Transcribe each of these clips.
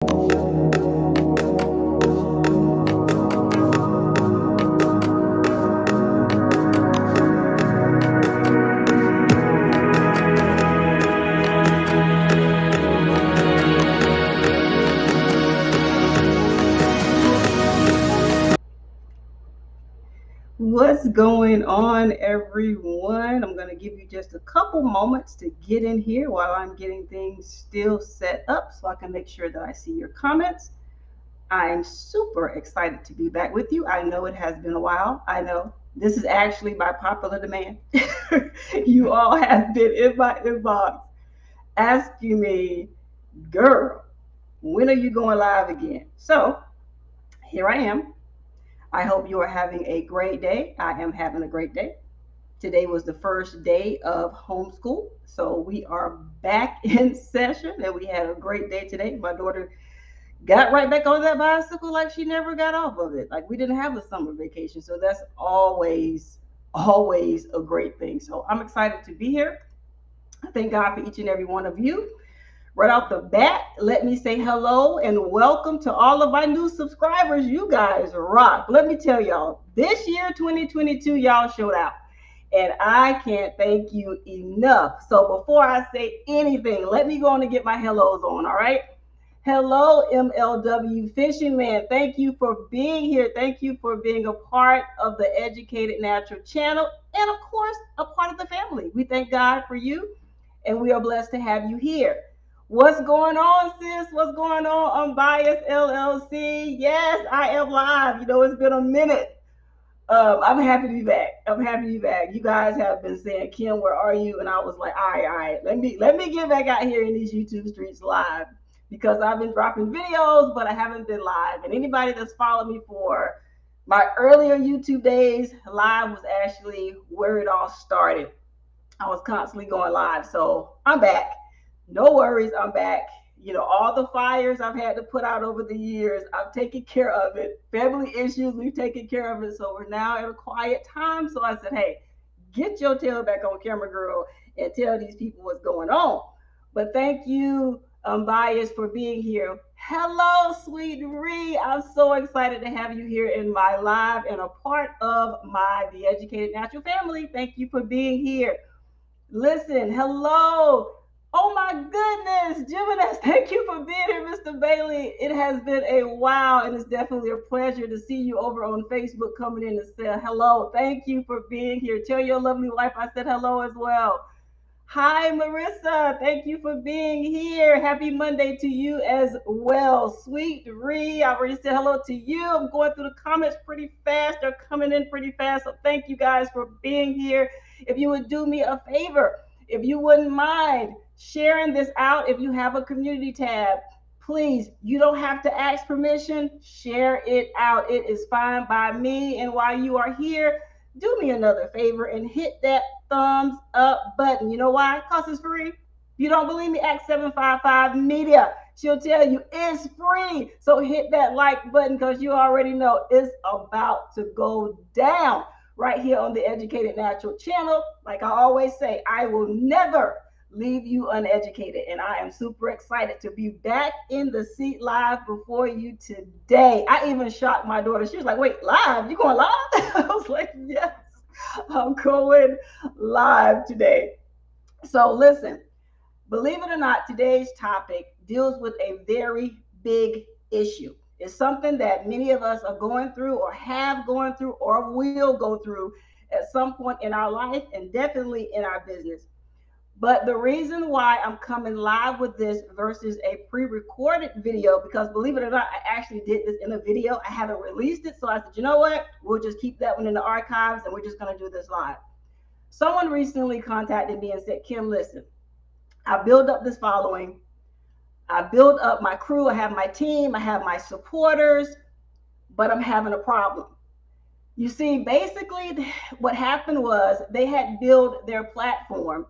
What's going on, everyone? I'm going to give you just a couple moments to get in here while I'm getting things still set up so I can make sure that I see your comments. I'm super excited to be back with you. I know it has been a while. I know this is actually by popular demand. You all have been in my inbox asking me, girl, when are you going live again? So here I am. I hope you are having a great day. I am having a great day. Today was the first day of homeschool, so we are back in session and we had a great day today. My daughter got right back on that bicycle like she never got off of it. Like we didn't have a summer vacation, so that's always a great thing. So I'm excited to be here. I thank God for each and every one of you. Right off the bat, let me say hello and welcome to all of my new subscribers. You guys rock. Let me tell y'all, this year, 2022, y'all showed out. And I can't thank you enough. So before I say anything, let me go on and get my hellos on, all right? Hello, MLW Fishing Man. Thank you for being here. Thank you for being a part of the Educated Natural channel and, of course, a part of the family. We thank God for you, and we are blessed to have you here. What's going on, sis? What's going on? Unbiased LLC. Yes, I am live. You know, it's been a minute. I'm happy to be back. I'm happy to be back. You guys have been saying, Kim, where are you? And I was like, all right. Let me get back out here in these YouTube streets live because I've been dropping videos, but I haven't been live. And anybody that's followed me for my earlier YouTube days, live was actually where it all started. I was constantly going live. So I'm back. No worries, I'm back. You know, all the fires I've had to put out over the years, I've taken care of it. Family issues, we've taken care of it. So we're now at a quiet time. So I said, hey, get your tail back on camera, girl, and tell these people what's going on. But thank you, Bias, for being here. Hello, sweet Ree. I'm so excited to have you here in my live and a part of the Educated Natural family. Thank you for being here. Listen, hello. Oh my goodness, Jimenez, thank you for being here, Mr. Bailey. It has been a while, and it's definitely a pleasure to see you over on Facebook coming in and say hello. Thank you for being here. Tell your lovely wife I said hello as well. Hi, Marissa. Thank you for being here. Happy Monday to you as well. Sweet Ree, I already said hello to you. I'm going through the comments pretty fast. They're coming in pretty fast. So thank you guys for being here. If you would do me a favor, if you wouldn't mind sharing this out, if you have a community tab, please, you don't have to ask permission. Share it out. It is fine by me. And while you are here, do me another favor and hit that thumbs up button. You know why? Because it's free. If you don't believe me, ask 755 Media. She'll tell you it's free. So hit that like button because you already know it's about to go down right here on the Educated Natural channel. Like I always say, I will never leave you uneducated. And I am super excited to be back in the seat live before you today. I even shocked my daughter. She was like, wait, live? You going live? I was like, yes, I'm going live today. So listen, believe it or not, today's topic deals with a very big issue. It's something that many of us are going through or have gone through or will go through at some point in our life and definitely in our business. But the reason why I'm coming live with this versus a pre-recorded video, because believe it or not, I actually did this in a video. I haven't released it. So I said, you know what? We'll just keep that one in the archives and we're just going to do this live. Someone recently contacted me and said, Kim, listen, I build up this following. I build up my crew. I have my team. I have my supporters, but I'm having a problem. You see, basically what happened was they had built their platform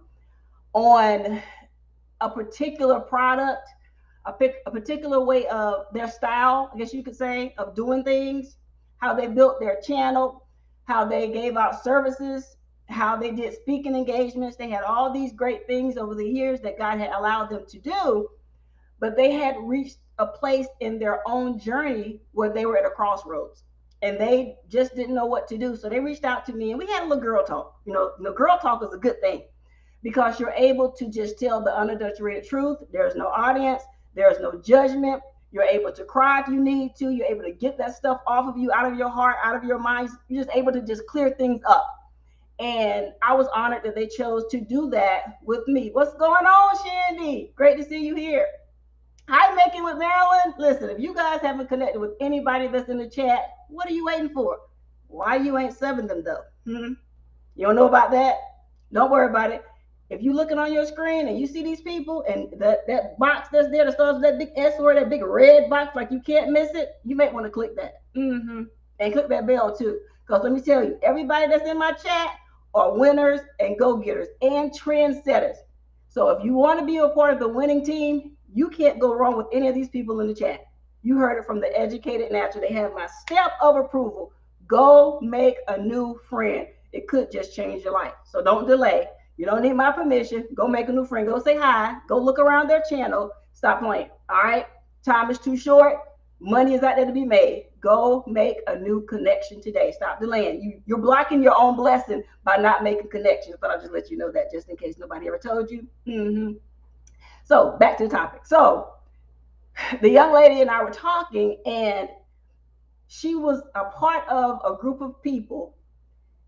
on a particular product, a particular way of their style, I guess you could say, of doing things, how they built their channel, how they gave out services, how they did speaking engagements. They had all these great things over the years that God had allowed them to do, but they had reached a place in their own journey where they were at a crossroads and they just didn't know what to do. So they reached out to me and we had a little girl talk. The girl talk is a good thing because you're able to just tell the unadulterated truth. There's no audience, there's no judgment. You're able to cry if you need to. You're able to get that stuff off of you, out of your heart, out of your mind. You're just able to just clear things up. And I was honored that they chose to do that with me. What's going on, Shandy? Great to see you here. Hi, Making with Marilyn. Listen, if you guys haven't connected with anybody that's in the chat, what are you waiting for? Why you ain't subbing them though? You don't know about that? Don't worry about it. If you're looking on your screen and you see these people and that box that's there that starts with that big S or that big red box, like you can't miss it, you might want to click that. And click that bell too. Because let me tell you, everybody that's in my chat are winners and go-getters and trendsetters. So if you want to be a part of the winning team, you can't go wrong with any of these people in the chat. You heard it from the Educated Natural. They have my stamp of approval. Go make a new friend. It could just change your life. So don't delay. You don't need my permission. Go make a new friend. Go say hi. Go look around their channel. Stop playing. All right? Time is too short. Money is out there to be made. Go make a new connection today. Stop delaying. You're blocking your own blessing by not making connections. But I'll just let you know that just in case nobody ever told you. So back to the topic. So the young lady and I were talking, and she was a part of a group of people,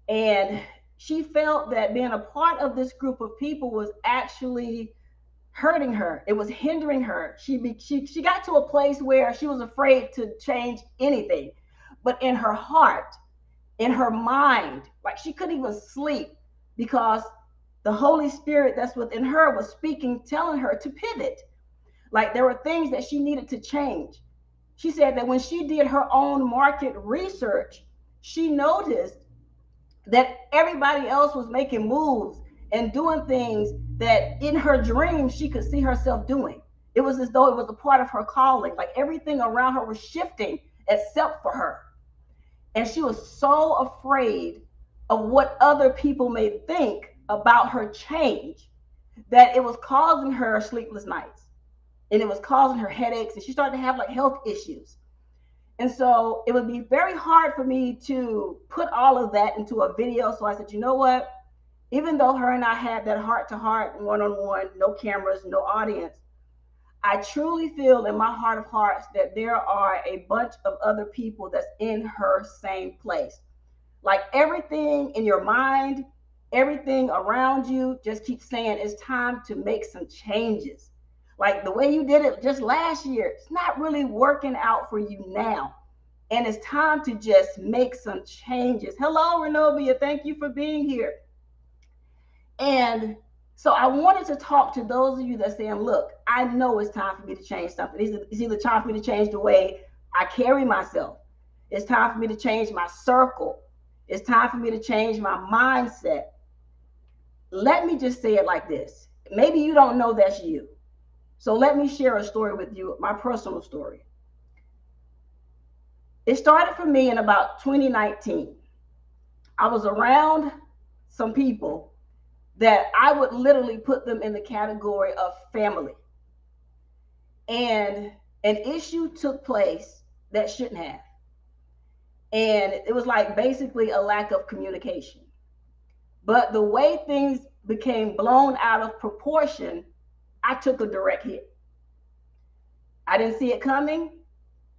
and she felt that being a part of this group of people was actually hurting her. It was hindering her. She got to a place where she was afraid to change anything. But in her heart, in her mind, like she couldn't even sleep because the Holy Spirit that's within her was speaking, telling her to pivot. Like there were things that she needed to change. She said that when she did her own market research, she noticed that everybody else was making moves and doing things that in her dreams she could see herself doing. It was as though it was a part of her calling. Like everything around her was shifting except for her. And she was so afraid of what other people may think about her change that it was causing her sleepless nights. And it was causing her headaches. And she started to have like health issues. And so it would be very hard for me to put all of that into a video. So I said, you know what? Even though her and I had that heart-to-heart, one-on-one, no cameras, no audience, I truly feel in my heart of hearts that there are a bunch of other people that's in her same place. Like everything in your mind, everything around you just keeps saying it's time to make some changes. Like the way you did it just last year, it's not really working out for you now. And it's time to just make some changes. Hello, Renobia. Thank you for being here. And so I wanted to talk to those of you that saying, look, I know it's time for me to change something. It's either time for me to change the way I carry myself. It's time for me to change my circle. It's time for me to change my mindset. Let me just say it like this. Maybe you don't know that's you. So let me share a story with you, my personal story. It started for me in about 2019. I was around some people that I would literally put them in the category of family. And an issue took place that shouldn't have. And it was like basically a lack of communication. But the way things became blown out of proportion, I took a direct hit. I didn't see it coming.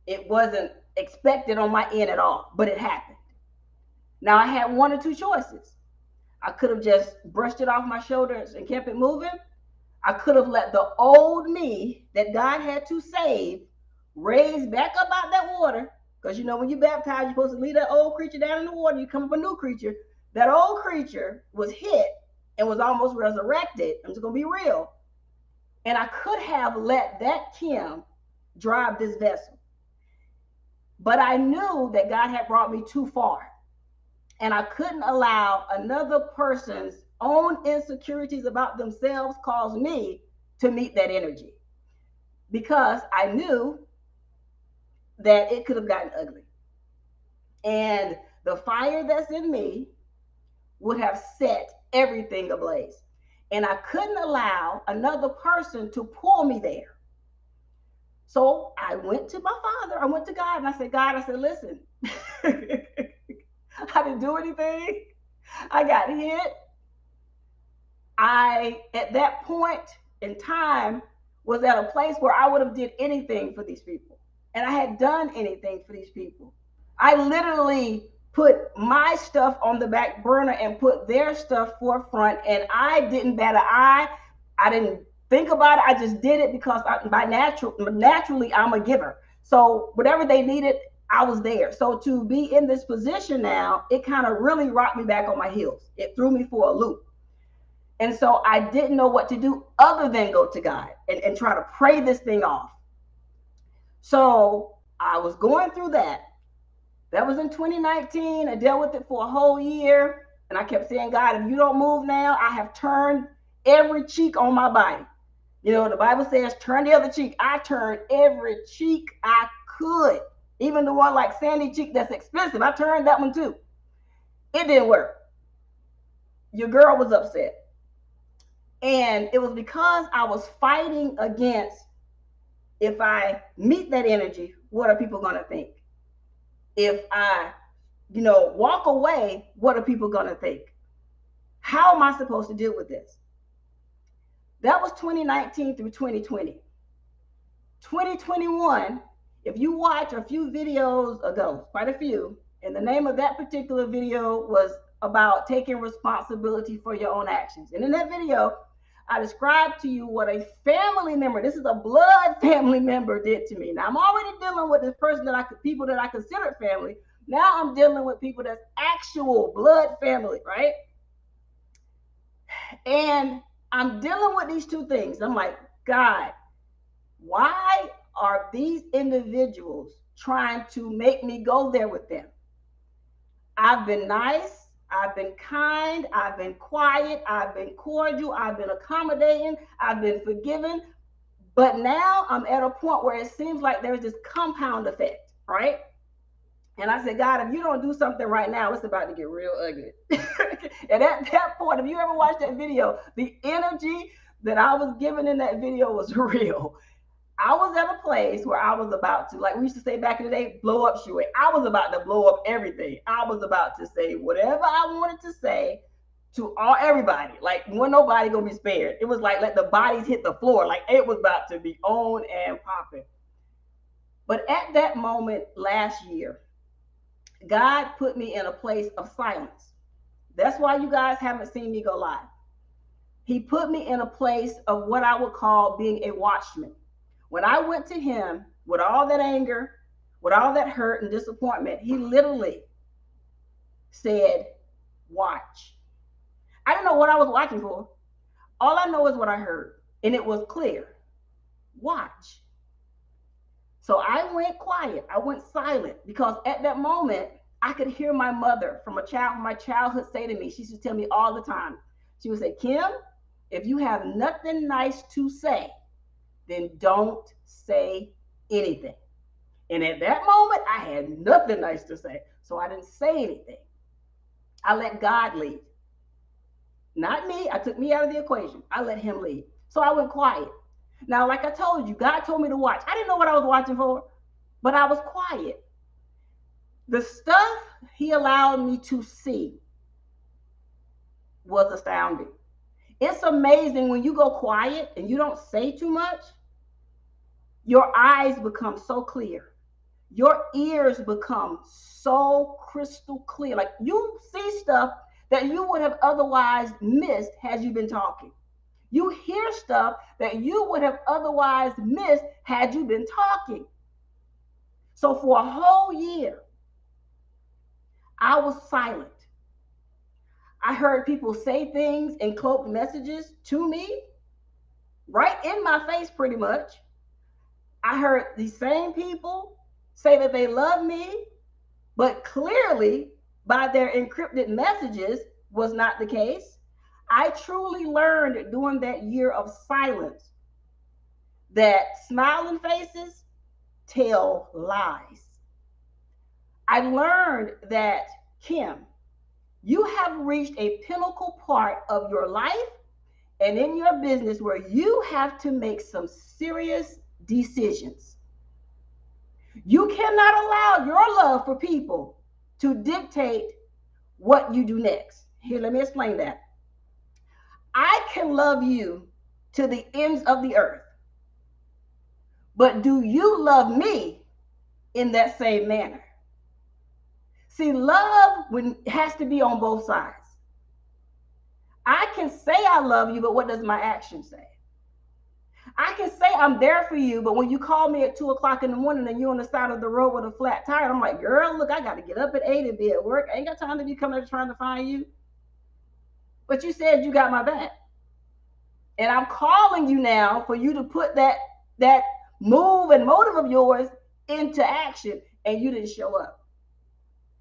It wasn't expected on my end at all, but it happened. Now I had one or two choices. I could have just brushed it off my shoulders and kept it moving. I could have let the old me that God had to save raise back up out that water. Because you know, when you baptize, you're supposed to leave that old creature down in the water. You come up a new creature. That old creature was hit and was almost resurrected. I'm just going to be real. And I could have let that Kim drive this vessel. But I knew that God had brought me too far. And I couldn't allow another person's own insecurities about themselves cause me to meet that energy. Because I knew that it could have gotten ugly. And the fire that's in me would have set everything ablaze. And I couldn't allow another person to pull me there. So I went to my father. I went to God and I said, God, I said, listen, I didn't do anything. I got hit. At that point in time, was at a place where I would have did anything for these people. And I had done anything for these people. I literally put my stuff on the back burner and put their stuff forefront, and I didn't bat an eye. I didn't think about it. I just did it because naturally I'm a giver. So whatever they needed, I was there. So to be in this position now, it kind of really rocked me back on my heels. It threw me for a loop. And so I didn't know what to do other than go to God and try to pray this thing off. So I was going through that. That was in 2019. I dealt with it for a whole year. And I kept saying, God, if you don't move now, I have turned every cheek on my body. You know, the Bible says, turn the other cheek. I turned every cheek I could. Even the one like sandy cheek that's expensive. I turned that one too. It didn't work. Your girl was upset. And it was because I was fighting against, if I meet that energy, what are people going to think? If I, walk away, what are people going to think? How am I supposed to deal with this? That was 2019 through 2020. 2021, if you watch a few videos ago, quite a few, and the name of that particular video was about taking responsibility for your own actions. And in that video, I described to you what a family member, this is a blood family member, did to me. Now I'm already dealing with this person people that I considered family. Now I'm dealing with people that's actual blood family, right? And I'm dealing with these two things. I'm like, God, why are these individuals trying to make me go there with them? I've been nice. I've been kind, I've been quiet, I've been cordial, I've been accommodating, I've been forgiving. But now I'm at a point where it seems like there's this compound effect, right? And I said, God, if you don't do something right now, it's about to get real ugly. And at that point, if you ever watched that video, the energy that I was given in that video was real. I was at a place where I was about to, like we used to say back in the day, blow up Shuey. I was about to blow up everything. I was about to say whatever I wanted to say to everybody. Like, wasn't nobody gonna be spared. It was like let the bodies hit the floor. Like it was about to be on and popping. But at that moment last year, God put me in a place of silence. That's why you guys haven't seen me go live. He put me in a place of what I would call being a watchman. When I went to him with all that anger, with all that hurt and disappointment, he literally said, watch. I didn't know what I was watching for. All I know is what I heard. And it was clear. Watch. So I went quiet. I went silent because at that moment, I could hear my mother from my childhood say to me, she used to tell me all the time. She would say, Kim, if you have nothing nice to say, then don't say anything. And at that moment, I had nothing nice to say. So I didn't say anything. I let God lead. Not me. I took me out of the equation. I let him lead. So I went quiet. Now, like I told you, God told me to watch. I didn't know what I was watching for, but I was quiet. The stuff he allowed me to see was astounding. It's amazing when you go quiet and you don't say too much, your eyes become so clear. Your ears become so crystal clear. Like you see stuff that you would have otherwise missed had you been talking. You hear stuff that you would have otherwise missed had you been talking. So for a whole year, I was silent. I heard people say things and cloak messages to me, right in my face pretty much. I heard these same people say that they love me, but clearly by their encrypted messages was not the case. I truly learned during that year of silence that smiling faces tell lies. I learned that, Kim, you have reached a pinnacle part of your life and in your business where you have to make some serious decisions. You cannot allow your love for people to dictate what you do next. Here, let me explain that. I can love you to the ends of the earth, but do you love me in that same manner? See, love has to be on both sides. I can say I love you, but what does my action say? I can say I'm there for you, but when you call me at 2 o'clock in the morning and you're on the side of the road with a flat tire, I'm like, girl, look, I got to get up at 8 and be at work. I ain't got time to be coming there trying to find you. But you said you got my back. And I'm calling you now for you to put that move and motive of yours into action, and you didn't show up.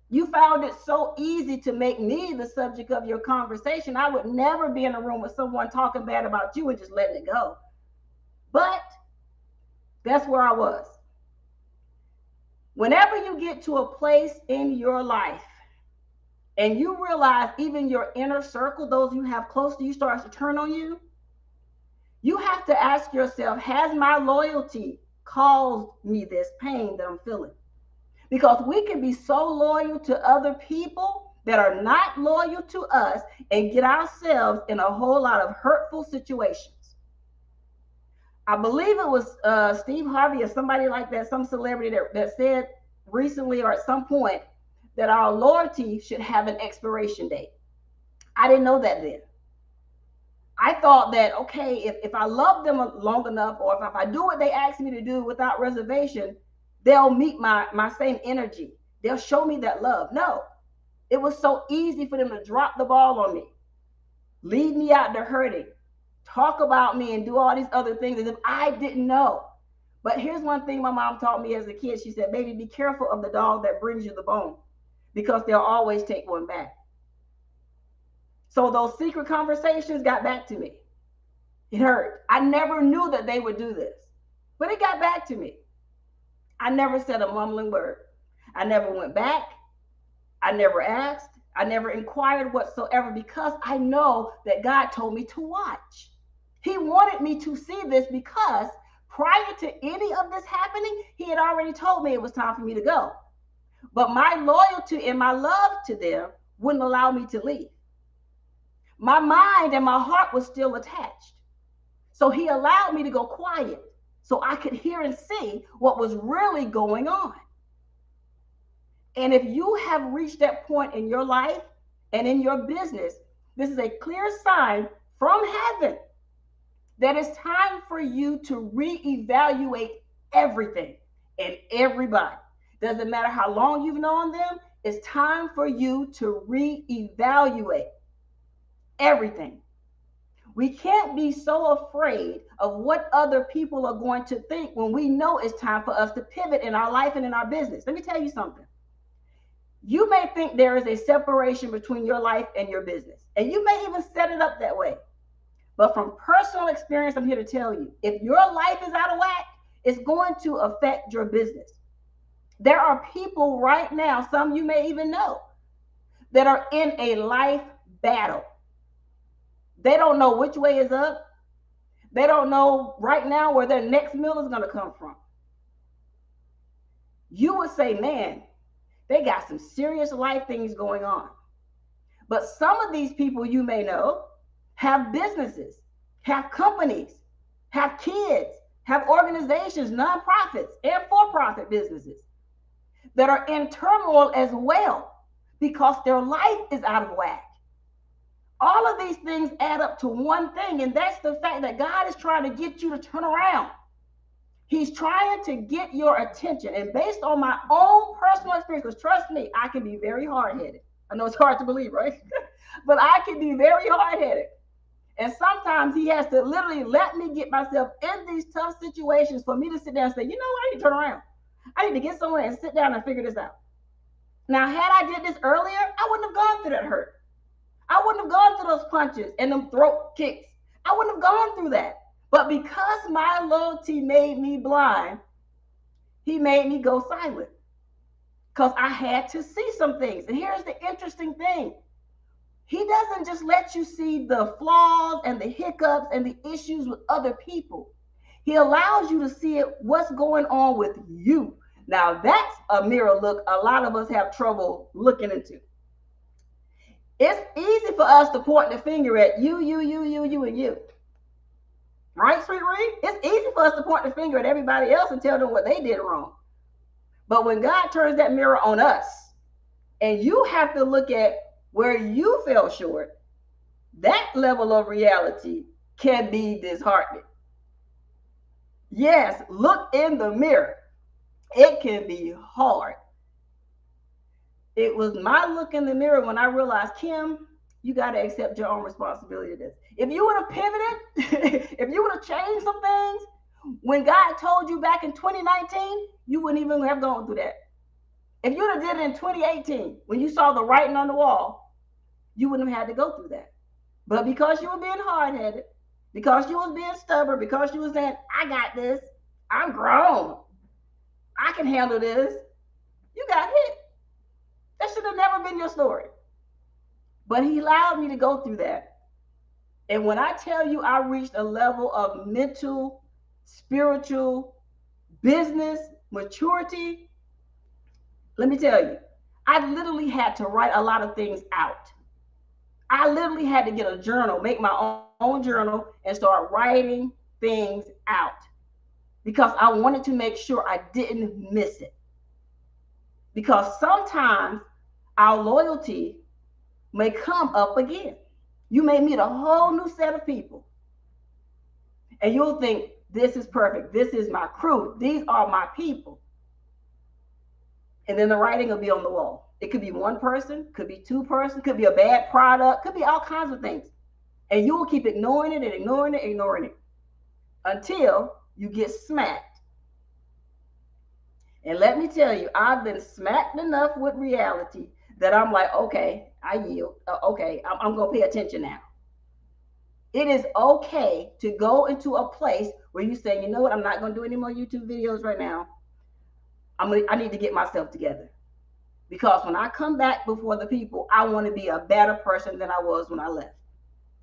You found it so easy to make me the subject of your conversation. I would never be in a room with someone talking bad about you and just letting it go. But that's where I was. Whenever you get to a place in your life and you realize even your inner circle, those you have close to you, starts to turn on you, you have to ask yourself, has my loyalty caused me this pain that I'm feeling? Because we can be so loyal to other people that are not loyal to us and get ourselves in a whole lot of hurtful situations. I believe it was Steve Harvey or somebody like that, some celebrity that said recently or at some point that our loyalty should have an expiration date. I didn't know that then. I thought that, okay, if I love them long enough, or if I do what they ask me to do without reservation, they'll meet my same energy. They'll show me that love. No, it was so easy for them to drop the ball on me, lead me out to hurting, talk about me and do all these other things as if I didn't know. But here's one thing my mom taught me as a kid. She said, baby, be careful of the dog that brings you the bone, because they'll always take one back. So those secret conversations got back to me. It hurt. I never knew that they would do this, but it got back to me. I never said a mumbling word. I never went back. I never asked. I never inquired whatsoever, because I know that God told me to watch. He wanted me to see this, because prior to any of this happening, he had already told me it was time for me to go. But my loyalty and my love to them wouldn't allow me to leave. My mind and my heart was still attached. So he allowed me to go quiet so I could hear and see what was really going on. And if you have reached that point in your life and in your business, this is a clear sign from heaven that it's time for you to reevaluate everything and everybody. Doesn't matter how long you've known them, it's time for you to reevaluate everything. We can't be so afraid of what other people are going to think when we know it's time for us to pivot in our life and in our business. Let me tell you something. You may think there is a separation between your life and your business, and you may even set it up that way. But from personal experience, I'm here to tell you, if your life is out of whack, it's going to affect your business. There are people right now, some you may even know, that are in a life battle. They don't know which way is up. They don't know right now where their next meal is going to come from. You would say, man, they got some serious life things going on. But some of these people you may know have businesses, have companies, have kids, have organizations, nonprofits, and for-profit businesses that are in turmoil as well, because their life is out of whack. All of these things add up to one thing, and that's the fact that God is trying to get you to turn around. He's trying to get your attention. And based on my own personal experience, because trust me, I can be very hard-headed. I know it's hard to believe, right? But I can be very hard-headed. And sometimes he has to literally let me get myself in these tough situations for me to sit down and say, you know what, I need to turn around. I need to get somewhere and sit down and figure this out. Now, had I did this earlier, I wouldn't have gone through that hurt. I wouldn't have gone through those punches and them throat kicks. I wouldn't have gone through that. But because my loyalty made me blind, he made me go silent, because I had to see some things. And here's the interesting thing. He doesn't just let you see the flaws and the hiccups and the issues with other people. He allows you to see what's going on with you. Now, that's a mirror look a lot of us have trouble looking into. It's easy for us to point the finger at you, and you. Right, Sweet Reed? It's easy for us to point the finger at everybody else and tell them what they did wrong. But when God turns that mirror on us, and you have to look at where you fell short, that level of reality can be disheartening. Yes, look in the mirror. It can be hard. It was my look in the mirror when I realized, Kim, you got to accept your own responsibility to this. If you would have pivoted, if you would have changed some things, when God told you back in 2019, you wouldn't even have gone through that. If you would have did it in 2018, when you saw the writing on the wall, you wouldn't have had to go through that. But because you were being hard-headed, because you was being stubborn, because you was saying, I got this, I'm grown, I can handle this, you got hit. That should have never been your story. But he allowed me to go through that. And when I tell you I reached a level of mental, spiritual, business maturity, let me tell you, I literally had to write a lot of things out. I literally had to get a journal, make my own journal, and start writing things out because I wanted to make sure I didn't miss it. Because sometimes our loyalty may come up again. You may meet a whole new set of people, and you'll think, this is perfect. This is my crew. These are my people. And then the writing will be on the wall. It could be one person, could be two persons, could be a bad product, could be all kinds of things. And you will keep ignoring it and ignoring it, ignoring it until you get smacked. And let me tell you, I've been smacked enough with reality that I'm like, okay, I yield. Okay, I'm going to pay attention now. It is okay to go into a place where you say, you know what, I'm not going to do any more YouTube videos right now. I need to get myself together. Because when I come back before the people, I want to be a better person than I was when I left.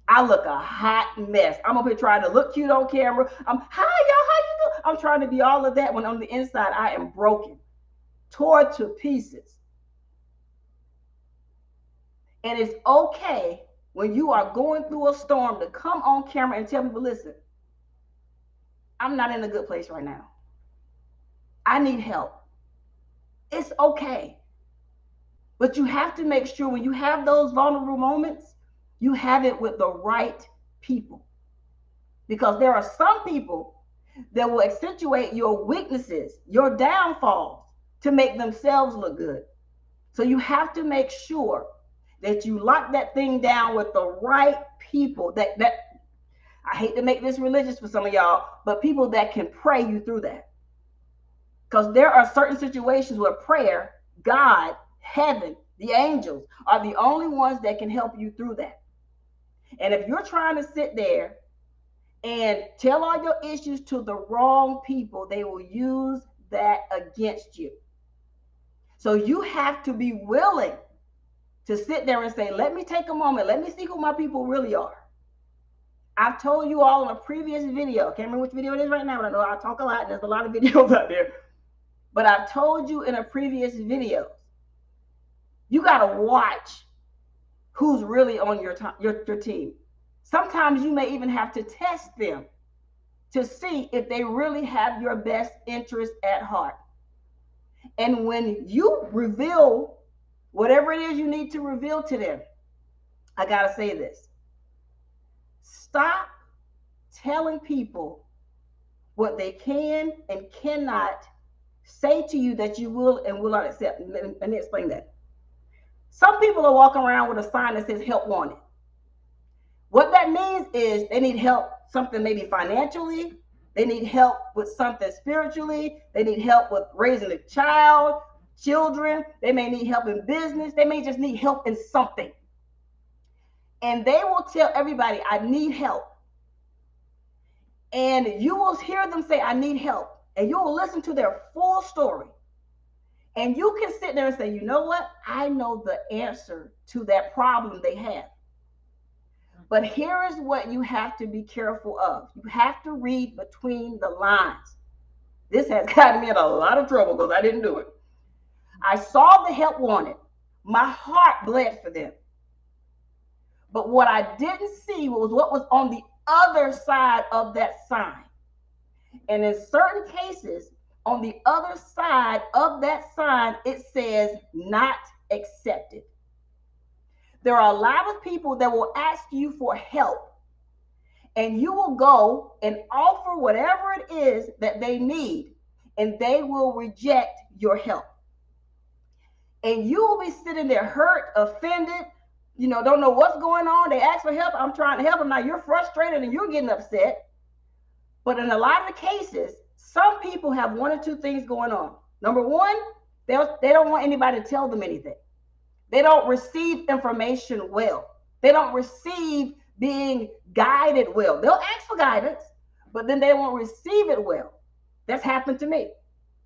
I look a hot mess. I'm up here trying to look cute on camera. Hi, y'all, how you doing? I'm trying to be all of that when on the inside I am broken, torn to pieces. And it's okay when you are going through a storm to come on camera and tell people, listen, I'm not in a good place right now. I need help. It's okay. But you have to make sure when you have those vulnerable moments, you have it with the right people. Because there are some people that will accentuate your weaknesses, your downfalls, to make themselves look good. So you have to make sure that you lock that thing down with the right people. That I hate to make this religious for some of y'all, but people that can pray you through that. Because there are certain situations where prayer, God, heaven, the angels are the only ones that can help you through that. And if you're trying to sit there and tell all your issues to the wrong people, they will use that against you. So you have to be willing to sit there and say, let me take a moment. Let me see who my people really are. I've told you all in a previous video. I can't remember which video it is right now, but I know I talk a lot and there's a lot of videos out there. But I've told you in a previous video, you got to watch who's really on your team. Sometimes you may even have to test them to see if they really have your best interest at heart. And when you reveal whatever it is you need to reveal to them, I got to say this. Stop telling people what they can and cannot say to you that you will and will not accept. Let me explain that. Some people are walking around with a sign that says help wanted. What that means is they need help, something maybe financially, they need help with something spiritually, they need help with raising a child, children, they may need help in business, they may just need help in something. And they will tell everybody, I need help. And you will hear them say, I need help. And you will listen to their full story. And you can sit there and say, you know what? I know the answer to that problem they have. But here is what you have to be careful of. You have to read between the lines. This has gotten me in a lot of trouble because I didn't do it. I saw the help wanted. My heart bled for them. But what I didn't see was what was on the other side of that sign. And in certain cases, on the other side of that sign, it says not accepted. There are a lot of people that will ask you for help, and you will go and offer whatever it is that they need, and they will reject your help. And you will be sitting there hurt, offended, don't know what's going on. They ask for help. I'm trying to help them. Now you're frustrated and you're getting upset. But in a lot of the cases, some people have one or two things going on. Number one, they don't want anybody to tell them anything. They don't receive information well. They don't receive being guided well. They'll ask for guidance, but then they won't receive it well. That's happened to me.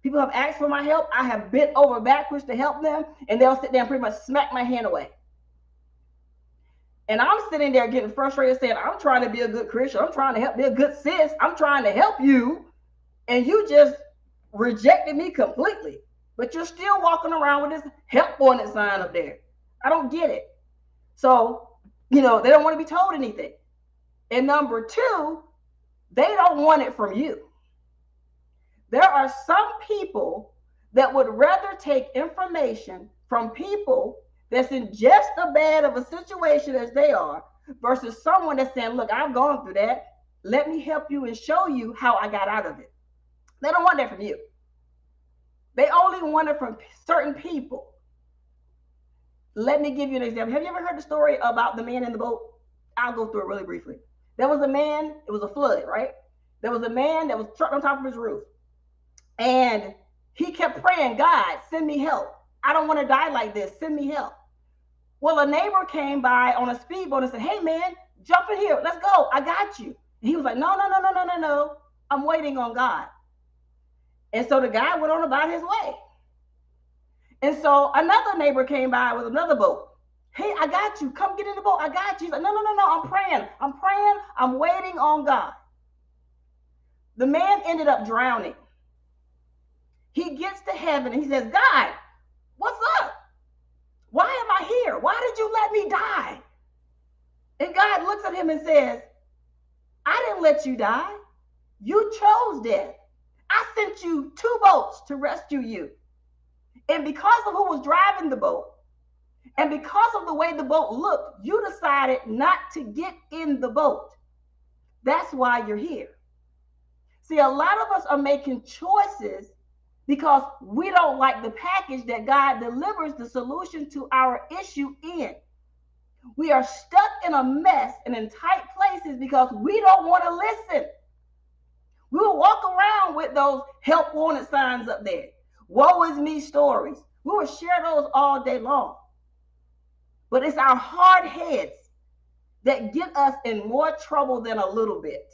People have asked for my help. I have bent over backwards to help them, and they'll sit there and pretty much smack my hand away. And I'm sitting there getting frustrated saying, I'm trying to be a good Christian. I'm trying to help, be a good sis. I'm trying to help you. And you just rejected me completely. But you're still walking around with this help wanted sign up there. I don't get it. So, they don't want to be told anything. And number two, they don't want it from you. There are some people that would rather take information from people that's in just as bad of a situation as they are versus someone that's saying, look, I've gone through that. Let me help you and show you how I got out of it. They don't want that from you. They only want it from certain people. Let me give you an example. Have you ever heard the story about the man in the boat? I'll go through it really briefly. There was a man, it was a flood, right? There was a man that was trapped on top of his roof. And he kept praying, God, send me help. I don't want to die like this. Send me help. Well, a neighbor came by on a speedboat and said, hey, man, jump in here. Let's go. I got you. And he was like, no. I'm waiting on God. And so the guy went on about his way. And so another neighbor came by with another boat. Hey, I got you. Come get in the boat. I got you. He's like, no. I'm praying. I'm waiting on God. The man ended up drowning. He gets to heaven and he says, God, what's up? Why am I here? Why did you let me die? And God looks at him and says, I didn't let you die. You chose death. I sent you 2 boats to rescue you. And because of who was driving the boat, and because of the way the boat looked, you decided not to get in the boat. That's why you're here. See, a lot of us are making choices because we don't like the package that God delivers the solution to our issue in. We are stuck in a mess and in tight places because we don't want to listen. We will walk around with those help wanted signs up there. Woe is me stories. We will share those all day long. But it's our hard heads that get us in more trouble than a little bit.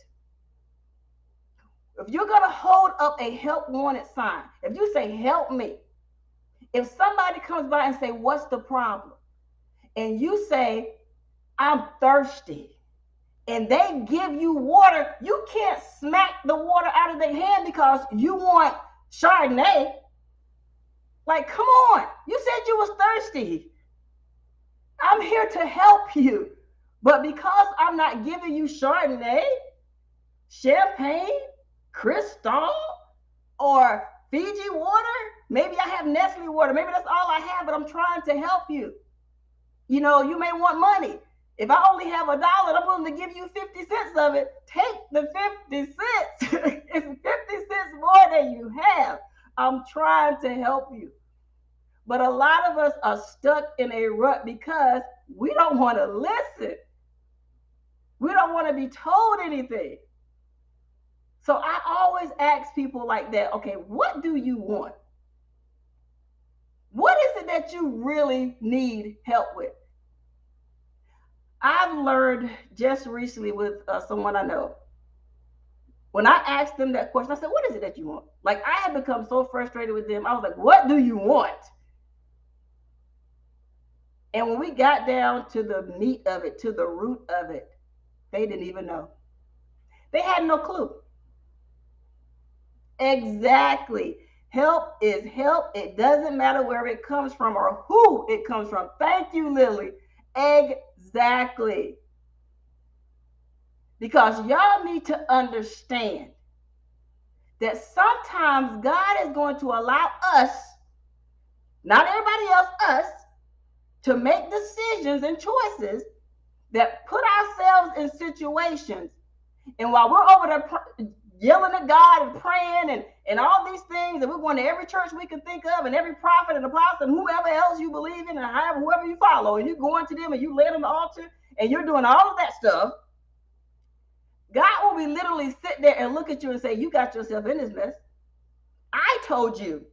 If you're going to hold up a help wanted sign, if you say, help me, if somebody comes by and say, what's the problem? And you say, I'm thirsty, and they give you water, you can't smack the water out of their hand because you want Chardonnay. Like, come on. You said you was thirsty. I'm here to help you. But because I'm not giving you Chardonnay, champagne, Cristal, or Fiji water, maybe I have Nestle water, maybe that's all I have, but I'm trying to help you. You may want money. If I only have $1, I'm willing to give you 50 cents of it. Take the 50 cents. It's 50 cents more than you have. I'm trying to help you. But a lot of us are stuck in a rut because we don't want to listen. We don't want to be told anything. So I always ask people like that, okay, what do you want? What is it that you really need help with? I've learned just recently with someone I know. When I asked them that question, I said, what is it that you want? Like, I had become so frustrated with them. I was like, what do you want? And when we got down to the meat of it, to the root of it, they didn't even know. They had no clue. Exactly. Help is help. It doesn't matter where it comes from or who it comes from. Thank you, Lily. Exactly. Because y'all need to understand that sometimes God is going to allow us, not everybody else, us, to make decisions and choices that put ourselves in situations. And while we're over there yelling at God and praying and all these things, and we're going to every church we can think of, and every prophet and apostle, and whoever else you believe in, and however, whoever you follow, and you're going to them and you lay on the altar, and you're doing all of that stuff, God will be literally sit there and look at you and say, you got yourself in this mess. I told you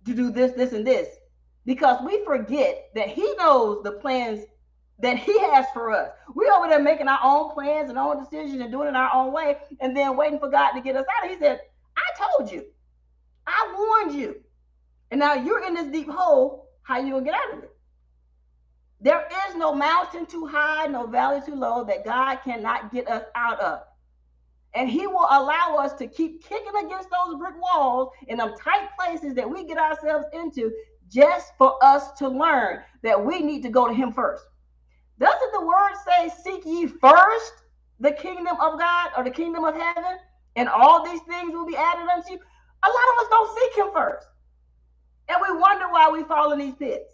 to do this, this, and this. Because we forget that he knows the plans that he has for us. We over there making our own plans and own decisions and doing it our own way, and then waiting for God to get us out. He said, I told you. I warned you. And now you're in this deep hole. How you gonna get out of it? There is no mountain too high, no valley too low that God cannot get us out of. And he will allow us to keep kicking against those brick walls in them tight places that we get ourselves into, just for us to learn that we need to go to him first. Doesn't the word say, seek ye first the kingdom of God or the kingdom of heaven, and all these things will be added unto you? A lot of us don't seek him first. And we wonder why we fall in these pits.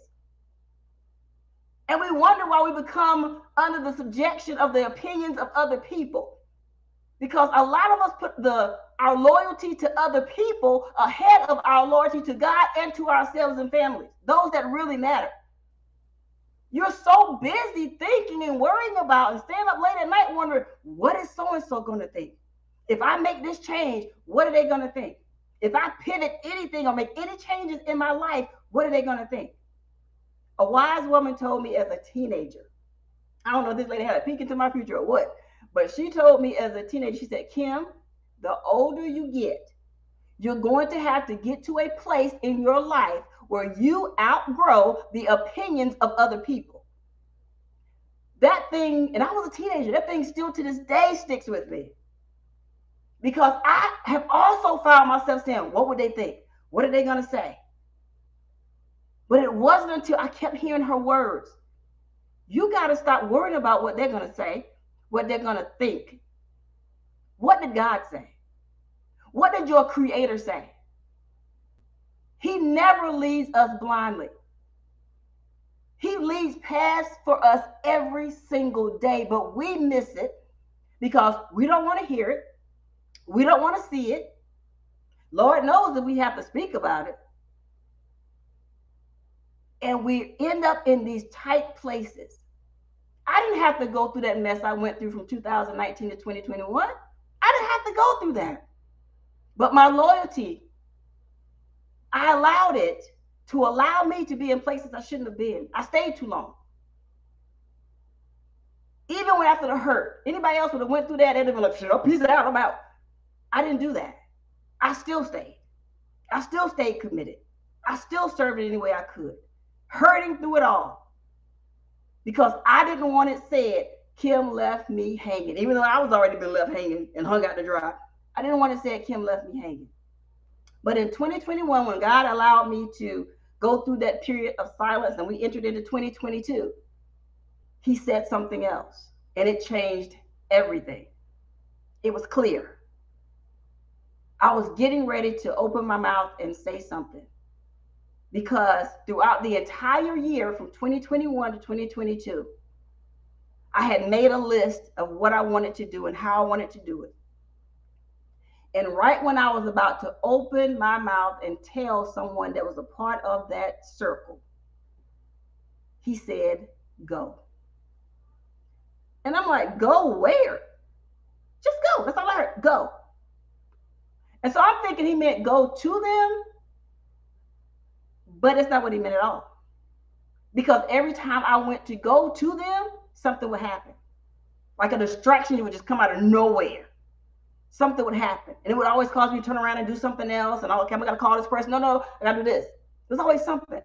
And we wonder why we become under the subjection of the opinions of other people. Because a lot of us put our loyalty to other people ahead of our loyalty to God and to ourselves and families, those that really matter. You're so busy thinking and worrying about and staying up late at night wondering, what is so-and-so going to think? If I make this change, what are they going to think? If I pivot anything or make any changes in my life, what are they going to think? A wise woman told me as a teenager, I don't know if this lady had a peek into my future or what, but she told me as a teenager, she said, Kim, the older you get, you're going to have to get to a place in your life where you outgrow the opinions of other people. That thing, and I was a teenager, that thing still to this day sticks with me. Because I have also found myself saying, what would they think? What are they going to say? But it wasn't until I kept hearing her words. You got to stop worrying about what they're going to say, what they're going to think. What did God say? What did your creator say? He never leads us blindly. He leads paths for us every single day, but we miss it because we don't want to hear it. We don't want to see it. Lord knows that we have to speak about it. And we end up in these tight places. I didn't have to go through that mess I went through from 2019 to 2021. I didn't have to go through that. But my loyalty, I allowed it to allow me to be in places I shouldn't have been. I stayed too long. Even when after the hurt, anybody else would have went through that, they'd have been like, shit, peace out, I'm out. I didn't do that. I still stayed. I still stayed committed. I still served it any way I could, hurting through it all. Because I didn't want it said, Kim left me hanging. Even though I was already been left hanging and hung out to dry, I didn't want it said, Kim left me hanging. But in 2021, when God allowed me to go through that period of silence and we entered into 2022, he said something else, and it changed everything. It was clear. I was getting ready to open my mouth and say something, because throughout the entire year from 2021 to 2022, I had made a list of what I wanted to do and how I wanted to do it. And right when I was about to open my mouth and tell someone that was a part of that circle, he said, go. And I'm like, go where? Just go. That's all I heard. Go. And so I'm thinking he meant go to them, but it's not what he meant at all. Because every time I went to go to them, something would happen. Like a distraction would just come out of nowhere. Something would happen. And it would always cause me to turn around and do something else. And okay, I'm going to call this person. No, I got to do this. There's always something.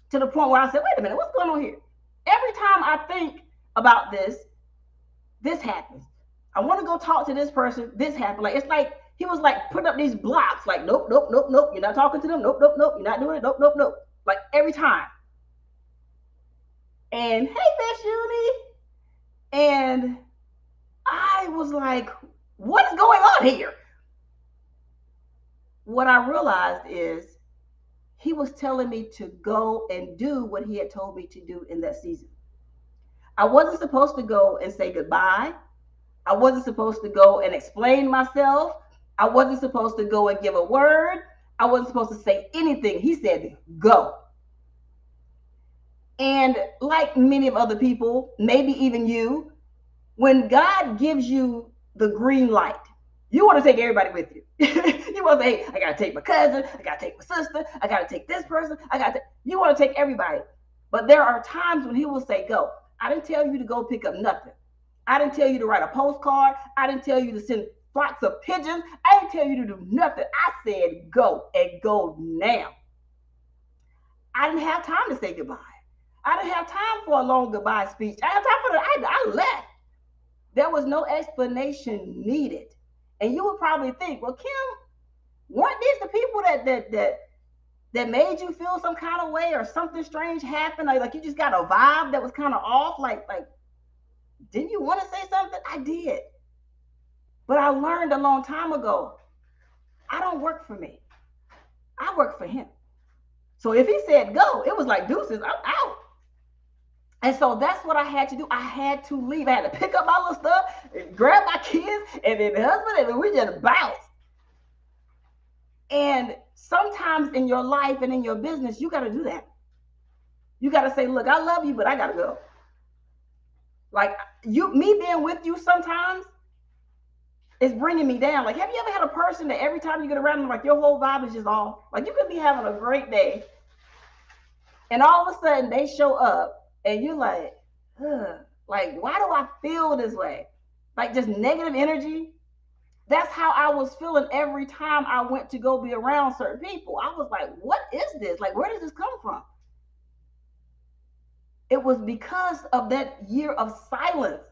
To the point where I said, wait a minute, what's going on here? Every time I think about this happens. I want to go talk to this person. This happened. Like, it's like he was like putting up these blocks, like, nope, nope, nope, nope, you're not talking to them, nope, nope, nope, you're not doing it, nope, nope, nope, like every time. And hey, Miss Uni. And I was like, what is going on here? What I realized is he was telling me to go and do what he had told me to do in that season. I wasn't supposed to go and say goodbye. I wasn't supposed to go and explain myself. I wasn't supposed to go and give a word. I wasn't supposed to say anything. He said, go. And like many of other people, maybe even you, when God gives you the green light, you want to take everybody with you. You want to say, hey, I got to take my cousin. I got to take my sister. I got to take this person. You want to take everybody. But there are times when he will say, go. I didn't tell you to go pick up nothing. I didn't tell you to write a postcard. I didn't tell you to send flocks of pigeons. I didn't tell you to do nothing. I said go, and go now. I didn't have time to say goodbye. I didn't have time for a long goodbye speech. I had time for I left. There was no explanation needed. And you would probably think, well, Kim, weren't these the people that made you feel some kind of way, or something strange happened? Like you just got a vibe that was kind of off? Like, didn't you want to say something? I did. But I learned a long time ago, I don't work for me. I work for him. So if he said go, it was like deuces, I'm out. And so that's what I had to do. I had to leave. I had to pick up my little stuff, and grab my kids, and then the husband, and then we just bounced. And sometimes in your life and in your business, you got to do that. You got to say, look, I love you, but I got to go. Like me being with you sometimes is bringing me down. Like, have you ever had a person that every time you get around them, like your whole vibe is just off? Like you could be having a great day, and all of a sudden they show up, and you're like, ugh, like, why do I feel this way? Like just negative energy. That's how I was feeling every time I went to go be around certain people. I was like, what is this? Like, where does this come from? It was because of that year of silence.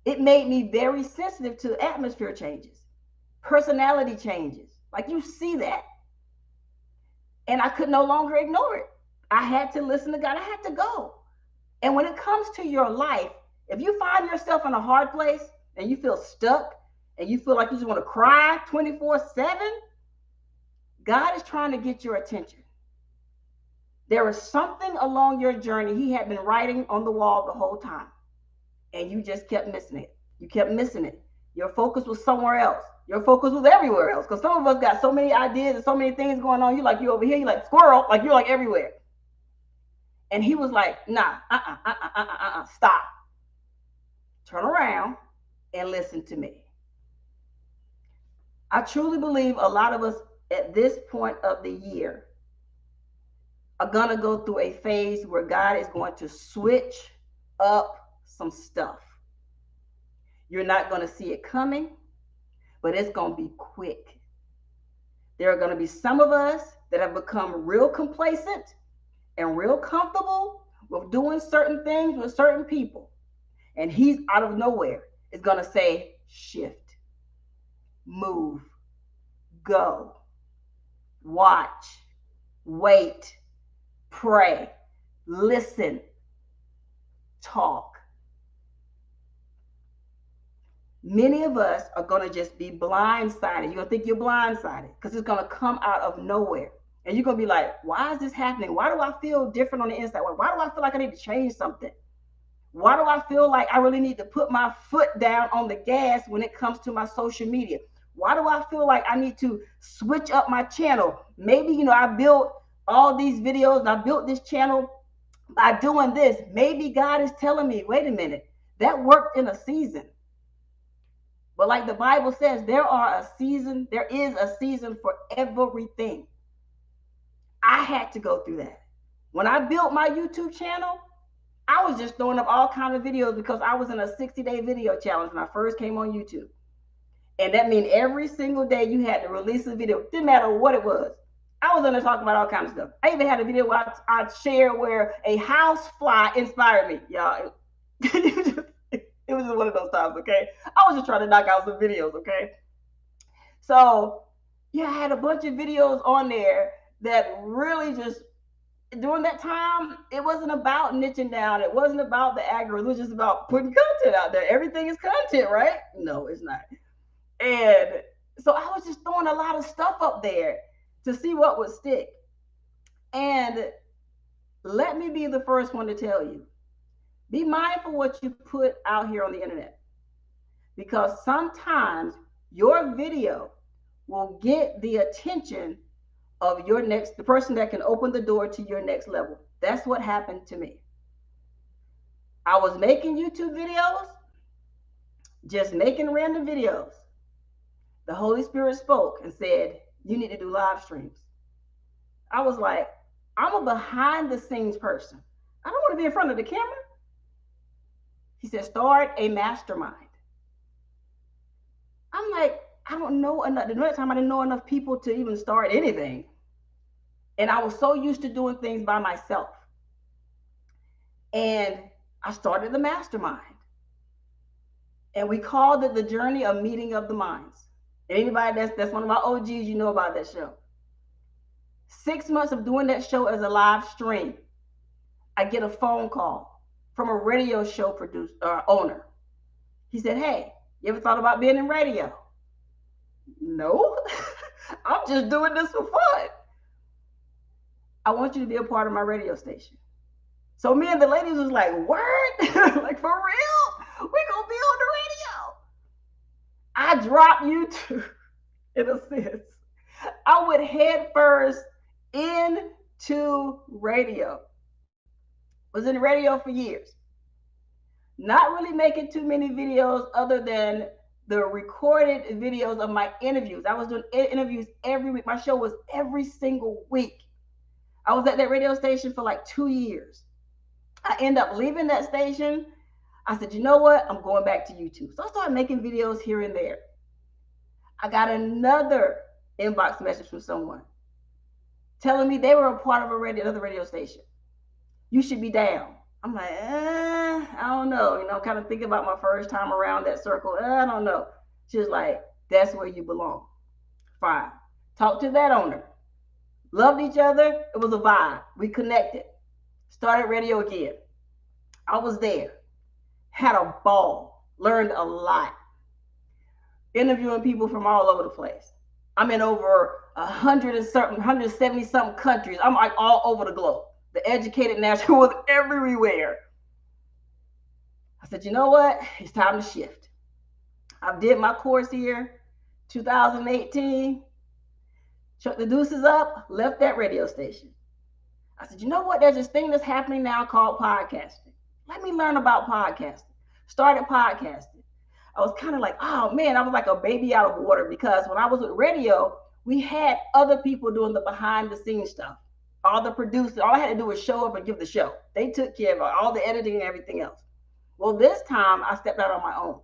It made me very sensitive to atmosphere changes, personality changes. Like you see that. And I could no longer ignore it. I had to listen to God. I had to go. And when it comes to your life, if you find yourself in a hard place and you feel stuck and you feel like you just want to cry 24/7, God is trying to get your attention. There is something along your journey he had been writing on the wall the whole time, and you just kept missing it. You kept missing it. Your focus was somewhere else. Your focus was everywhere else, because some of us got so many ideas and so many things going on. You over here, you like squirrel, like you're like everywhere. And he was like, nah, stop. Turn around and listen to me. I truly believe a lot of us at this point of the year are going to go through a phase where God is going to switch up some stuff. You're not going to see it coming, but it's going to be quick. There are going to be some of us that have become real complacent and real comfortable with doing certain things with certain people. And he's out of nowhere is going to say, shift, move, go, watch, wait, pray, listen, talk. Many of us are going to just be blindsided. You're going to think you're blindsided because it's going to come out of nowhere. And you're going to be like, why is this happening? Why do I feel different on the inside? Why do I feel like I need to change something? Why do I feel like I really need to put my foot down on the gas when it comes to my social media? Why do I feel like I need to switch up my channel? Maybe, I built all these videos and I built this channel by doing this. Maybe God is telling me, wait a minute, that worked in a season. But like the Bible says, there is a season for everything. I had to go through that. When I built my YouTube channel, I was just throwing up all kinds of videos because I was in a 60-day video challenge when I first came on YouTube. And that means every single day you had to release a video. It didn't matter what it was. I was in there talking about all kinds of stuff. I even had a video where I shared where a house fly inspired me. Y'all, it was just one of those times, okay? I was just trying to knock out some videos, okay? So yeah, I had a bunch of videos on there that really just during that time, it wasn't about niching down. It wasn't about the algorithm. It was just about putting content out there. Everything is content, right? No, it's not. And so I was just throwing a lot of stuff up there to see what would stick. And let me be the first one to tell you, be mindful what you put out here on the internet, because sometimes your video will get the attention of the person that can open the door to your next level. That's what happened to me. I was making YouTube videos, just making random videos. The Holy Spirit spoke and said, you need to do live streams. I was like, I'm a behind the scenes person. I don't want to be in front of the camera. He said, start a mastermind. I'm like, I don't know enough. The next time I didn't know enough people to even start anything. And I was so used to doing things by myself. And I started the mastermind. And we called it the Journey of Meeting of the Minds. And anybody that's one of my OGs, you know about that show. 6 months of doing that show as a live stream, I get a phone call from a radio show owner. He said, hey, you ever thought about being in radio? No, I'm just doing this for fun. I want you to be a part of my radio station. So me and the ladies was like, word? Like, for real? We're going to be on the radio. I dropped YouTube in a sense. I went head first into radio. Was in radio for years. Not really making too many videos other than the recorded videos of my interviews. I was doing interviews every week. My show was every single week. I was at that radio station for like 2 years. I ended up leaving that station. I said, you know what? I'm going back to YouTube. So I started making videos here and there. I got another inbox message from someone telling me they were a part of another radio station. You should be down. I'm like, I don't know. You know, kind of thinking about my first time around that circle. I don't know. She was like, that's where you belong. Fine. Talked to that owner. Loved each other. It was a vibe. We connected. Started radio again. I was there. Had a ball. Learned a lot. Interviewing people from all over the place. I'm in over 170 something countries. I'm like all over the globe. The educated national was everywhere. I said, you know what? It's time to shift. I did my course here, 2018. Shut the deuces up, left that radio station. I said, you know what? There's this thing that's happening now called podcasting. Let me learn about podcasting. Started podcasting. I was kind of like, oh man, I was like a baby out of water, because when I was with radio, we had other people doing the behind the scenes stuff. All the producers, all I had to do was show up and give the show. They took care of all the editing and everything else. Well, this time I stepped out on my own.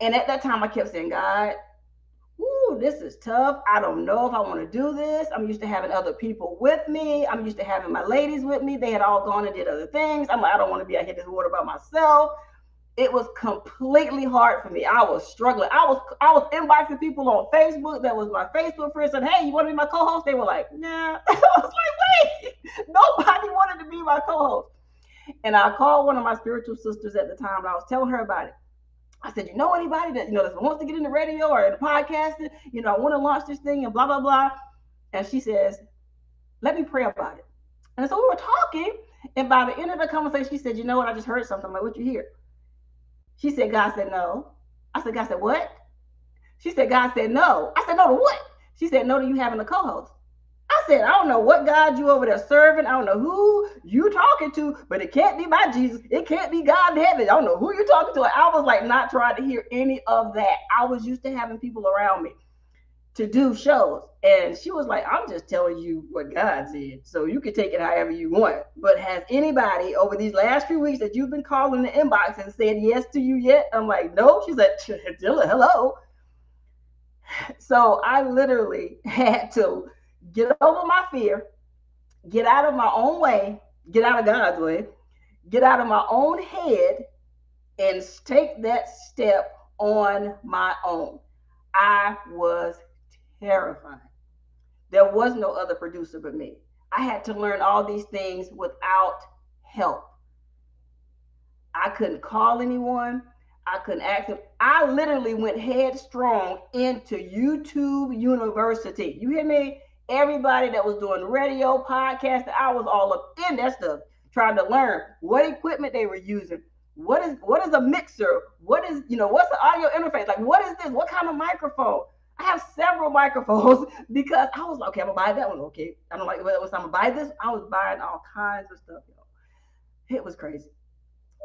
And at that time I kept saying, God, this is tough. I don't know if I want to do this. I'm used to having other people with me. I'm used to having my ladies with me. They had all gone and did other things. I'm like, I don't want to be out here in this water by myself. It was completely hard for me. I was struggling. I was inboxing people on Facebook that was my Facebook friends, said, hey, you want to be my co-host? They were like, nah. I was like, wait, nobody wanted to be my co-host. And I called one of my spiritual sisters at the time, and I was telling her about it. I said, you know anybody that, that wants to get into radio or into podcasting? I want to launch this thing and blah, blah, blah. And she says, let me pray about it. And so we were talking, and by the end of the conversation, she said, you know what? I just heard something. I'm like, what you hear? She said, God said no. I said, God said what? She said, God said no. I said, no to what? She said, no to you having a co-host. I said, I don't know what God you over there serving. I don't know who you talking to, but it can't be my Jesus. It can't be God in heaven. I don't know who you're talking to. I was like not trying to hear any of that. I was used to having people around me to do shows. And she was like, I'm just telling you what God said. So you can take it however you want. But has anybody over these last few weeks that you've been calling the inbox and said yes to you yet? I'm like, no. She said, hello. So I literally had to get over my fear, get out of my own way, get out of God's way, get out of my own head, and take that step on my own. I was terrified. There was no other producer but me. I had to learn all these things without help. I couldn't call anyone. I couldn't ask them. I literally went headstrong into YouTube University. You hear me? Everybody that was doing radio, podcast, I was all up in that stuff, trying to learn what equipment they were using. What is a mixer? What is, what's the audio interface? Like, what is this? What kind of microphone? I have several microphones because I was like, okay, I'm gonna buy that one. Okay, I don't like what I'm gonna buy this. I was buying all kinds of stuff. It was crazy.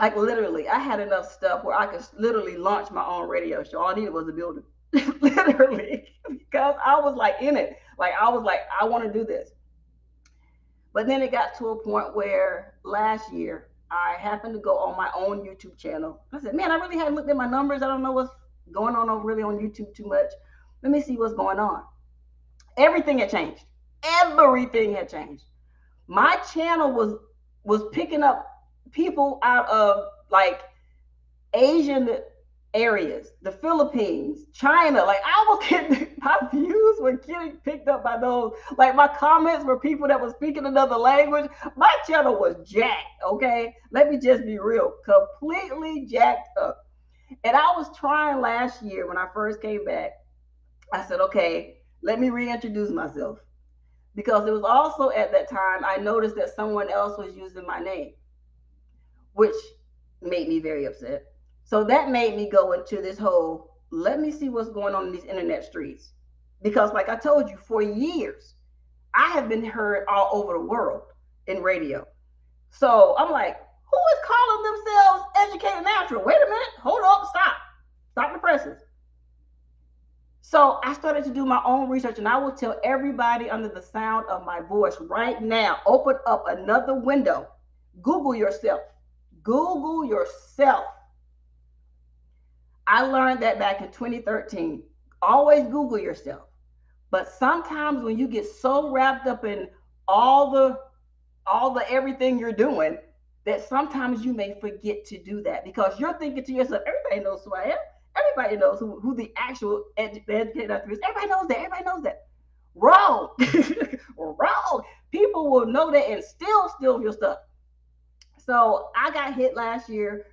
Like literally, I had enough stuff where I could literally launch my own radio show. All I needed was a building, literally, because I was like in it. Like I was like, I want to do this. But then it got to a point where last year I happened to go on my own YouTube channel. I said, man, I really hadn't looked at my numbers. I don't know what's going on over really on YouTube too much. Let me see what's going on. Everything had changed. Everything had changed. My channel was picking up people out of like Asian areas, the Philippines, China. Like I was getting, my views were getting picked up by those. Like my comments were people that were speaking another language. My channel was jacked. Okay, let me just be real, completely jacked up. And I was trying last year when I first came back. I said, okay, let me reintroduce myself, because it was also at that time I noticed that someone else was using my name, which made me very upset. So that made me go into this whole, let me see what's going on in these internet streets. Because like I told you, for years, I have been heard all over the world in radio. So I'm like, who is calling themselves Educated Natural? Wait a minute, hold up, stop the presses. So I started to do my own research, and I will tell everybody under the sound of my voice right now, open up another window. Google yourself. Google yourself. I learned that back in 2013. Always Google yourself. But sometimes when you get so wrapped up in all the everything you're doing, that sometimes you may forget to do that, because you're thinking to yourself, everybody knows who I am. Everybody knows who the actual educated actor is. Everybody knows that. Everybody knows that. Wrong. Wrong. People will know that and still steal your stuff. So I got hit last year,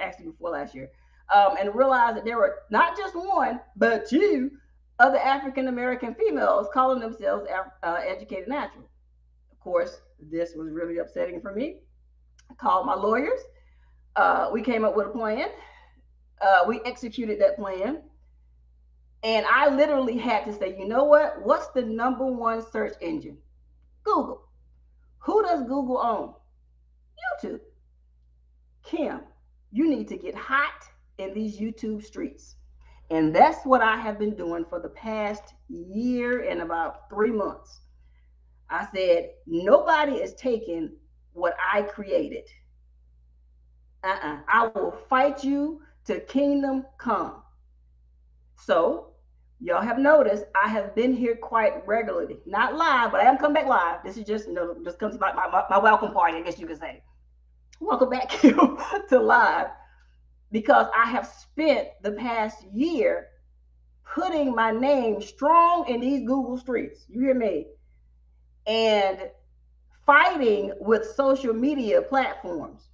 actually before last year, and realized that there were not just one, but two other African American females calling themselves Educated Natural. Of course, this was really upsetting for me. I called my lawyers. We came up with a plan. We executed that plan. And I literally had to say, you know what? What's the number one search engine? Google. Who does Google own? YouTube. Kim, you need to get hot in these YouTube streets. And that's what I have been doing for the past year and about 3 months. I said, nobody is taking what I created. I will fight you to kingdom come. So y'all have noticed I have been here quite regularly. Not live, but I am coming back live. This is just, just comes about my welcome party, I guess you could say. Welcome back to live, because I have spent the past year putting my name strong in these Google streets. You hear me? And fighting with social media platforms.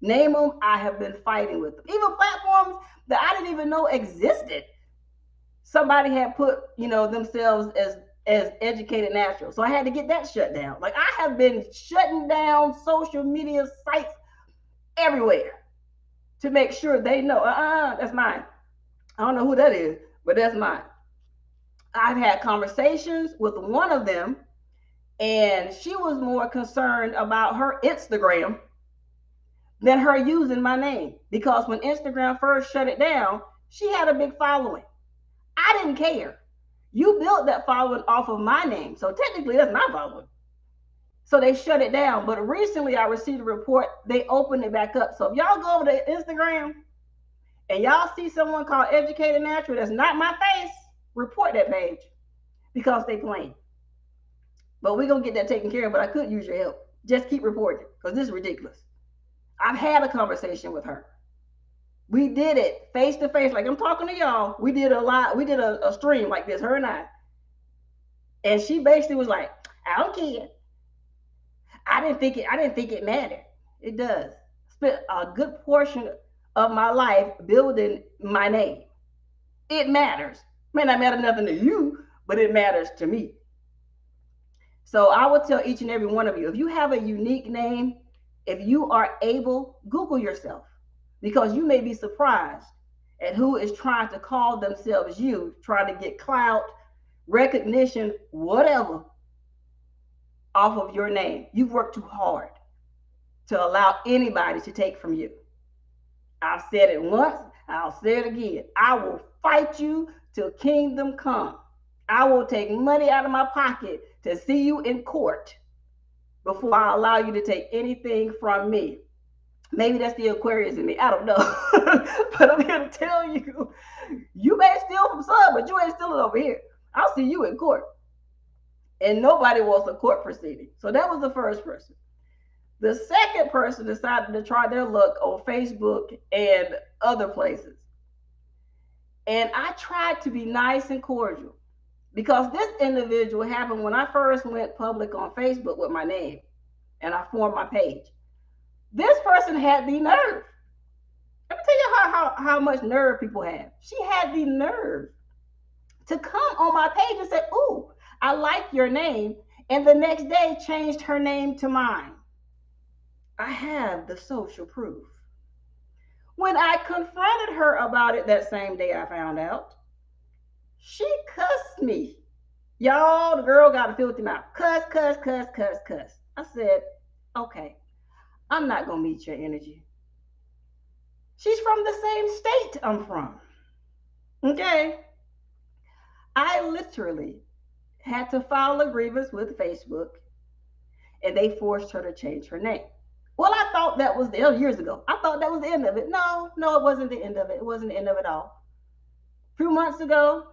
Name them, I have been fighting with them. Even platforms that I didn't even know existed. Somebody had put, themselves as Educated Natural. So I had to get that shut down. Like I have been shutting down social media sites everywhere to make sure they know, that's mine. I don't know who that is, but that's mine. I've had conversations with one of them, and she was more concerned about her Instagram than her using my name, because when Instagram first shut it down, she had a big following. I didn't care. You built that following off of my name, so technically that's my following. So they shut it down. But recently I received a report, they opened it back up. So if y'all go over to Instagram and y'all see someone called Educated Natural that's not my face, report that page, because they playing. But we're going to get that taken care of, but I could use your help. Just keep reporting, because this is ridiculous. I've had a conversation with her. We did it face to face, like I'm talking to y'all. We did a lot. We did a stream like this, her and I. And she basically was like, I don't care. I didn't think it mattered. It does. Spent a good portion of my life building my name. It matters. May not matter nothing to you, but it matters to me. So I would tell each and every one of you, if you have a unique name, if you are able, Google yourself, because you may be surprised at who is trying to call themselves you, trying to get clout, recognition, whatever, off of your name. You've worked too hard to allow anybody to take from you. I've said it once, I'll say it again. I will fight you till kingdom come. I will take money out of my pocket to see you in court before I allow you to take anything from me. Maybe that's the Aquarius in me. I don't know. But I'm here to tell you, you may steal from some, but you ain't stealing over here. I'll see you in court. And nobody wants a court proceeding. So that was the first person. The second person decided to try their luck on Facebook and other places. And I tried to be nice and cordial, because this individual happened when I first went public on Facebook with my name and I formed my page. This person had the nerve. Let me tell you how much nerve people have. She had the nerve to come on my page and say, ooh, I like your name. And the next day changed her name to mine. I have the social proof. When I confronted her about it that same day, I found out she cussed me. Y'all, the girl got a filthy mouth. Cuss, cuss, cuss, cuss, cuss. I said, okay, I'm not going to meet your energy. She's from the same state I'm from. Okay? I literally had to file a grievance with Facebook, and they forced her to change her name. Well, I thought that was years ago. I thought that was the end of it. No, it wasn't the end of it. It wasn't the end of it all. A few months ago,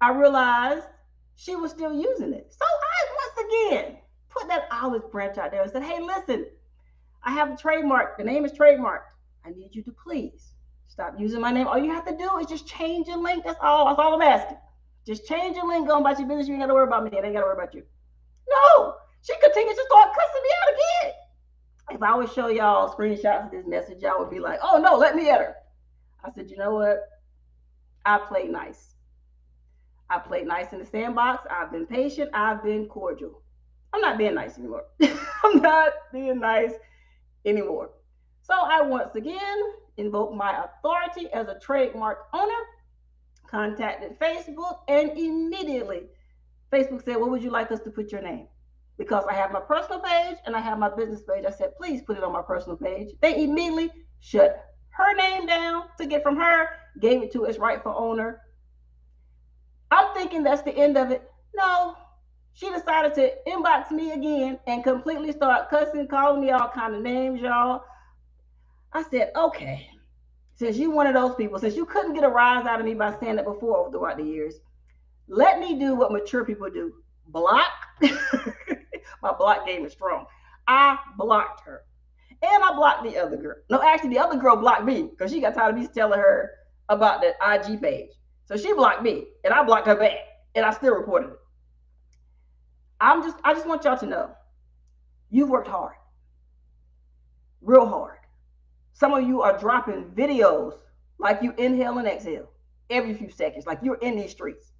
I realized she was still using it. So I, once again, put that olive branch out there and said, hey, listen, I have a trademark. The name is trademarked. I need you to please stop using my name. All you have to do is just change your link. That's all. That's all I'm asking. Just change your link, go about your business. You ain't got to worry about me. I ain't got to worry about you. No, she continues to start cussing me out again. If I would show y'all screenshots of this message, y'all would be like, oh no, let me at her. I said, you know what? I played nice. I played nice in the sandbox. I've been patient. I've been cordial. I'm not being nice anymore. I'm not being nice anymore. So I once again invoked my authority as a trademark owner, contacted Facebook, and immediately Facebook said, what would you like us to put your name? Because I have my personal page and I have my business page. I said, please put it on my personal page. They immediately shut her name down, took it from her, gave it to its rightful owner. I'm thinking that's the end of it. No, she decided to inbox me again and completely start cussing, calling me all kind of names, y'all. I said, okay, since you one of those people, since you couldn't get a rise out of me by saying that before throughout the years, let me do what mature people do. Block. My block game is strong. I blocked her. And I blocked the other girl. No, actually, the other girl blocked me because she got tired of me telling her about the IG page. So she blocked me, and I blocked her back, and I still reported it. I just want y'all to know, you've worked hard, real hard. Some of you are dropping videos like you inhale and exhale every few seconds, like you're in these streets.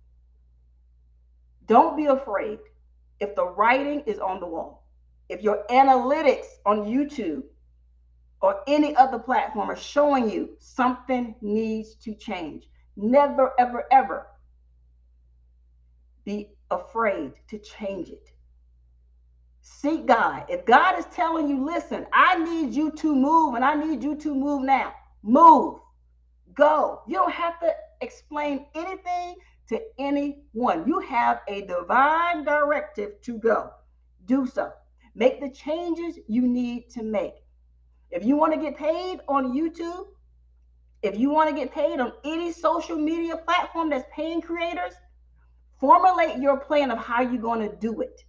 Don't be afraid if the writing is on the wall. If your analytics on YouTube or any other platform are showing you something needs to change, never, ever, ever be afraid to change it. Seek God. If God is telling you, listen, I need you to move and I need you to move now, move, go. You don't have to explain anything to anyone. You have a divine directive to go. Do so. Make the changes you need to make. If you want to get paid on YouTube, if you want to get paid on any social media platform that's paying creators, formulate your plan of how you're going to do it.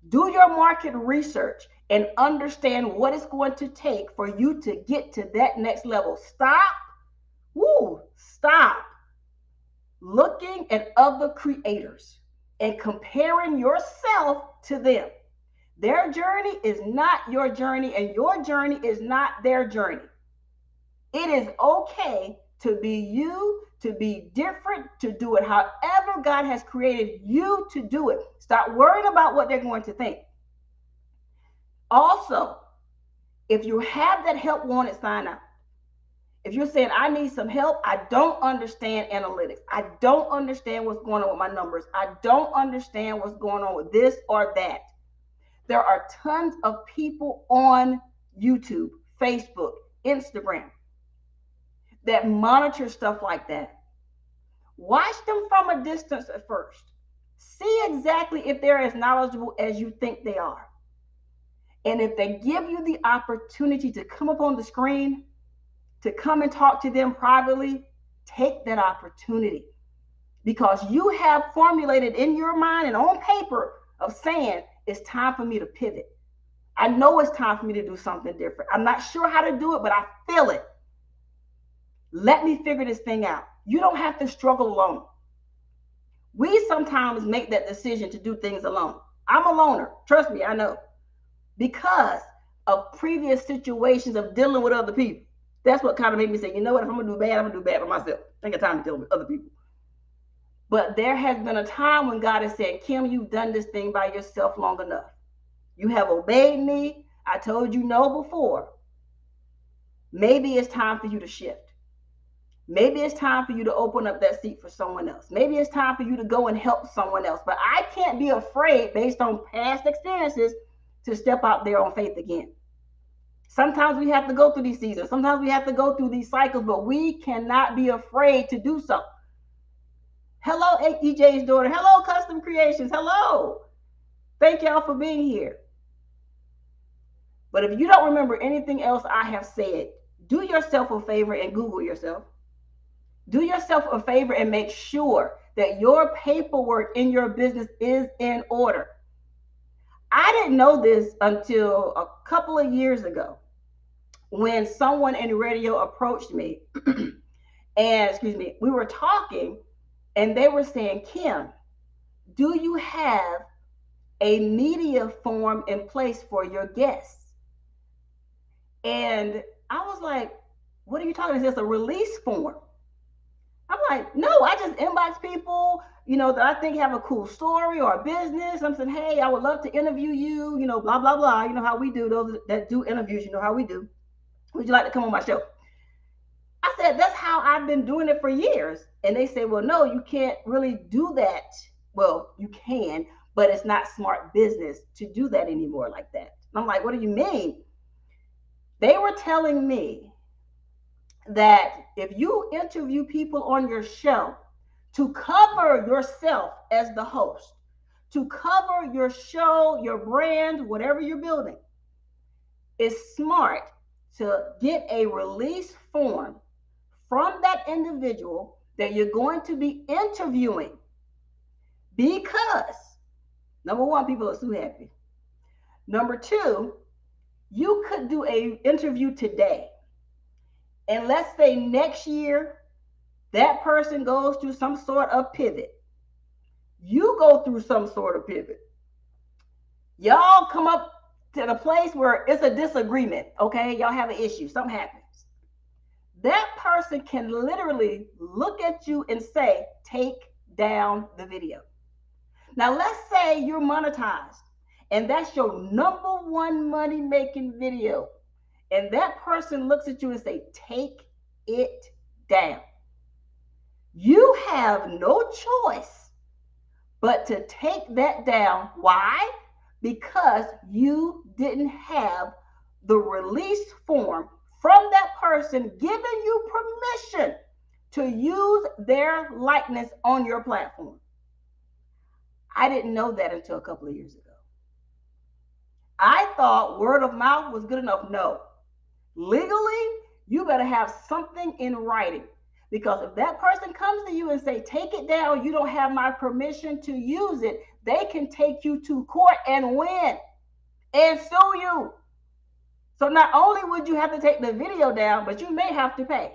Do your market research and understand what it's going to take for you to get to that next level. Stop looking at other creators and comparing yourself to them. Their journey is not your journey, and your journey is not their journey. It is okay to be you, to be different, to do it however God has created you to do it. Stop worrying about what they're going to think. Also, if you have that help wanted sign out, if you're saying, I need some help, I don't understand analytics, I don't understand what's going on with my numbers, I don't understand what's going on with this or that, there are tons of people on YouTube, Facebook, Instagram that monitor stuff like that. Watch them from a distance at first. See exactly if they're as knowledgeable as you think they are. And if they give you the opportunity to come up on the screen, to come and talk to them privately, take that opportunity, because you have formulated in your mind and on paper of saying, it's time for me to pivot. I know it's time for me to do something different. I'm not sure how to do it, but I feel it. Let me figure this thing out. You don't have to struggle alone. We sometimes make that decision to do things alone. I'm a loner. Trust me, I know. Because of previous situations of dealing with other people. That's what kind of made me say, you know what, if I'm going to do bad, I'm going to do bad by myself. I ain't got time to deal with other people. But there has been a time when God has said, Kim, you've done this thing by yourself long enough. You have obeyed me. I told you no before. Maybe it's time for you to shift. Maybe it's time for you to open up that seat for someone else. Maybe it's time for you to go and help someone else. But I can't be afraid, based on past experiences, to step out there on faith again. Sometimes we have to go through these seasons. Sometimes we have to go through these cycles, but we cannot be afraid to do so. Hello, EJ's daughter. Hello, Custom Creations. Hello. Thank y'all for being here. But if you don't remember anything else I have said, do yourself a favor and Google yourself. Do yourself a favor and make sure that your paperwork in your business is in order. I didn't know this until a couple of years ago when someone in radio approached me and, we were talking and they were saying, Kim, do you have a media form in place for your guests? And I was like, what are you talking about? Is this a release form? I'm like, no, I just inbox people, that I think have a cool story or a business. I'm saying, hey, I would love to interview you, blah, blah, blah. You know how we do, those that do interviews, you know how we do. Would you like to come on my show? I said, that's how I've been doing it for years. And they say, well, no, you can't really do that. Well, you can, but it's not smart business to do that anymore like that. And I'm like, what do you mean? They were telling me that if you interview people on your show to cover yourself as the host, to cover your show, your brand, whatever you're building, it's smart to get a release form from that individual that you're going to be interviewing, because number one, people are so happy. Number two, you could do an interview today, and let's say next year that person goes through some sort of pivot. You go through some sort of pivot. Y'all come up to the place where it's a disagreement, okay? Y'all have an issue, something happens. That person can literally look at you and say, take down the video. Now, let's say you're monetized and that's your number one money-making video. And that person looks at you and say, take it down. You have no choice but to take that down. Why? Because you didn't have the release form from that person giving you permission to use their likeness on your platform. I didn't know that until a couple of years ago. I thought word of mouth was good enough. No. Legally, you better have something in writing. Because if that person comes to you and say, take it down, you don't have my permission to use it, they can take you to court and win and sue you. So not only would you have to take the video down, but you may have to pay.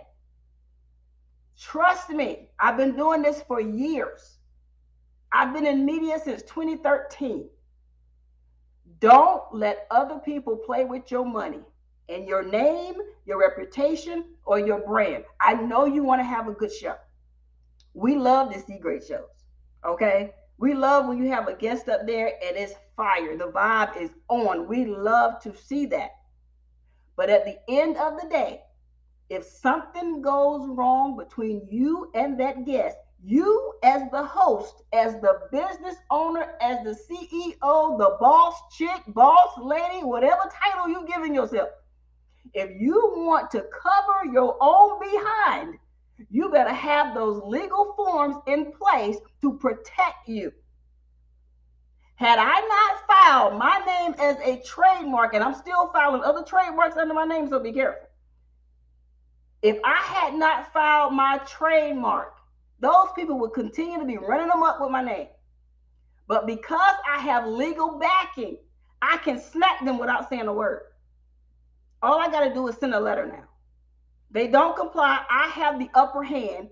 Trust me, I've been doing this for years. I've been in media since 2013. Don't let other people play with your money and your name, your reputation, or your brand. I know you want to have a good show. We love to see great shows, okay? We love when you have a guest up there and it's fire. The vibe is on. We love to see that. But at the end of the day, if something goes wrong between you and that guest, you as the host, as the business owner, as the CEO, the boss chick, boss lady, whatever title you're giving yourself, if you want to cover your own behind, you better have those legal forms in place to protect you. Had I not filed my name as a trademark, and I'm still filing other trademarks under my name, so be careful. If I had not filed my trademark, those people would continue to be running them up with my name. But because I have legal backing, I can smack them without saying a word. All I got to do is send a letter now. They don't comply, I have the upper hand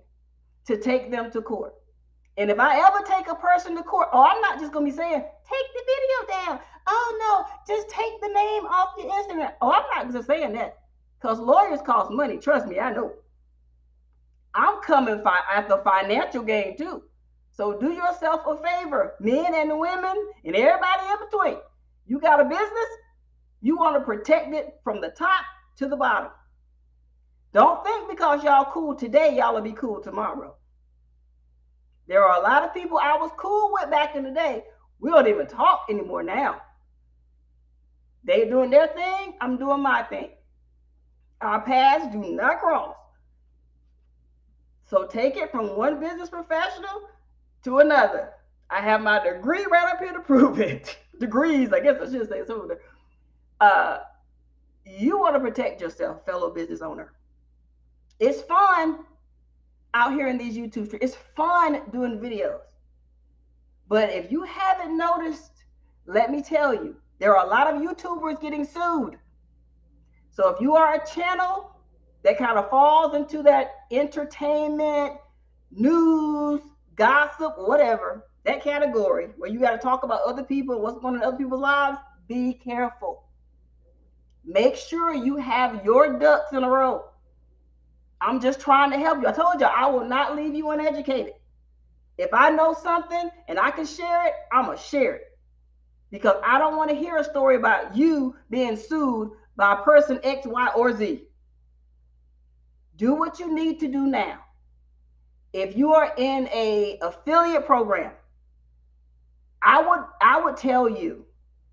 to take them to court. And if I ever take a person to court, I'm not just going to be saying, take the video down. Oh, no, just take the name off the Instagram. I'm not just saying that because lawyers cost money. Trust me, I know. I'm coming at the financial gain too. So do yourself a favor, men and women and everybody in between. You got a business, you want to protect it from the top to the bottom. Don't think because y'all cool today, y'all will be cool tomorrow. There are a lot of people I was cool with back in the day. We don't even talk anymore now. They doing their thing, I'm doing my thing. Our paths do not cross. So take it from one business professional to another. I have my degree right up here to prove it. Degrees, I guess I should say so. You want to protect yourself, fellow business owner. It's fun out here in these YouTube streets. It's fun doing videos. But if you haven't noticed, let me tell you, there are a lot of YouTubers getting sued. So if you are a channel that kind of falls into that entertainment, news, gossip, whatever, that category where you got to talk about other people, what's going on in other people's lives, be careful. Make sure you have your ducks in a row. I'm just trying to help you. I told you, I will not leave you uneducated. If I know something and I can share it, I'm going to share it. Because I don't want to hear a story about you being sued by person X, Y, or Z. Do what you need to do now. If you are in an affiliate program, I would tell you,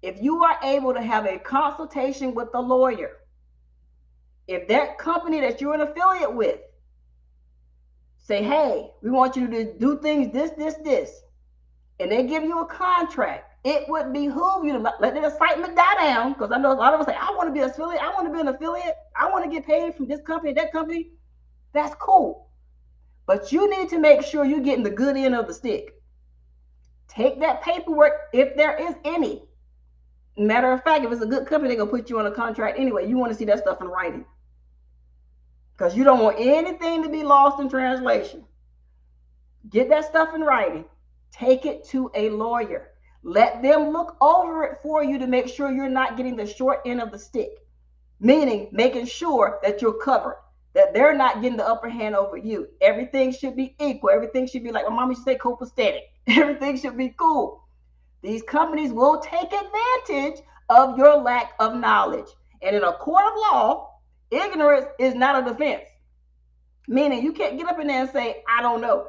if you are able to have a consultation with the lawyer, if that company that you're an affiliate with say, hey, we want you to do things this, and they give you a contract, it would behoove you to let the excitement die down, because I know a lot of us say, I want to be an affiliate, I want to be an affiliate, I want to get paid from this company, that company. That's cool. But you need to make sure you're getting the good end of the stick. Take that paperwork, if there is any. Matter of fact, if it's a good company, they're going to put you on a contract anyway. You want to see that stuff in writing. Because you don't want anything to be lost in translation. Get that stuff in writing. Take it to a lawyer. Let them look over it for you to make sure you're not getting the short end of the stick. Meaning making sure that you're covered, that they're not getting the upper hand over you. Everything should be equal. Everything should be, like my mom used to say, copacetic. Everything should be cool. These companies will take advantage of your lack of knowledge. And in a court of law, ignorance is not a defense. Meaning you can't get up in there and say, I don't know.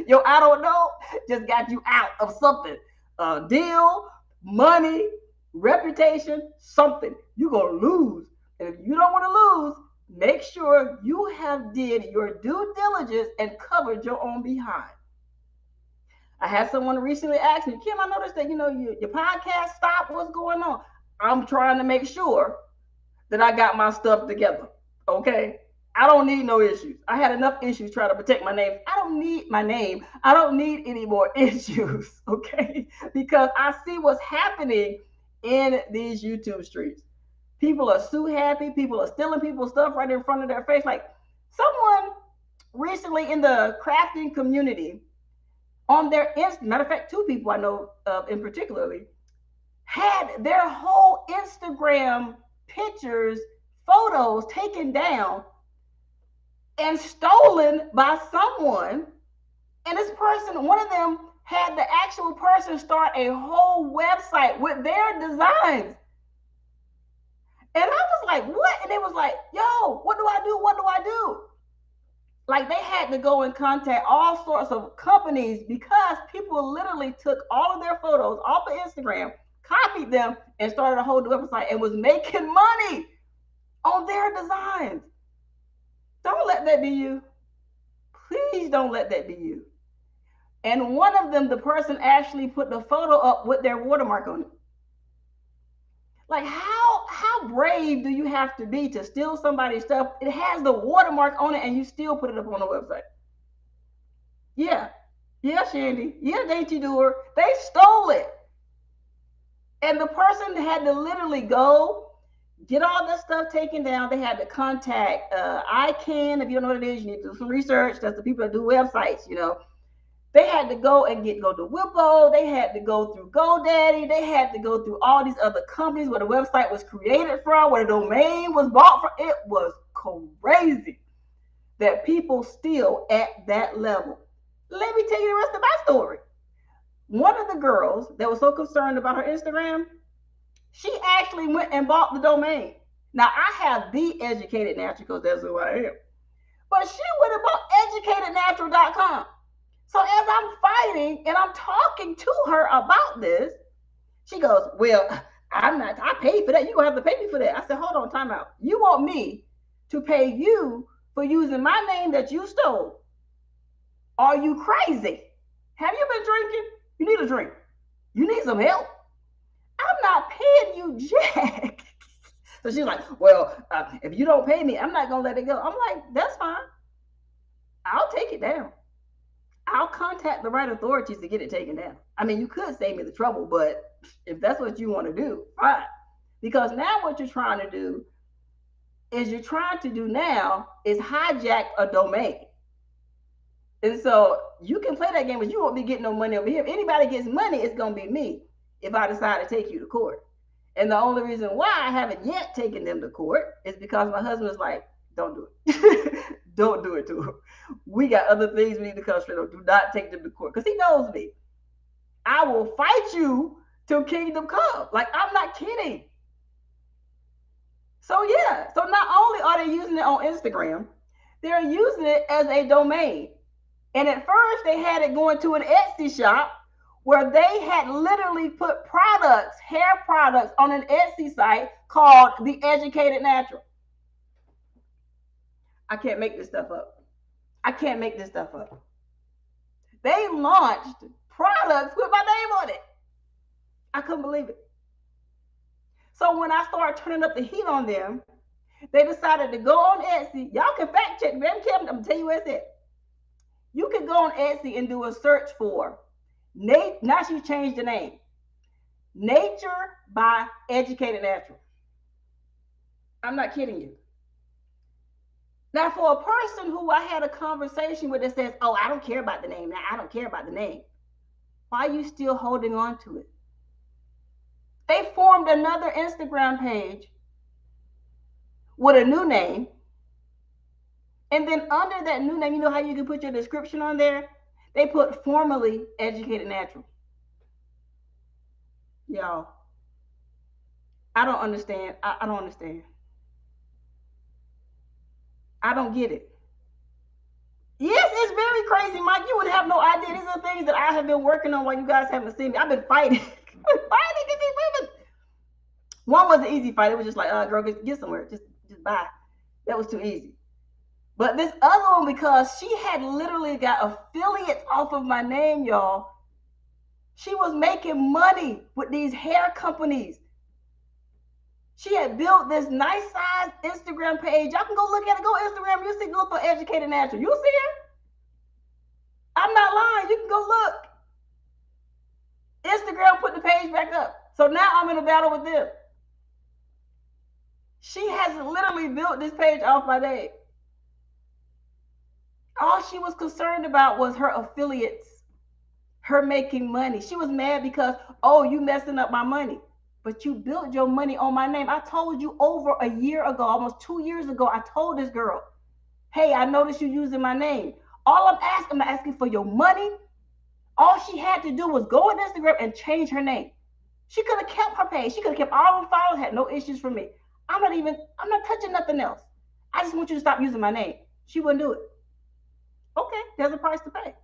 Your I don't know just got you out of something. A deal, money, reputation, something. You're going to lose. And if you don't want to lose, make sure you have did your due diligence and covered your own behind. I had someone recently ask me, Kim, I noticed that, your podcast stopped. What's going on? I'm trying to make sure that I got my stuff together. Okay. I don't need no issues. I had enough issues trying to protect my name. I don't need my name. I don't need any more issues, okay? Because I see what's happening in these YouTube streets. People are sue happy. People are stealing people's stuff right in front of their face. Like someone recently in the crafting community on their matter of fact, two people I know in particularly had their whole Instagram pictures, photos taken down and stolen by someone. And this person, one of them had the actual person start a whole website with their designs. And I was like, what? And it was like, yo, what do I do? What do I do? Like they had to go and contact all sorts of companies because people literally took all of their photos off of Instagram, copied them, and started a whole new website and was making money on their designs. Don't let that be you. Please don't let that be you. And one of them, the person actually put the photo up with their watermark on it. Like how brave do you have to be to steal somebody's stuff? It has the watermark on it and you still put it up on the website. Yeah. Yeah, Shandy. Yeah, Dainty Doer. They stole it. And the person had to literally go get all this stuff taken down. They had to contact ICANN. If you don't know what it is, you need to do some research. That's the people that do websites, you know. They had to go to Whippo. They had to go through GoDaddy. They had to go through all these other companies where the website was created from, where the domain was bought from. It was crazy that people steal at that level. Let me tell you the rest of my story. One of the girls that was so concerned about her Instagram, she actually went and bought the domain. Now, I have the Educated Natural because that's who I am. But she went and bought educatednatural.com. So as I'm fighting and I'm talking to her about this, she goes, well, I paid for that. You're going to have to pay me for that. I said, hold on, time out. You want me to pay you for using my name that you stole? Are you crazy? Have you been drinking? You need a drink. You need some help? I'm not paying you jack. So she's like, well, if you don't pay me, I'm not going to let it go. I'm like, that's fine. I'll take it down. I'll contact the right authorities to get it taken down. I mean, you could save me the trouble, but if that's what you want to do, fine. Because now what you're trying to do is hijack a domain. And so you can play that game, but you won't be getting no money over here. If anybody gets money, it's going to be me if I decide to take you to court. And the only reason why I haven't yet taken them to court is because my husband is like, don't do it. Don't do it to him. We got other things we need to concentrate on. Do not take them to court. Because he knows me. I will fight you till kingdom come. Like, I'm not kidding. So, yeah. So, not only are they using it on Instagram, they're using it as a domain. And at first, they had it going to an Etsy shop where they had literally put products, hair products, on an Etsy site called The Educated Natural. I can't make this stuff up. I can't make this stuff up. They launched products with my name on it. I couldn't believe it. So when I started turning up the heat on them, they decided to go on Etsy. Y'all can fact check me. I'm going to tell you what it said. You can go on Etsy and do a search for now she changed the name. Nature by Educated Natural. I'm not kidding you. Now, for a person who I had a conversation with that says, oh, I don't care about the name. Now, I don't care about the name. Why are you still holding on to it? They formed another Instagram page with a new name. And then under that new name, you know how you can put your description on there? They put formerly Educated Natural. Y'all, I don't understand. I don't understand. I don't get it. Yes, it's very crazy, Mike. You would have no idea. These are things that I have been working on while you guys haven't seen me. I've been fighting. Fighting to these women. One was an easy fight. It was just like, girl, get somewhere. Just bye. That was too easy. But this other one, because she had literally got affiliates off of my name, y'all. She was making money with these hair companies. She had built this nice size Instagram page. Y'all can go look at it. Go Instagram. You'll see, look for Educated Natural. You'll see her. I'm not lying. You can go look. Instagram put the page back up. So now I'm in a battle with them. She has literally built this page off my name. All she was concerned about was her affiliates, her making money. She was mad because, oh, you messing up my money. But you built your money on my name. I told you over a year ago, almost 2 years ago, I told this girl, hey, I noticed you using my name. All I'm asking for your money. All she had to do was go on Instagram and change her name. She could have kept her page. She could have kept all them followers, had no issues for me. I'm not touching nothing else. I just want you to stop using my name. She wouldn't do it. Okay, there's a price to pay.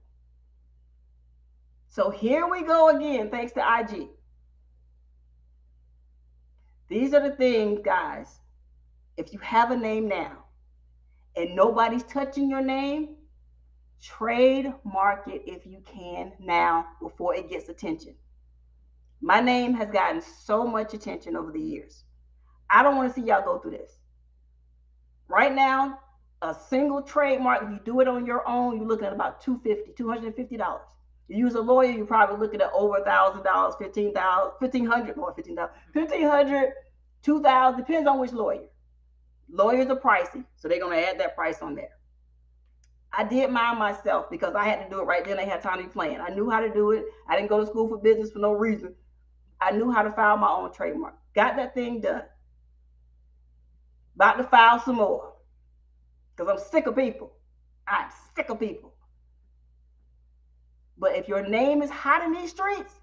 So here we go again, thanks to IG. These are the things, guys. If you have a name now and nobody's touching your name, trademark it if you can now before it gets attention. My name has gotten so much attention over the years. I don't want to see y'all go through this. Right now, a single trademark, if you do it on your own, you're looking at about $250. You use a lawyer, you're probably looking at over $1,000, $1,500, more $15,000, $1,500, $2,000, depends on which lawyer. Lawyers are pricey, so they're going to add that price on there. I did mine myself because I had to do it right then. I had time to be playing. I knew how to do it. I didn't go to school for business for no reason. I knew how to file my own trademark. Got that thing done. About to file some more because I'm sick of people. I'm sick of people. But if your name is hot in these streets,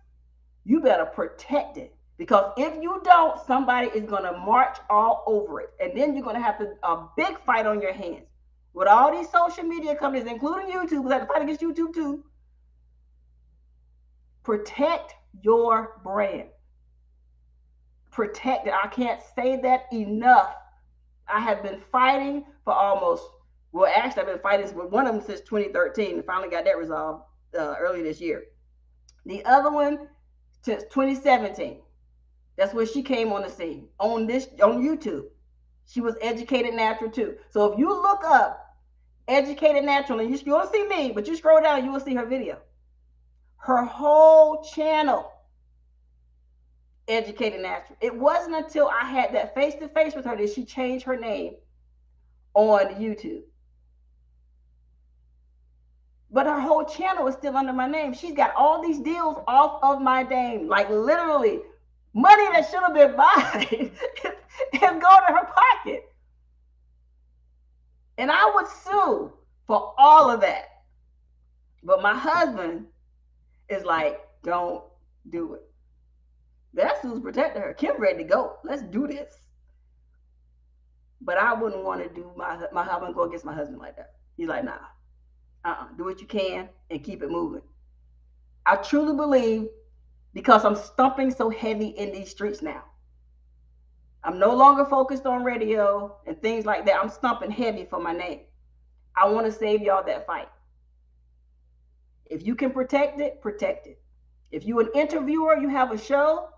you better protect it. Because if you don't, somebody is going to march all over it. And then you're going to have a big fight on your hands. With all these social media companies, including YouTube, because I have to fight against YouTube too. Protect your brand. Protect it. I can't say that enough. I have been fighting for almost, well, actually, I've been fighting with one of them since 2013 and finally got that resolved early this year. The other one since 2017. That's where she came on the scene on YouTube. She was Educated Natural too. So if you look up Educated Natural, and you won't see me, but you scroll down, you will see her video. Her whole channel, Educated Natural. It wasn't until I had that face-to-face with her that she changed her name on YouTube. But her whole channel is still under my name. She's got all these deals off of my name, like literally money that should have been mine and go to her pocket. And I would sue for all of that. But my husband is like, don't do it. That's who's protecting her. Kim ready to go. Let's do this. But I wouldn't want to do my husband go against my husband like that. He's like, nah, do what you can and keep it moving. I truly believe, because I'm stumping so heavy in these streets now. I'm no longer focused on radio and things like that. I'm stumping heavy for my name. I want to save y'all that fight. If you can protect it, protect it. If you're an interviewer, you have a show,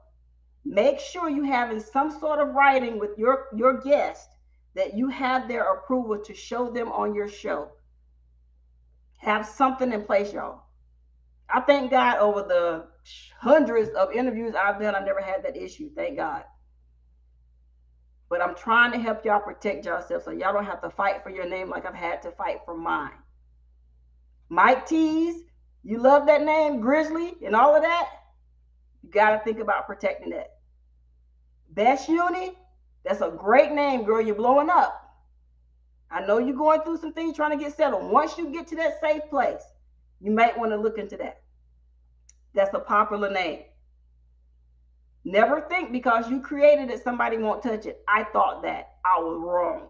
make sure you have in some sort of writing with your guest that you have their approval to show them on your show. Have something in place, y'all. I thank God over the hundreds of interviews I've done, I've never had that issue. Thank God. But I'm trying to help y'all protect yourself so y'all don't have to fight for your name like I've had to fight for mine. Mike Tees, you love that name, Grizzly, and all of that. You got to think about protecting that. Best Uni, that's a great name, girl. You're blowing up. I know you're going through some things trying to get settled. Once you get to that safe place, you might want to look into that. That's a popular name. Never think because you created it, somebody won't touch it. I thought that. I was wrong.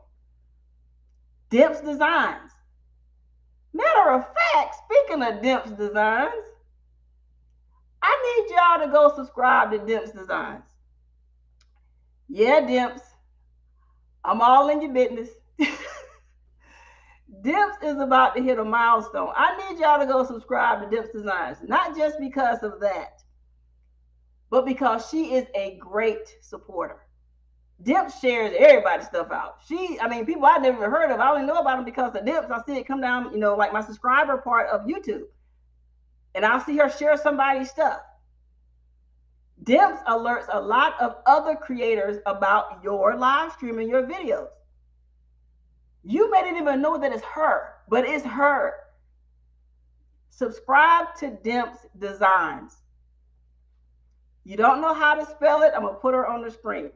Dimps Designs. Matter of fact, speaking of Dimps Designs, I need y'all to go subscribe to Dimps Designs. Yeah, Dimps. I'm all in your business. Dimps is about to hit a milestone. I need y'all to go subscribe to Dimps Designs. Not just because of that, but because she is a great supporter. Dimps shares everybody's stuff out. People I never heard of, I only know about them because of Dimps. I see it come down, like my subscriber part of YouTube. And I'll see her share somebody's stuff. Dimps alerts a lot of other creators about your live stream and your videos. You may not even know that it's her, but it's her. Subscribe to Dimps Designs. You don't know how to spell it? I'm going to put her on the screen.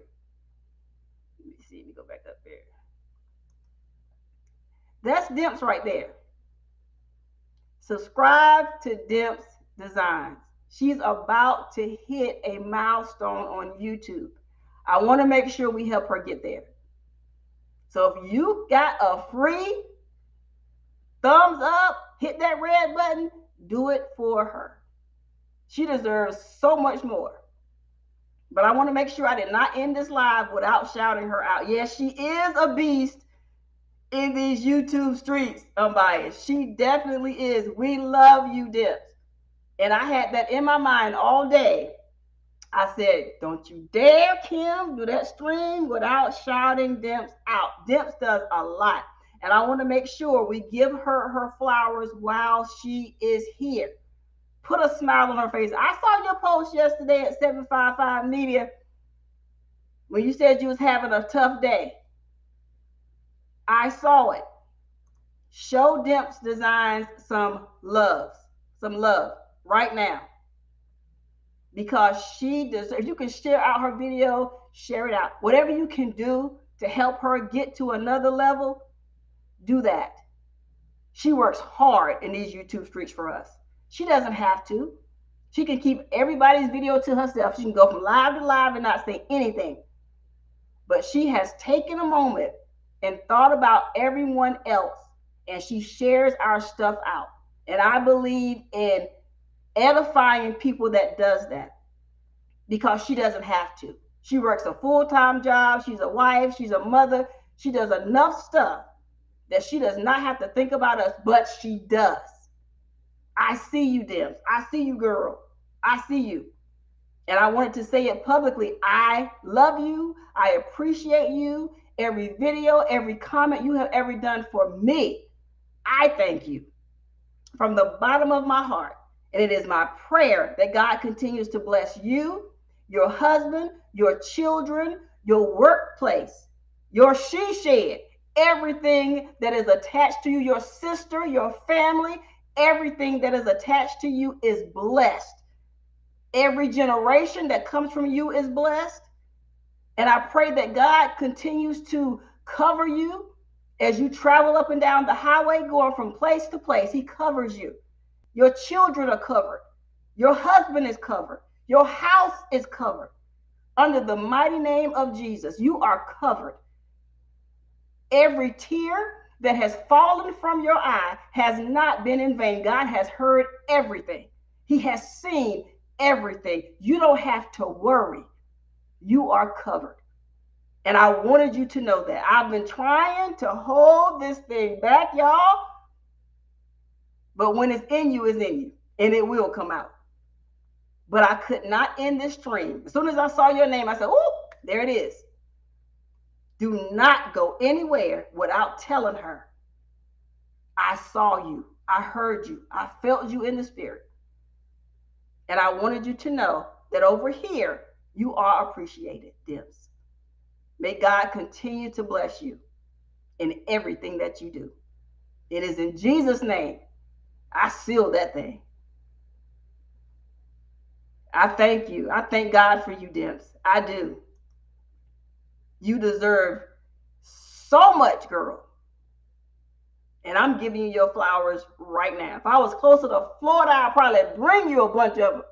Let me see. Let me go back up there. That's Dimps right there. Subscribe to Dimps Designs. She's about to hit a milestone on YouTube. I want to make sure we help her get there. So if you got a free thumbs up, hit that red button, do it for her. She deserves so much more. But I want to make sure I did not end this live without shouting her out. Yes, she is a beast in these YouTube streets, Unbiased. She definitely is. We love you, Dimps. And I had that in my mind all day. I said, don't you dare, Kim, do that stream without shouting Dimps out. Dimps does a lot. And I want to make sure we give her her flowers while she is here. Put a smile on her face. I saw your post yesterday at 755 Media when you said you was having a tough day. I saw it. Show Dimps Designs some love right now. Because she deserves, if you can share out her video, share it out. Whatever you can do to help her get to another level, do that. She works hard in these YouTube streets for us. She doesn't have to. She can keep everybody's video to herself. She can go from live to live and not say anything. But she has taken a moment and thought about everyone else, and she shares our stuff out. And I believe in edifying people that does that, because she doesn't have to. She works a full-time job. She's a wife. She's a mother. She does enough stuff that she does not have to think about us, but she does. I see you, Dimps. I see you, girl. I see you. And I wanted to say it publicly. I love you. I appreciate you. Every video, every comment you have ever done for me, I thank you from the bottom of my heart. And it is my prayer that God continues to bless you, your husband, your children, your workplace, your she shed, everything that is attached to you, your sister, your family, everything that is attached to you is blessed. Every generation that comes from you is blessed. And I pray that God continues to cover you as you travel up and down the highway, going from place to place. He covers you. Your children are covered. Your husband is covered. Your house is covered. Under the mighty name of Jesus, you are covered. Every tear that has fallen from your eye has not been in vain. God has heard everything. He has seen everything. You don't have to worry. You are covered. And I wanted you to know that. I've been trying to hold this thing back, y'all. But when it's in you, it's in you. And it will come out. But I could not end this stream. As soon as I saw your name, I said, oh, there it is. Do not go anywhere without telling her, I saw you. I heard you. I felt you in the spirit. And I wanted you to know that over here, you are appreciated, Dimps. May God continue to bless you in everything that you do. It is in Jesus' name I seal that thing. I thank you. I thank God for you, Dimps. I do. You deserve so much, girl. And I'm giving you your flowers right now. If I was closer to Florida, I'd probably bring you a bunch of them.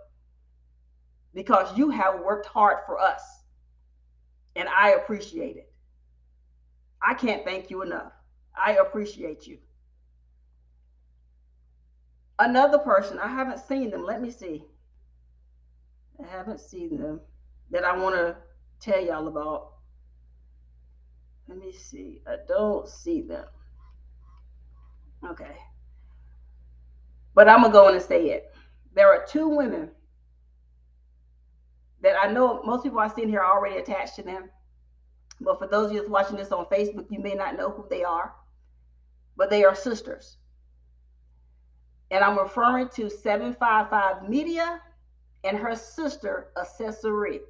Because you have worked hard for us. And I appreciate it. I can't thank you enough. I appreciate you. Another person, I haven't seen them. Let me see. I haven't seen them that I want to tell y'all about. Let me see. I don't see them. Okay. But I'm going to go in and say it. There are two women that I know most people I see in here are already attached to them. But for those of you that's watching this on Facebook, you may not know who they are, but they are sisters. And I'm referring to 755 Media and her sister, Accessory.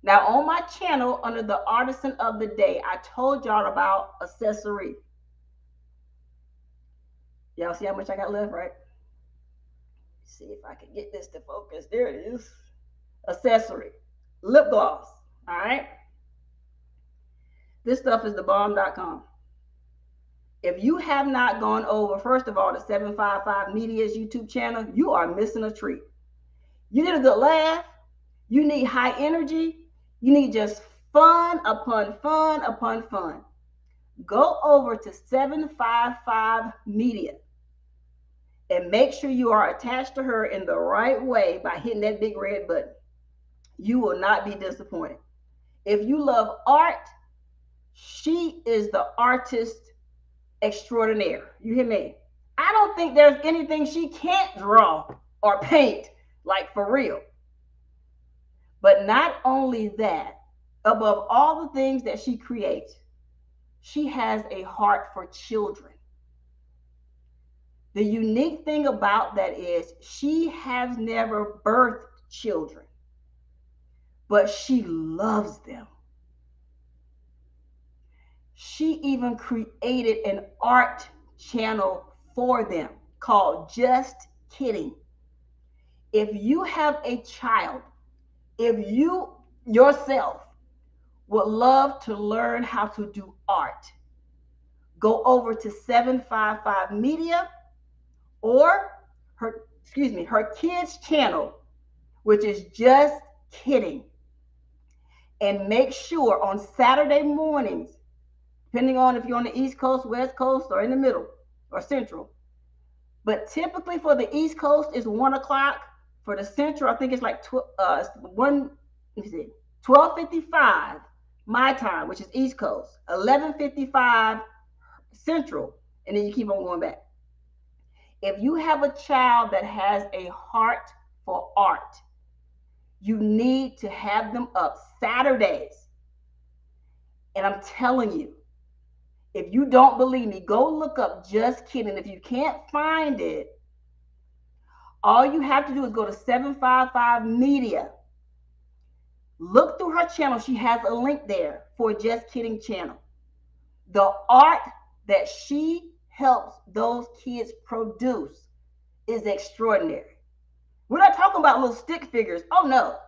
Now, on my channel, under the Artisan of the Day, I told y'all about Accessory. Y'all see how much I got left, right? Let's see if I can get this to focus. There it is. Accessory. Lip gloss. All right? This stuff is thebomb.com. If you have not gone over, first of all, the 755 Media's YouTube channel, you are missing a treat. You need a good laugh. You need high energy. You need just fun upon fun upon fun. Go over to 755 Media and make sure you are attached to her in the right way by hitting that big red button. You will not be disappointed. If you love art, she is the artist extraordinaire. You hear me? I don't think there's anything she can't draw or paint, like for real. But not only that, above all the things that she creates, she has a heart for children. The unique thing about that is she has never birthed children, but she loves them. She even created an art channel for them called Just Kidding. If you have a child, if you yourself would love to learn how to do art, go over to 755 Media or her kids channel, which is Just Kidding. And make sure on Saturday mornings, depending on if you're on the East Coast, West Coast, or in the middle or Central. But typically for the East Coast is 1 o'clock. For the Central, I think it's like 12:55 my time, which is East Coast, 11:55 Central, and then you keep on going back. If you have a child that has a heart for art, you need to have them up Saturdays. And I'm telling you, if you don't believe me, go look up Just Kidding. If you can't find it, all you have to do is go to 755 Media. Look through her channel. She has a link there for Just Kidding channel. The art that she helps those kids produce is extraordinary. We're not talking about little stick figures. Oh no,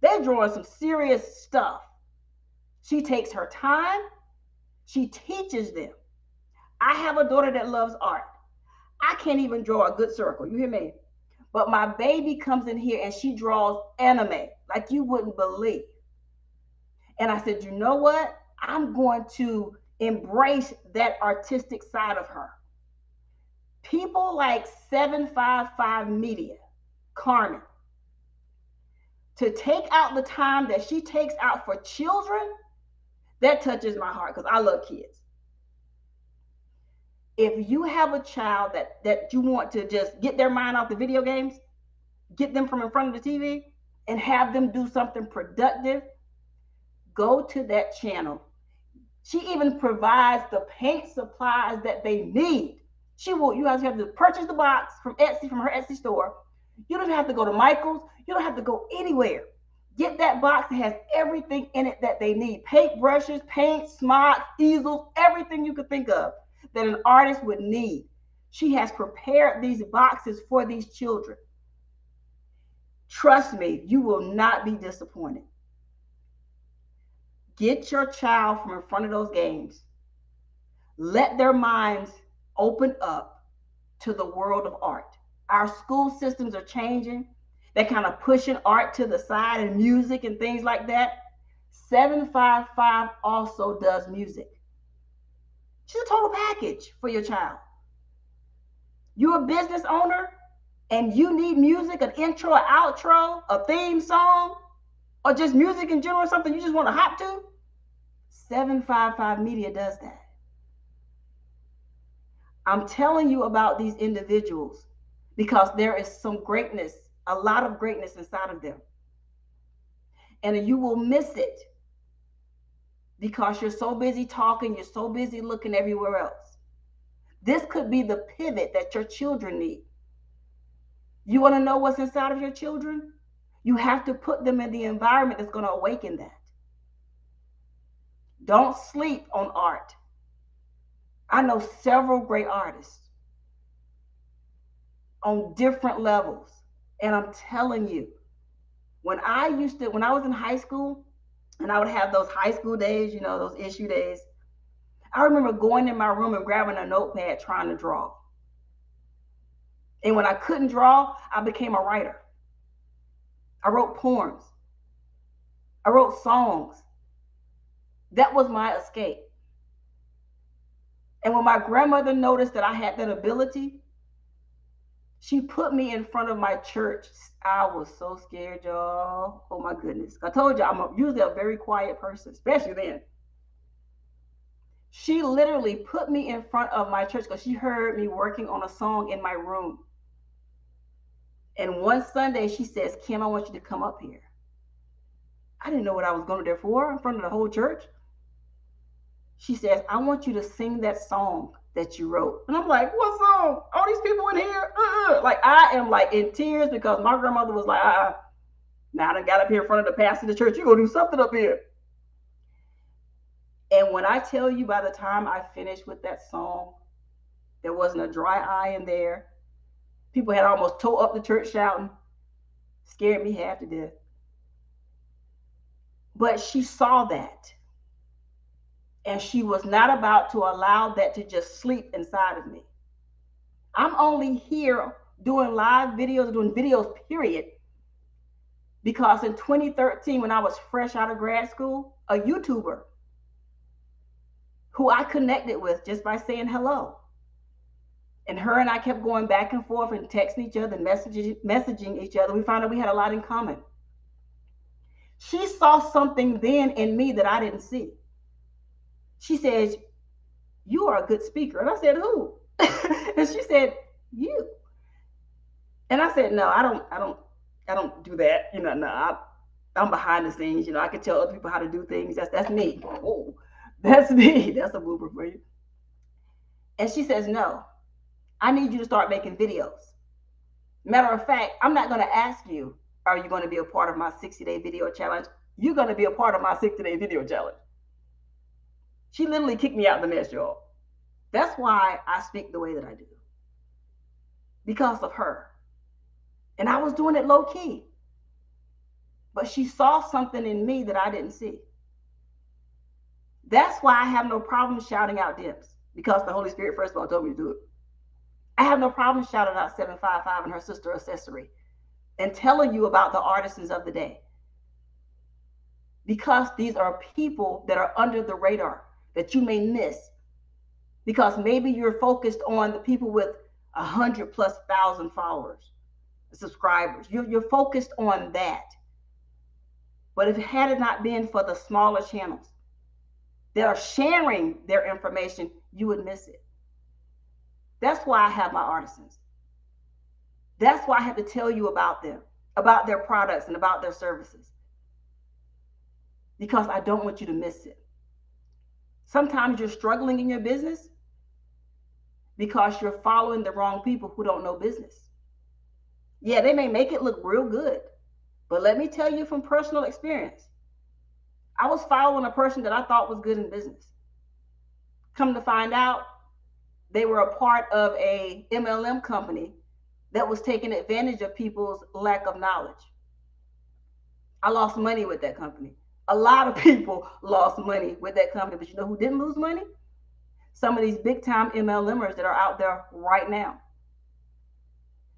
they're drawing some serious stuff. She takes her time. She teaches them. I have a daughter that loves art. I can't even draw a good circle. You hear me? But my baby comes in here and she draws anime like you wouldn't believe. And I said, you know what? I'm going to embrace that artistic side of her. People like 755 Media, Carmen, to take out the time that she takes out for children, that touches my heart because I love kids. If you have a child that you want to just get their mind off the video games, get them from in front of the TV, and have them do something productive, go to that channel. She even provides the paint supplies that they need. You guys have to purchase the box from Etsy, from her Etsy store. You don't have to go to Michael's. You don't have to go anywhere. Get that box that has everything in it that they need. Paint brushes, paint, smocks, easels, everything you could think of that an artist would need. She has prepared these boxes for these children. Trust me, you will not be disappointed. Get your child from in front of those games. Let their minds open up to the world of art. Our school systems are changing. They're kind of pushing art to the side and music and things like that. 755 also does music. She's a total package for your child. You're a business owner and you need music, an intro, an outro, a theme song, or just music in general, something you just want to hop to. 755 Media does that. I'm telling you about these individuals because there is some greatness, a lot of greatness inside of them. And you will miss it because you're so busy talking, you're so busy looking everywhere else. This could be the pivot that your children need. You want to know what's inside of your children? You have to put them in the environment that's going to awaken that. Don't sleep on art. I know several great artists on different levels. And I'm telling you, when I was in high school and I would have those high school days, those issue days, I remember going in my room and grabbing a notepad trying to draw. And when I couldn't draw, I became a writer. I wrote poems. I wrote songs. That was my escape. And when my grandmother noticed that I had that ability, she put me in front of my church. I was so scared, y'all. Oh my goodness. I told you I'm usually a very quiet person, especially then. She literally put me in front of my church because she heard me working on a song in my room. And one Sunday she says, Kim, I want you to come up here. I didn't know what I was going there for in front of the whole church. She says, I want you to sing that song that you wrote. And I'm like, what song? All these people in here? Like, I am like in tears because my grandmother was like, now I done got up here in front of the pastor of the church. You're going to do something up here. And when I tell you, by the time I finished with that song, there wasn't a dry eye in there. People had almost tore up the church shouting. Scared me half to death. But she saw that. And she was not about to allow that to just sleep inside of me. I'm only here doing live videos, doing videos, period, because in 2013, when I was fresh out of grad school, a YouTuber who I connected with just by saying hello, and her and I kept going back and forth and texting each other and messaging each other. We found out we had a lot in common. She saw something then in me that I didn't see. She says, you are a good speaker. And I said, who? And she said, you. And I said, no, I don't do that. No, I'm behind the scenes. I can tell other people how to do things. That's me. Oh, that's me. That's a blooper for you. And she says, no, I need you to start making videos. Matter of fact, I'm not going to ask you, are you going to be a part of my 60-day video challenge? You're going to be a part of my 60-day video challenge. She literally kicked me out of the nest, y'all. That's why I speak the way that I do. Because of her. And I was doing it low key. But she saw something in me that I didn't see. That's why I have no problem shouting out dips. Because the Holy Spirit, first of all, told me to do it. I have no problem shouting out 755 and her sister Accessory and telling you about the artisans of the day. Because these are people that are under the radar that you may miss. Because maybe you're focused on the people with 100,000+ followers, subscribers. You're focused on that. But if it had not been for the smaller channels that are sharing their information, you would miss it. That's why I have my artisans. That's why I have to tell you about them, about their products and about their services. Because I don't want you to miss it. Sometimes you're struggling in your business because you're following the wrong people who don't know business. Yeah, they may make it look real good, but let me tell you from personal experience, I was following a person that I thought was good in business. Come to find out, they were a part of a MLM company that was taking advantage of people's lack of knowledge. I lost money with that company. A lot of people lost money with that company, but you know who didn't lose money? Some of these big time MLMers that are out there right now.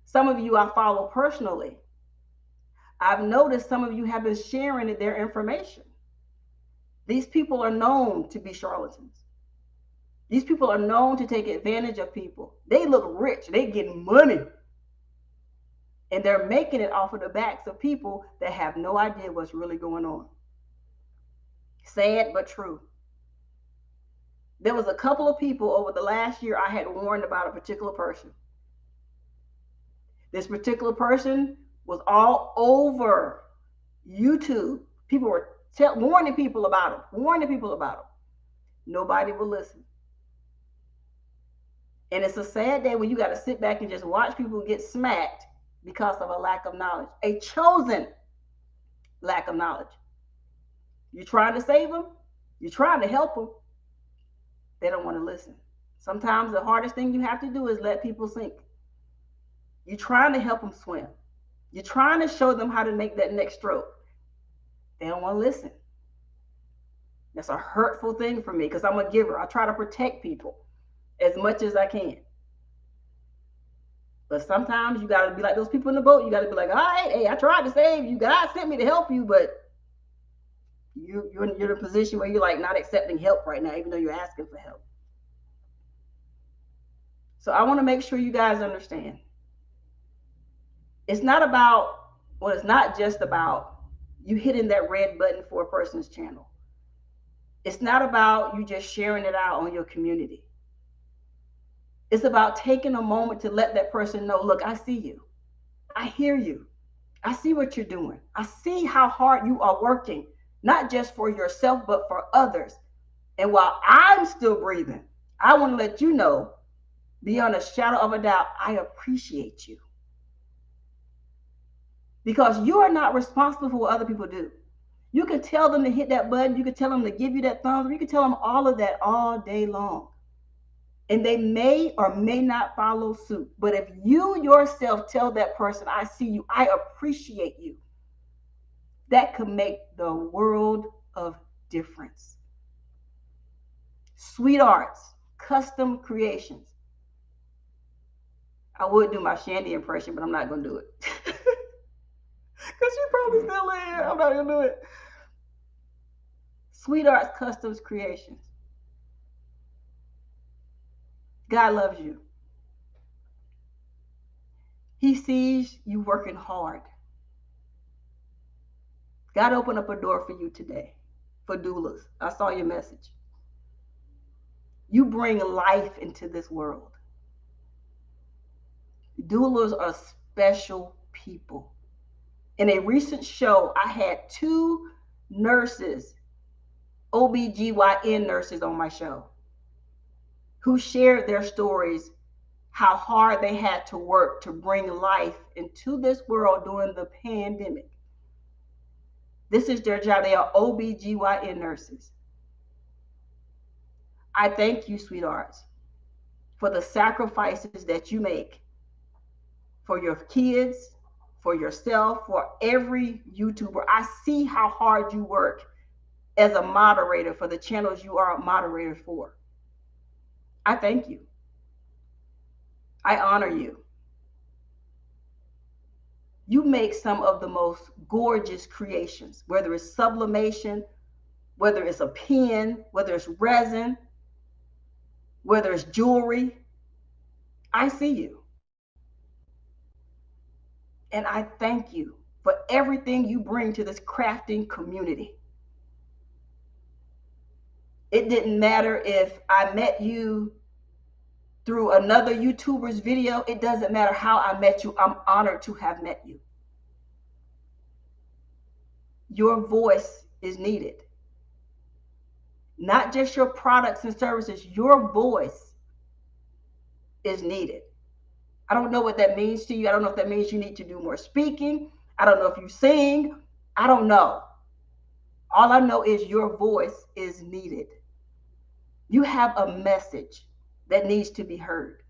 Some of you I follow personally. I've noticed some of you have been sharing their information. These people are known to be charlatans. These people are known to take advantage of people. They look rich. They get money. And they're making it off of the backs of people that have no idea what's really going on. Sad but true. There was a couple of people over the last year I had warned about a particular person. This particular person was all over YouTube. People were warning people about them. Nobody will listen. And it's a sad day when you got to sit back and just watch people get smacked because of a lack of knowledge, a chosen lack of knowledge. You're trying to save them, you're trying to help them. They don't want to listen. Sometimes the hardest thing you have to do is let people sink. You're trying to help them swim. You're trying to show them how to make that next stroke. They don't want to listen. That's a hurtful thing for me because I'm a giver. I try to protect people as much as I can. But sometimes you got to be like those people in the boat. You got to be like, all right, hey, I tried to save you. God sent me to help you, but you're in a position where you're like not accepting help right now, even though you're asking for help. So I want to make sure you guys understand. It's not just about you hitting that red button for a person's channel. It's not about you just sharing it out on your community. It's about taking a moment to let that person know, look, I see you. I hear you. I see what you're doing. I see how hard you are working, not just for yourself, but for others. And while I'm still breathing, I want to let you know, beyond a shadow of a doubt, I appreciate you. Because you are not responsible for what other people do. You can tell them to hit that button. You can tell them to give you that thumbs up. You can tell them all of that all day long. And they may or may not follow suit. But if you yourself tell that person, I see you, I appreciate you, that could make the world of difference. Sweethearts, custom creations. I would do my Shandy impression, but I'm not going to do it. Because she's probably still in here. I'm not going to do it. Sweethearts, Customs Creations. God loves you. He sees you working hard. God opened up a door for you today for doulas. I saw your message. You bring life into this world. Doulas are special people. In a recent show, I had 2 nurses, OBGYN nurses on my show, who shared their stories, how hard they had to work to bring life into this world during the pandemic. This is their job. They are OBGYN nurses. I thank you, sweethearts, for the sacrifices that you make for your kids, for yourself, for every YouTuber. I see how hard you work as a moderator for the channels you are a moderator for. I thank you. I honor you. You make some of the most gorgeous creations, whether it's sublimation, whether it's a pen, whether it's resin, whether it's jewelry. I see you. And I thank you for everything you bring to this crafting community. It didn't matter if I met you through another YouTuber's video. It doesn't matter how I met you. I'm honored to have met you. Your voice is needed. Not just your products and services, your voice is needed. I don't know what that means to you. I don't know if that means you need to do more speaking. I don't know if you sing. I don't know. All I know is your voice is needed. You have a message that needs to be heard.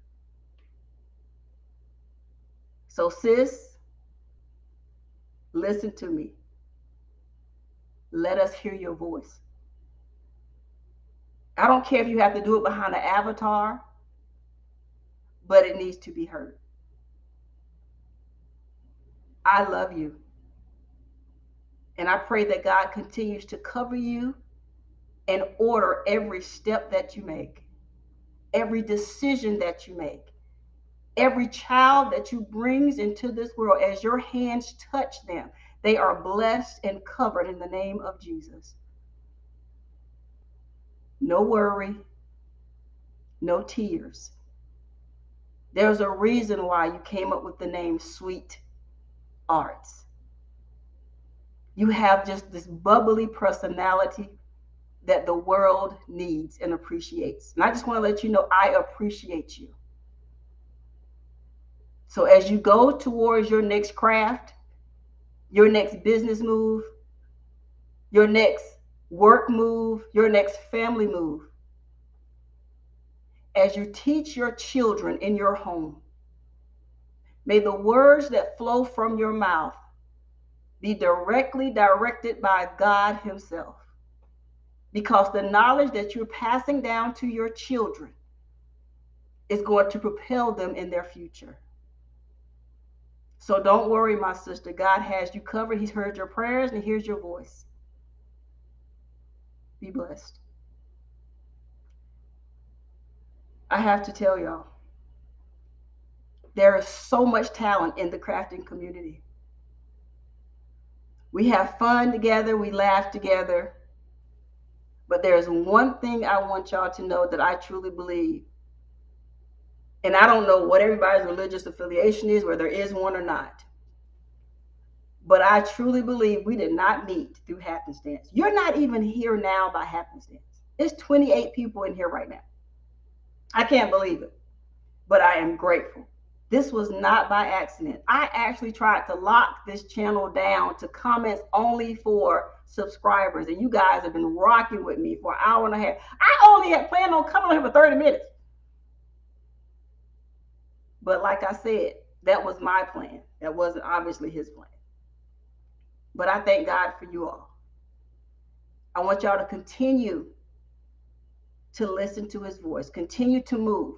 So sis, listen to me. Let us hear your voice. I don't care if you have to do it behind an avatar, but it needs to be heard. I love you. And I pray that God continues to cover you and order every step that you make, every decision that you make, every child that you brings into this world. As your hands touch them, they are blessed and covered in the name of Jesus. No worry, no tears. There's a reason why you came up with the name Sweet Arts. You have just this bubbly personality that the world needs and appreciates. And I just want to let you know I appreciate you. So as you go towards your next craft, your next business move, your next work move, your next family move, as you teach your children in your home, may the words that flow from your mouth be directly directed by God Himself. Because the knowledge that you're passing down to your children is going to propel them in their future. So don't worry, my sister. God has you covered. He's heard your prayers and He hears your voice. Be blessed. I have to tell y'all, there is so much talent in the crafting community. We have fun together, we laugh together. But there's one thing I want y'all to know that I truly believe. And I don't know what everybody's religious affiliation is, whether there is one or not. But I truly believe we did not meet through happenstance. You're not even here now by happenstance. There's 28 people in here right now. I can't believe it, but I am grateful. This was not by accident. I actually tried to lock this channel down to comments only for subscribers, and you guys have been rocking with me for an hour and a half. I only had planned on coming on here for 30 minutes. But like I said, that was my plan. That wasn't obviously His plan. But I thank God for you all. I want y'all to continue to listen to His voice. Continue to move.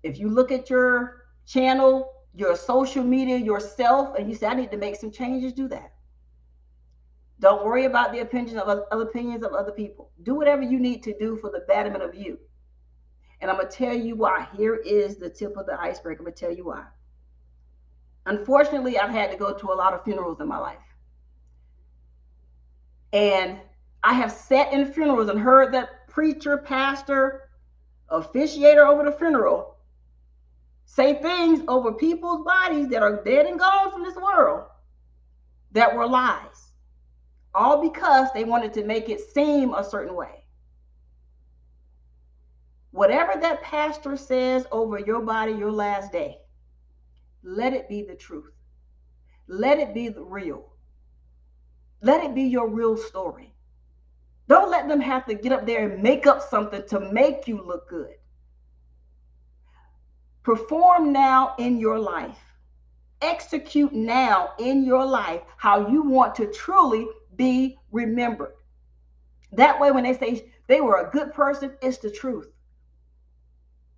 If you look at your channel, your social media, yourself, and you say, I need to make some changes, do that. Don't worry about the opinions of other people. Do whatever you need to do for the betterment of you. And I'm going to tell you why. Here is the tip of the iceberg. I'm going to tell you why. Unfortunately, I've had to go to a lot of funerals in my life. And I have sat in funerals and heard that preacher, pastor, officiator over the funeral say things over people's bodies that are dead and gone from this world that were lies. All because they wanted to make it seem a certain way. Whatever that pastor says over your body, your last day, let it be the truth. Let it be the real. Let it be your real story. Don't let them have to get up there and make up something to make you look good. Perform now in your life. Execute now in your life how you want to truly be remembered. That way, when they say they were a good person, it's the truth.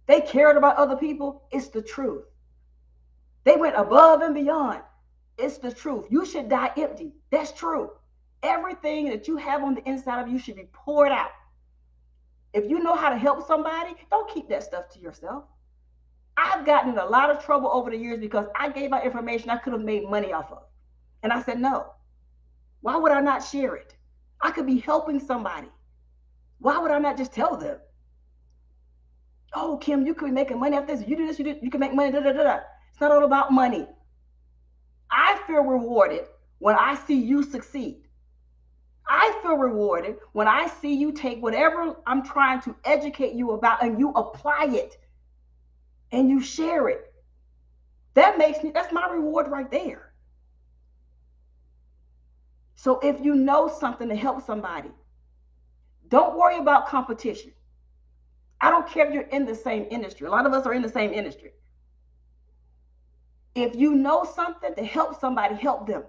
They cared about other people, it's the truth. They went above and beyond, it's the truth. You should die empty, that's true. Everything that you have on the inside of you should be poured out. If you know how to help somebody, don't keep that stuff to yourself. I've gotten in a lot of trouble over the years because I gave out information I could have made money off of. And I said, no. Why would I not share it? I could be helping somebody. Why would I not just tell them? Oh, Kim, you could be making money off this. You do this, you can make money. Da, da, da, da. It's not all about money. I feel rewarded when I see you succeed. I feel rewarded when I see you take whatever I'm trying to educate you about and you apply it and you share it. That's my reward right there. So if you know something to help somebody, don't worry about competition. I don't care if you're in the same industry. A lot of us are in the same industry. If you know something to help somebody, help them.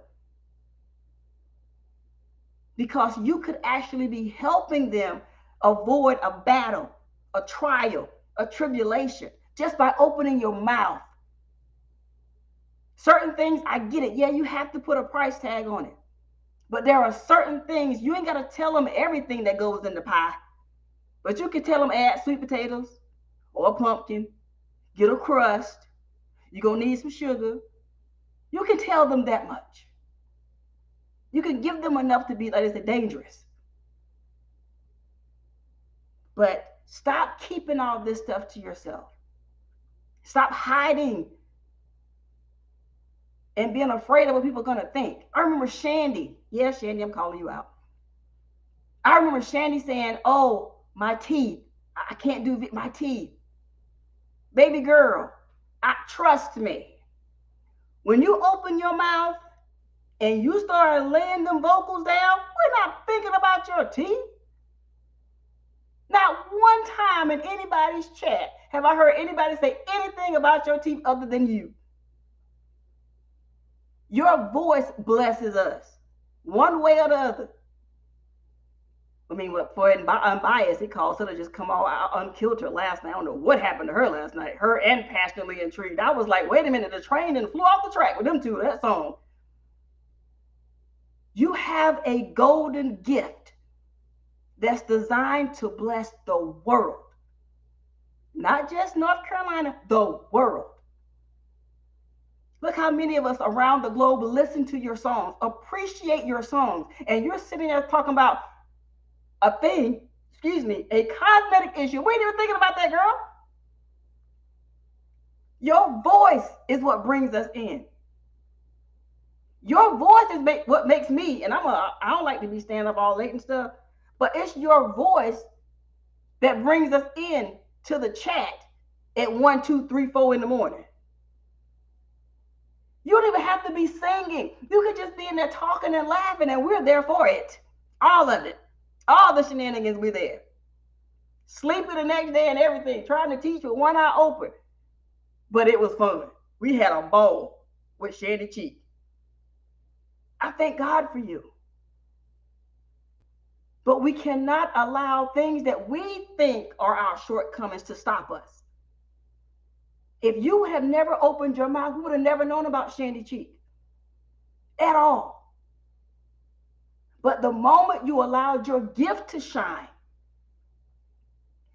Because you could actually be helping them avoid a battle, a trial, a tribulation, just by opening your mouth. Certain things, I get it. Yeah, you have to put a price tag on it. But there are certain things, you ain't got to tell them everything that goes in the pie. But you can tell them add sweet potatoes or a pumpkin, get a crust, you're going to need some sugar. You can tell them that much. You can give them enough to be, like I said, dangerous. But stop keeping all this stuff to yourself. Stop hiding and being afraid of what people are going to think. I remember Shandy. Yes, Shandy, I'm calling you out. I remember Shandy saying, oh, my teeth. I can't do my teeth. Baby girl, trust me. When you open your mouth and you start laying them vocals down, we're not thinking about your teeth. Not one time in anybody's chat have I heard anybody say anything about your teeth other than you. Your voice blesses us one way or the other. I mean, for unbiased, he calls her to just come all out unkiltered last night. I don't know what happened to her last night. Her and Passionately Intrigued. I was like, wait a minute, the train and flew off the track with them two, that song. You have a golden gift that's designed to bless the world. Not just North Carolina, the world. Look how many of us around the globe listen to your songs, appreciate your songs, and you're sitting there talking about a cosmetic issue. We ain't even thinking about that, girl. Your voice is what brings us in. Your voice is what makes me, and I don't like to be standing up all late and stuff, but it's your voice that brings us in to the chat at 1, 2, 3, 4 in the morning. You don't even have to be singing. You could just be in there talking and laughing, and we're there for it. All of it. All the shenanigans, we're there. Sleeping the next day and everything, trying to teach with one eye open. But it was fun. We had a ball with Shandy Cheek. I thank God for you. But we cannot allow things that we think are our shortcomings to stop us. If you would have never opened your mouth, we would have never known about Shandy Cheek at all. But the moment you allowed your gift to shine,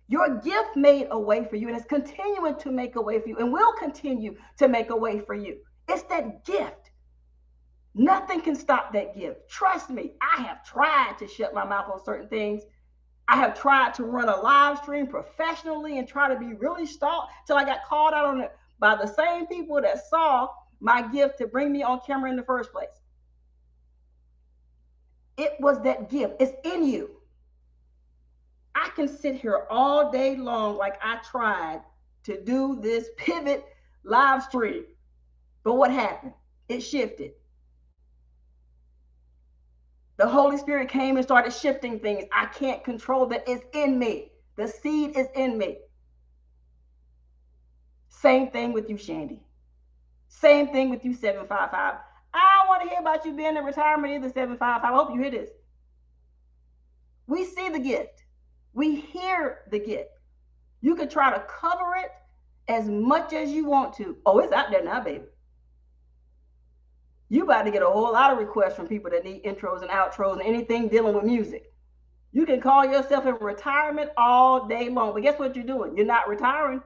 your gift made a way for you, and it's continuing to make a way for you, and will continue to make a way for you. It's that gift. Nothing can stop that gift. Trust me, I have tried to shut my mouth on certain things. I have tried to run a live stream professionally and try to be really stalked till I got called out on it by the same people that saw my gift to bring me on camera in the first place. It was that gift. It's in you. I can sit here all day long like I tried to do this pivot live stream. But what happened? It shifted. The Holy Spirit came and started shifting things. I can't control that. It's in me. The seed is in me. Same thing with you, Shandy. Same thing with you, 755. I don't want to hear about you being in retirement either, 755. I hope you hear this. We see the gift. We hear the gift. You can try to cover it as much as you want to. Oh, it's out there now, baby. You about to get a whole lot of requests from people that need intros and outros and anything dealing with music. You can call yourself in retirement all day long, but guess what you're doing? You're not retiring.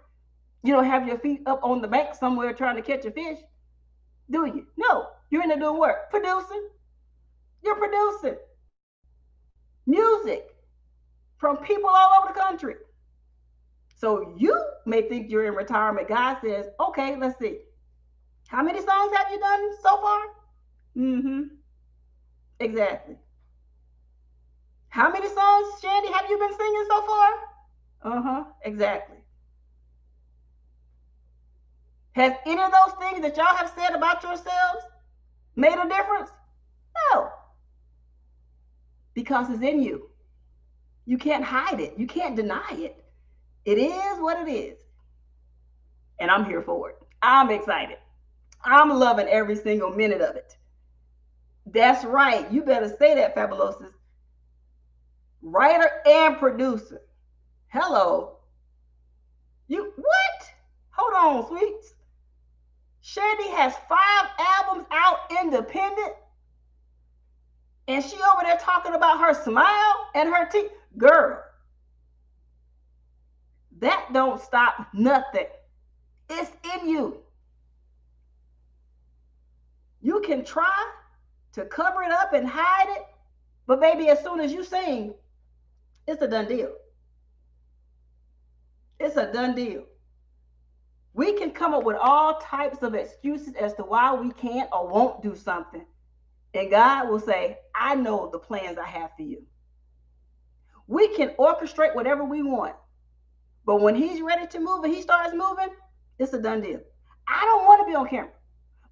You don't have your feet up on the bank somewhere trying to catch a fish, do you? No, you're in there doing work, producing. You're producing music from people all over the country. So you may think you're in retirement. God says, okay, let's see. How many songs have you done so far? Exactly. How many songs, Shandy, have you been singing so far? Exactly. Has any of those things that y'all have said about yourselves made a difference? No. Because it's in you. You can't hide it. You can't deny it. It is what it is. And I'm here for it. I'm excited. I'm loving every single minute of it. That's right. You better say that, Fabulosis. Writer and producer. Hello. You what? Hold on, sweets. Shandy has 5 albums out independent. And she over there talking about her smile and her teeth. Girl, that don't stop nothing. It's in you. You can try to cover it up and hide it, but baby, as soon as you sing, it's a done deal. It's a done deal. We can come up with all types of excuses as to why we can't or won't do something. And God will say, I know the plans I have for you. We can orchestrate whatever we want. But when he's ready to move and he starts moving, it's a done deal. I don't want to be on camera,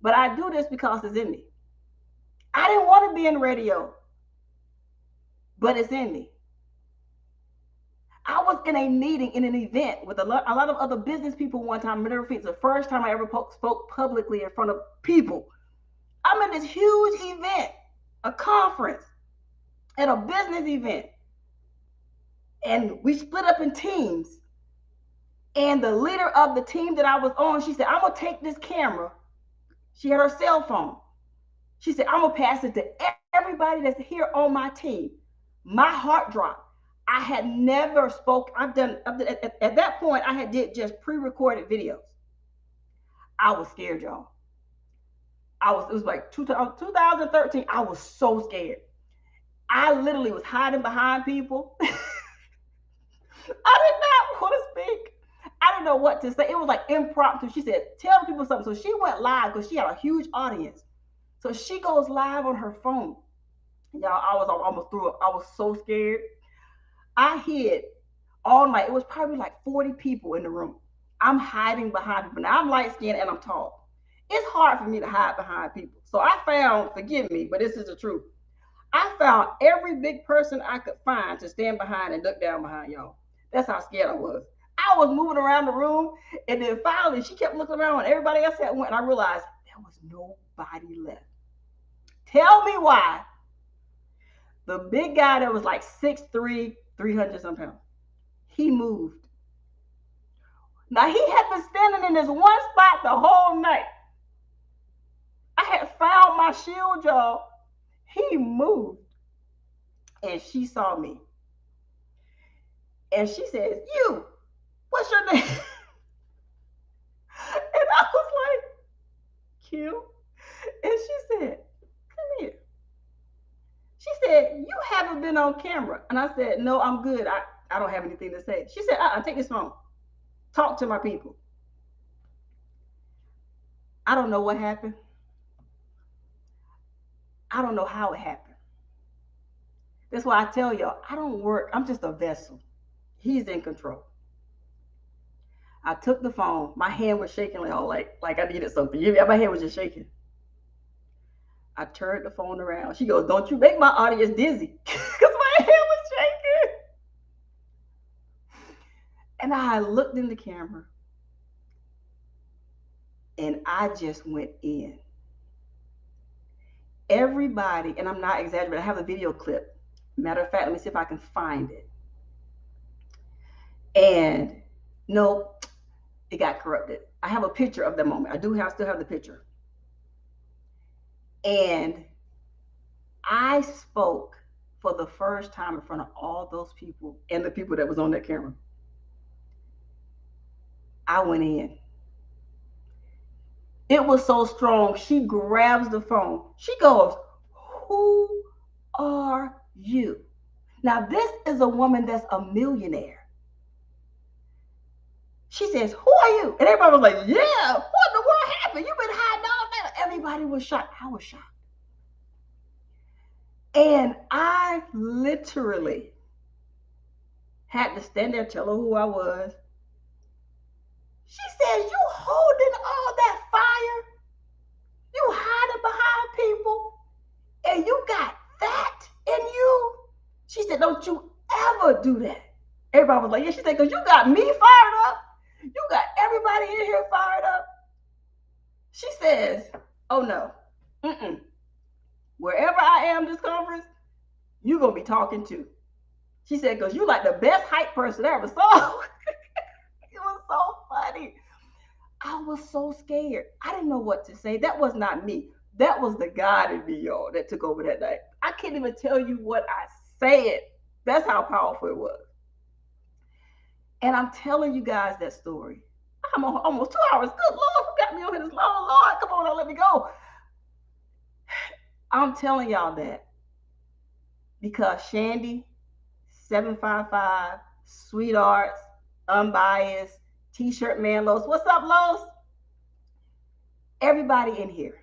but I do this because it's in me. I didn't want to be in radio, but it's in me. I was in a meeting, in an event with a lot of other business people one time. It's the first time I ever spoke publicly in front of people. I'm in this huge event, a conference, at a business event. And we split up in teams. And the leader of the team that I was on, she said, I'm going to take this camera. She had her cell phone. She said, I'm going to pass it to everybody that's here on my team. My heart dropped. I had never spoke. At that point, I had did just pre-recorded videos. I was scared, y'all. It was like 2013. I was so scared. I literally was hiding behind people. I did not want to speak. I didn't know what to say. It was like impromptu. She said, tell people something. So she went live because she had a huge audience. So she goes live on her phone. Y'all, I was almost through it. I was so scared. I hid all night. It was probably like 40 people in the room. I'm hiding behind people. Now, I'm light-skinned and I'm tall. It's hard for me to hide behind people. So I found, forgive me, but this is the truth. I found every big person I could find to stand behind and duck down behind, y'all. That's how scared I was. I was moving around the room, and then finally she kept looking around, and everybody else had went, and I realized there was nobody left. Tell me why the big guy that was like 6'3", 300 some pounds, he moved. Now, he had been standing in this one spot the whole night. I had found my shield, y'all. He moved. And she saw me. And she says, you, what's your name? And I was like, Kim. And she said, come here. She said, you haven't been on camera. And I said, no, I'm good. I don't have anything to say. She said, take this phone. Talk to my people. I don't know what happened. I don't know how it happened. That's why I tell y'all, I don't work. I'm just a vessel. He's in control. I took the phone. My hand was shaking like I needed something. My hand was just shaking. I turned the phone around. She goes, don't you make my audience dizzy. Because my hand was shaking. And I looked in the camera. And I just went in. Everybody, and I'm not exaggerating, I have a video clip. Matter of fact, let me see if I can find it. And no, it got corrupted. I have a picture of the moment. I still have the picture. And I spoke for the first time in front of all those people and the people that was on that camera. I went in. It was so strong. She grabs the phone. She goes, who are you? Now, this is a woman that's a millionaire. She says, who are you? And everybody was like, yeah, what in the world happened? You've been hiding all night. Everybody was shocked. I was shocked. And I literally had to stand there, tell her who I was. She says, you holding all that fire? You hiding behind people? And you got that in you? She said, don't you ever do that. Everybody was like, yeah. She said, because you got me fired up. You got everybody in here fired up. She says, oh no. Wherever I am this conference, you're going to be talking to. She said, because you like the best hype person I ever saw. It was so funny. I was so scared. I didn't know what to say. That was not me. That was the God in me, y'all, that took over that night. I can't even tell you what I said. That's how powerful it was. And I'm telling you guys that story. I'm almost 2 hours. Good Lord, who got me on here this long? Lord, come on, let me go. I'm telling y'all that because Shandy, 755, Sweethearts, Unbiased, T-shirt man Los. What's up, Los? Everybody in here,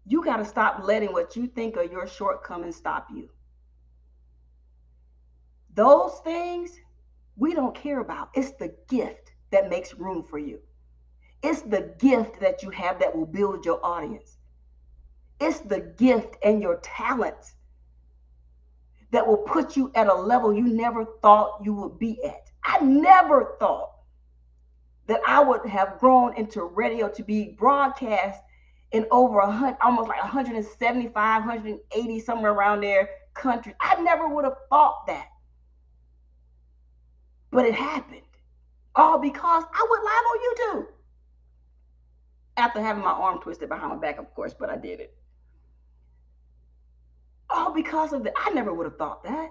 you got to stop letting what you think are your shortcomings stop you. Those things we don't care about. It's the gift that makes room for you. It's the gift that you have that will build your audience. It's the gift and your talents that will put you at a level you never thought you would be at. I never thought that I would have grown into radio to be broadcast in over almost like 175, 180, somewhere around there countries. I never would have thought that. But it happened. All because I went live on YouTube. After having my arm twisted behind my back, of course, but I did it. All because of that. I never would have thought that.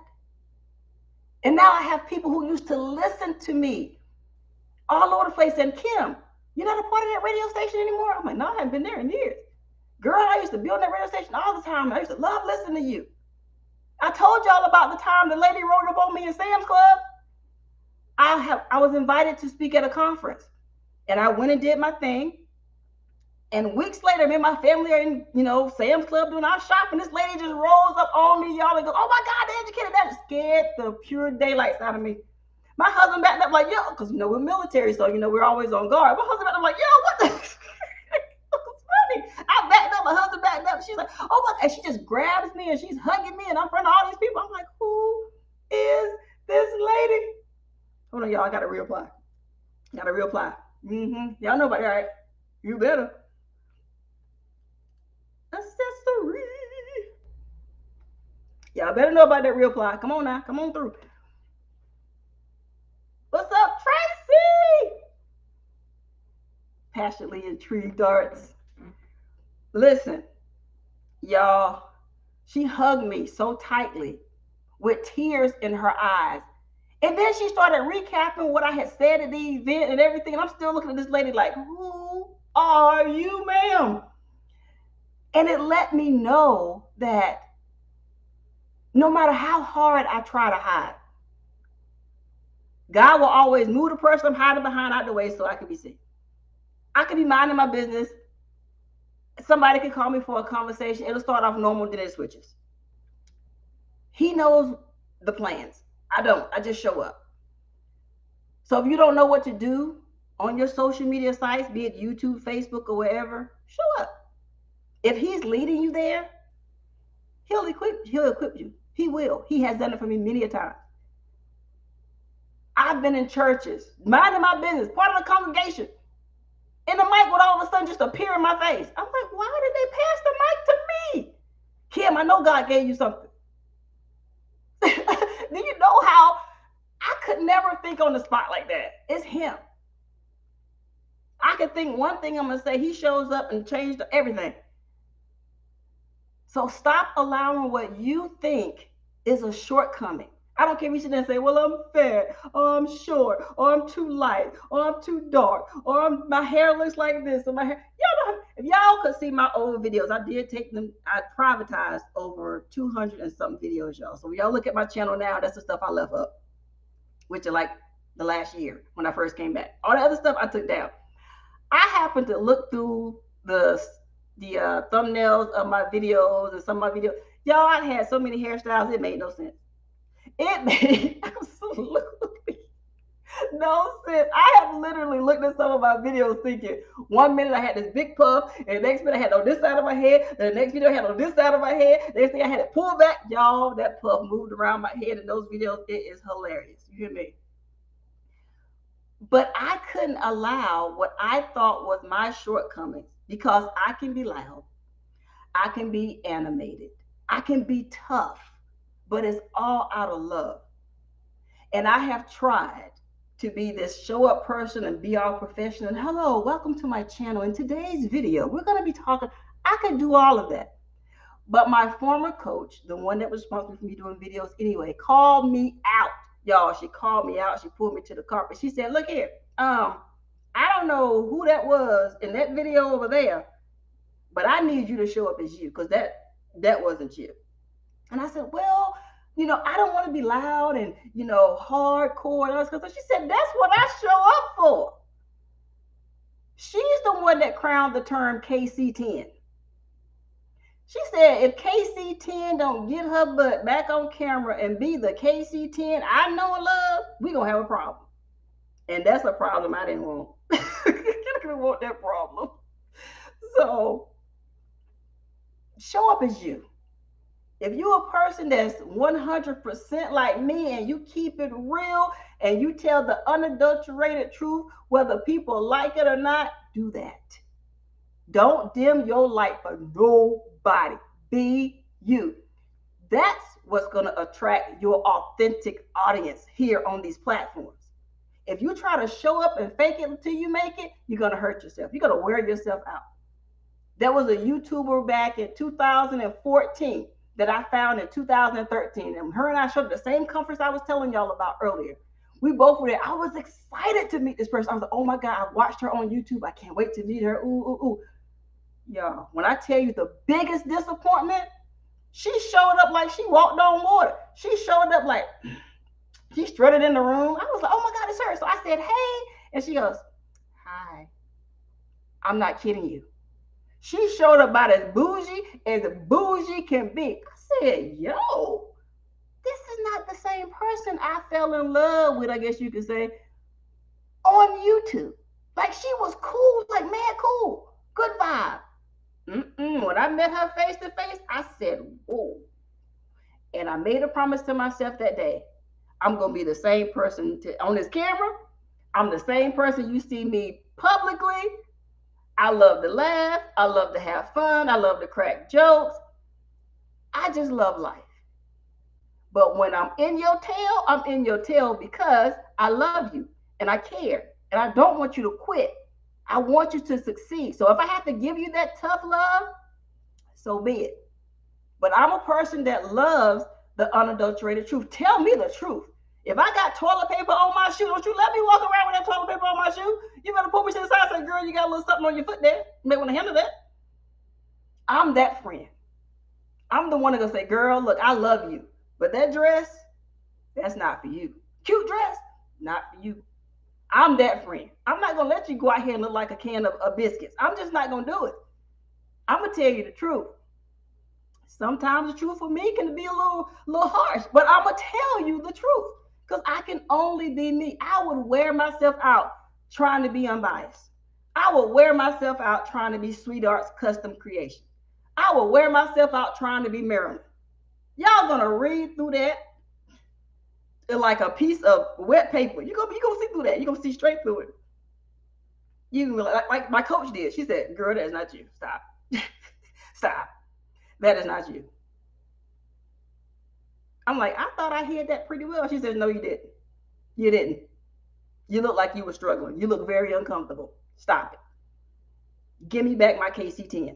And now I have people who used to listen to me all over the place saying, Kim, you're not a part of that radio station anymore? I'm like, no, I haven't been there in years. Girl, I used to be on that radio station all the time. I used to love listening to you. I told y'all about the time the lady wrote up on me in Sam's Club. I was invited to speak at a conference, and I went and did my thing. And weeks later, me and my family are in, Sam's Club doing our shopping. This lady just rolls up on me, y'all, and goes, oh my God, the educated. That scared the pure daylights out of me. My husband backed up like, yo, because, we're military, so, we're always on guard. My husband backed up like, yo, what the? It's funny. I backed up, my husband backed up. She's like, oh my God. And she just grabs me and she's hugging me, and I'm in front of all these people. I'm like, who is this lady? Hold on, y'all. I got to reapply. Y'all know about that, right? You better. Accessory. Y'all better know about that reapply. Come on now. Come on through. What's up, Tracy? Passionately intrigued darts. Listen, y'all. She hugged me so tightly with tears in her eyes. And then she started recapping what I had said at the event and everything. And I'm still looking at this lady like, who are you, ma'am? And it let me know that no matter how hard I try to hide, God will always move the person I'm hiding behind out the way so I can be seen. I could be minding my business. Somebody could call me for a conversation. It'll start off normal, then it switches. He knows the plans. I don't. I just show up. So if you don't know what to do on your social media sites, be it YouTube, Facebook, or wherever, show up. If he's leading you there, he'll equip you. He will. He has done it for me many a time. I've been in churches, minding my business, part of the congregation, and the mic would all of a sudden just appear in my face. I'm like, why did they pass the mic to me? Kim, I know God gave you something. Do you know how I could never think on the spot like that? It's him. I could think one thing I'm going to say, he shows up and changed everything. So stop allowing what you think is a shortcoming. I don't care if you sit there and say, well, I'm fat, or I'm short, or I'm too light, or I'm too dark, or my hair looks like this, or my hair. Y'all know, if y'all could see my old videos, I did take them, I privatized over 200 and something videos, y'all. So y'all look at my channel now, that's the stuff I left up, which are like the last year when I first came back. All the other stuff I took down. I happened to look through the thumbnails of my videos and some of my videos. Y'all, I had so many hairstyles, it made no sense. It made absolutely no sense. I have literally looked at some of my videos thinking, 1 minute I had this big puff, and the next minute I had it on this side of my head, the next video I had it on this side of my head, the next thing I had it pulled back. Y'all, that puff moved around my head in those videos. It is hilarious. You hear me? But I couldn't allow what I thought was my shortcomings, because I can be loud, I can be animated, I can be tough, but it's all out of love. And I have tried to be this show up person and be all professional. Hello, welcome to my channel. In today's video, we're going to be talking. I could do all of that. But my former coach, the one that was responsible for me doing videos anyway, called me out. Y'all, she called me out. She pulled me to the carpet. She said, look here, I don't know who that was in that video over there, but I need you to show up as you, because that wasn't you. And I said, well, I don't want to be loud and, hardcore. And all this. So she said, that's what I show up for. She's the one that crowned the term KC10. She said, if KC10 don't get her butt back on camera and be the KC10 I know and love, we're going to have a problem. And that's a problem I didn't want. I didn't want that problem. So, show up as you. If you're a person that's 100% like me and you keep it real and you tell the unadulterated truth, whether people like it or not, do that. Don't dim your light for nobody. Be you. That's what's going to attract your authentic audience here on these platforms. If you try to show up and fake it until you make it, you're going to hurt yourself. You're going to wear yourself out. There was a YouTuber back in 2014 that I found in 2013. And her and I showed the same conference I was telling y'all about earlier. We both were there. I was excited to meet this person. I was like, oh my God, I watched her on YouTube. I can't wait to meet her. Ooh, ooh, ooh. Y'all, when I tell you the biggest disappointment, she showed up like she walked on water. She showed up like she strutted in the room. I was like, oh my God, it's her. So I said, hey. And she goes, hi. I'm not kidding you. She showed up about as bougie can be. I said, yo, this is not the same person I fell in love with, I guess you could say, on YouTube. Like she was cool, like mad cool. Good vibe. When I met her face to face, I said, whoa. And I made a promise to myself that day. I'm going to be the same person on this camera. I'm the same person you see me publicly. I love to laugh. I love to have fun. I love to crack jokes. I just love life. But when I'm in your tail because I love you and I care. And I don't want you to quit. I want you to succeed. So if I have to give you that tough love, so be it. But I'm a person that loves the unadulterated truth. Tell me the truth. If I got toilet paper on my shoe, don't you let me walk around with that toilet paper on my shoe. You better pull me to the side and say, girl, you got a little something on your foot there. You may want to handle that. I'm that friend. I'm the one that's going to say, girl, look, I love you. But that dress, that's not for you. Cute dress, not for you. I'm that friend. I'm not going to let you go out here and look like a can of biscuits. I'm just not going to do it. I'm going to tell you the truth. Sometimes the truth for me can be a little harsh, but I'm going to tell you the truth because I can only be me. I would wear myself out trying to be unbiased. I would wear myself out trying to be Sweetheart's custom creation. I would wear myself out trying to be Marilyn. Y'all going to read through that like a piece of wet paper. You're gonna see through that. You're going to see straight through it. You like my coach did. She said, girl, that is not you. Stop. Stop. That is not you. I'm like, I thought I hid that pretty well. She said, no, you didn't. You didn't. You look like you were struggling. You look very uncomfortable. Stop it. Give me back my KC10.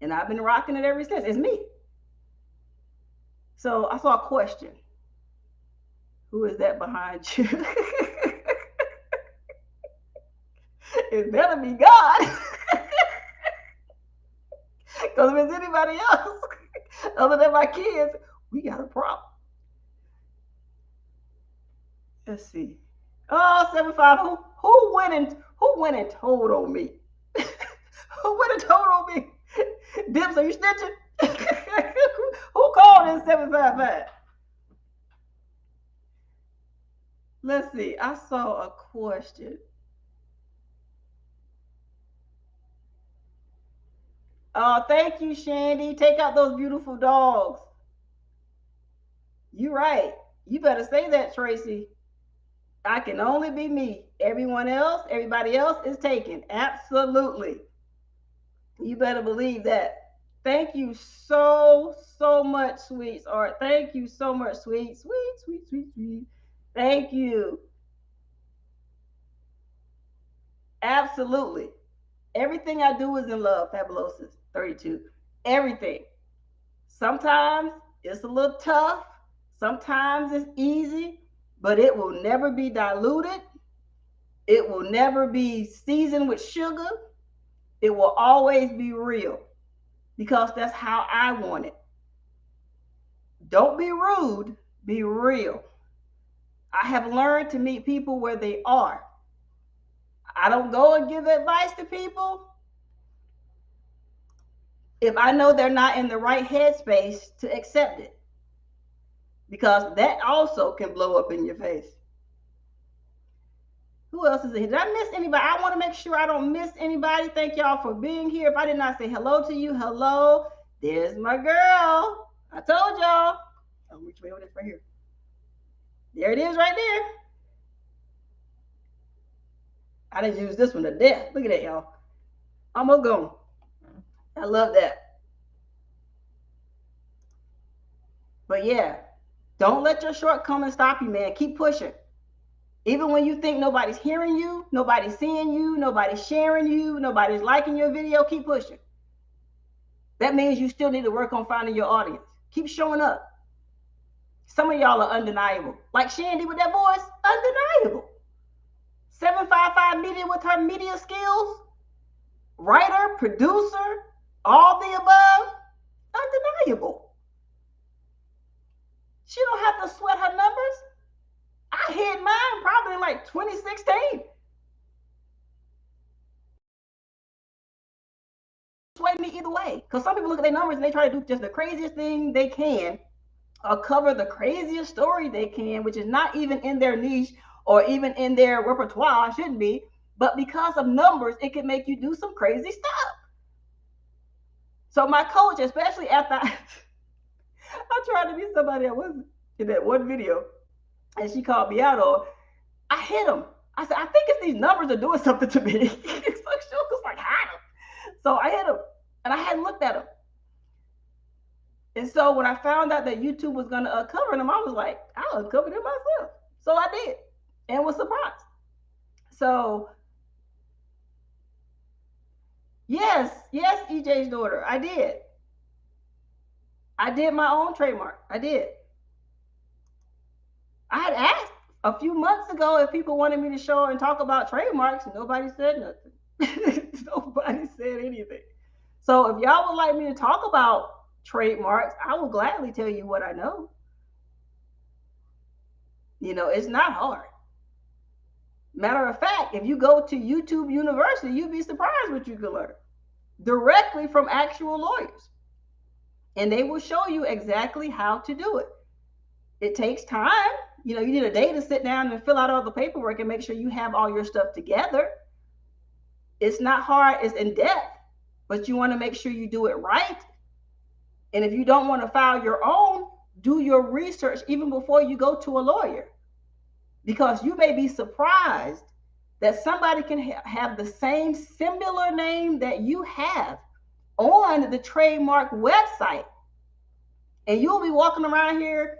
And I've been rocking it ever since. It's me. So I saw a question. Who is that behind you? It better be God. Because if it's anybody else, other than my kids, we got a problem. Let's see. Oh, 75. Who went and told on me? Who went and told on me? Dips, are you snitching? Who called in 755? Let's see. I saw a question. Oh, thank you, Shandy. Take out those beautiful dogs. You're right. You better say that, Tracy. I can only be me. Everybody else is taken. Absolutely. You better believe that. Thank you so much, sweetheart. Thank you so much, sweet. Thank you. Absolutely. Everything I do is in love, Fabulosis 32. Everything. Sometimes it's a little tough. Sometimes it's easy, but it will never be diluted. It will never be seasoned with sugar. It will always be real because that's how I want it. Don't be rude, be real. I have learned to meet people where they are. I don't go and give advice to people if I know they're not in the right headspace to accept it, because that also can blow up in your face. Who else is in here? Did I miss anybody? I want to make sure I don't miss anybody. Thank y'all for being here. If I did not say hello to you, hello. There's my girl. I told y'all. Oh, which way over this right here? There it is right there. I didn't use this one to death. Look at that, y'all. Almost gone. I love that. But yeah, don't let your shortcomings stop you, man. Keep pushing. Even when you think nobody's hearing you, nobody's seeing you, nobody's sharing you, nobody's liking your video, keep pushing. That means you still need to work on finding your audience. Keep showing up. Some of y'all are undeniable. Like Shandy with that voice, undeniable. 755 Media with her media skills, writer, producer, all the above, undeniable. She don't have to sweat her numbers. I hit mine probably in like 2016. Sway me either way, because some people look at their numbers and they try to do just the craziest thing they can, or cover the craziest story they can, which is not even in their niche or even in their repertoire, shouldn't be. But because of numbers, it can make you do some crazy stuff. So my coach, especially after I tried to be somebody I wasn't in that one video, and she called me out on, I hit him. I said, I think if these numbers are doing something to me, it's like hide them. So I hit him, and I hadn't looked at him. And so when I found out that YouTube was going to uncover them, I was like, I'll uncover them myself. So I did, and was surprised. So yes, EJ's daughter, I did. I did my own trademark. I did. I had asked a few months ago if people wanted me to show and talk about trademarks. Nobody said nothing. Nobody said anything. So if y'all would like me to talk about trademarks, I will gladly tell you what I know. You know, it's not hard. Matter of fact, if you go to YouTube University, you'd be surprised what you can learn directly from actual lawyers. And they will show you exactly how to do it. It takes time. You know, you need a day to sit down and fill out all the paperwork and make sure you have all your stuff together. It's not hard, it's in depth, but you want to make sure you do it right. And if you don't want to file your own, do your research even before you go to a lawyer, because you may be surprised that somebody can have the same similar name that you have on the trademark website, and you'll be walking around here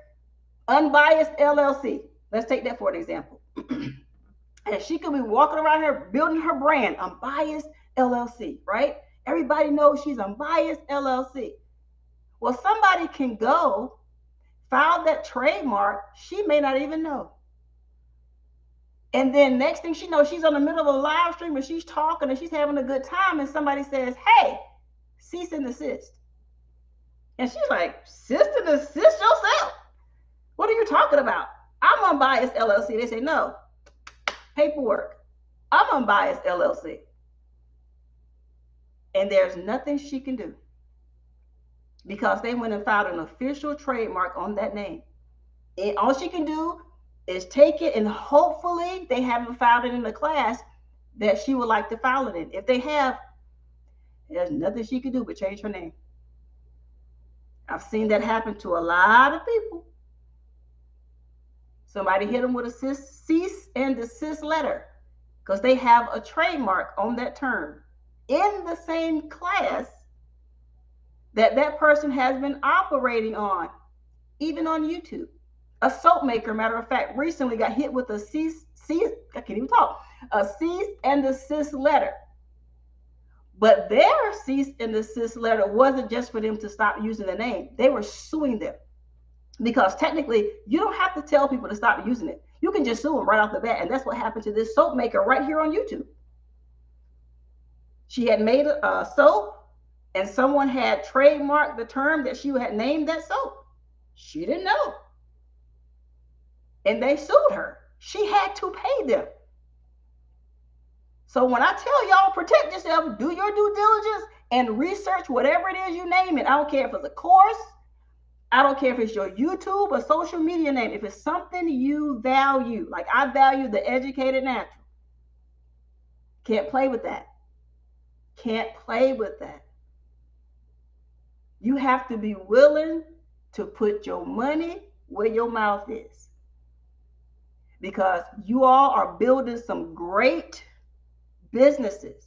Unbiased LLC. Let's take that for an example. And she could be walking around here building her brand, Unbiased LLC, right? Everybody knows she's Unbiased LLC. Well, somebody can go file that trademark, she may not even know. And then next thing she knows, she's on the middle of a live stream and she's talking and she's having a good time, and somebody says, hey, cease and desist. And she's like, cease and desist yourself? What are you talking about? I'm Unbiased LLC. They say, no, paperwork. I'm Unbiased LLC. And there's nothing she can do because they went and filed an official trademark on that name. And all she can do is take it, and hopefully they haven't filed it in the class that she would like to file it in. If they have, there's nothing she can do but change her name. I've seen that happen to a lot of people. Somebody hit them with a cease and desist letter because they have a trademark on that term in the same class that that person has been operating on, even on YouTube. A soap maker, matter of fact, recently got hit with a cease and desist letter. But their cease and desist letter wasn't just for them to stop using the name. They were suing them. Because technically, you don't have to tell people to stop using it. You can just sue them right off the bat. And that's what happened to this soap maker right here on YouTube. She had made a soap, and someone had trademarked the term that she had named that soap. She didn't know. And they sued her. She had to pay them. So when I tell y'all, protect yourself, do your due diligence, and research whatever it is you name it. I don't care if it's a course. I don't care if it's your YouTube or social media name. If it's something you value, like I value the educated natural. Can't play with that. Can't play with that. You have to be willing to put your money where your mouth is. Because you all are building some great businesses.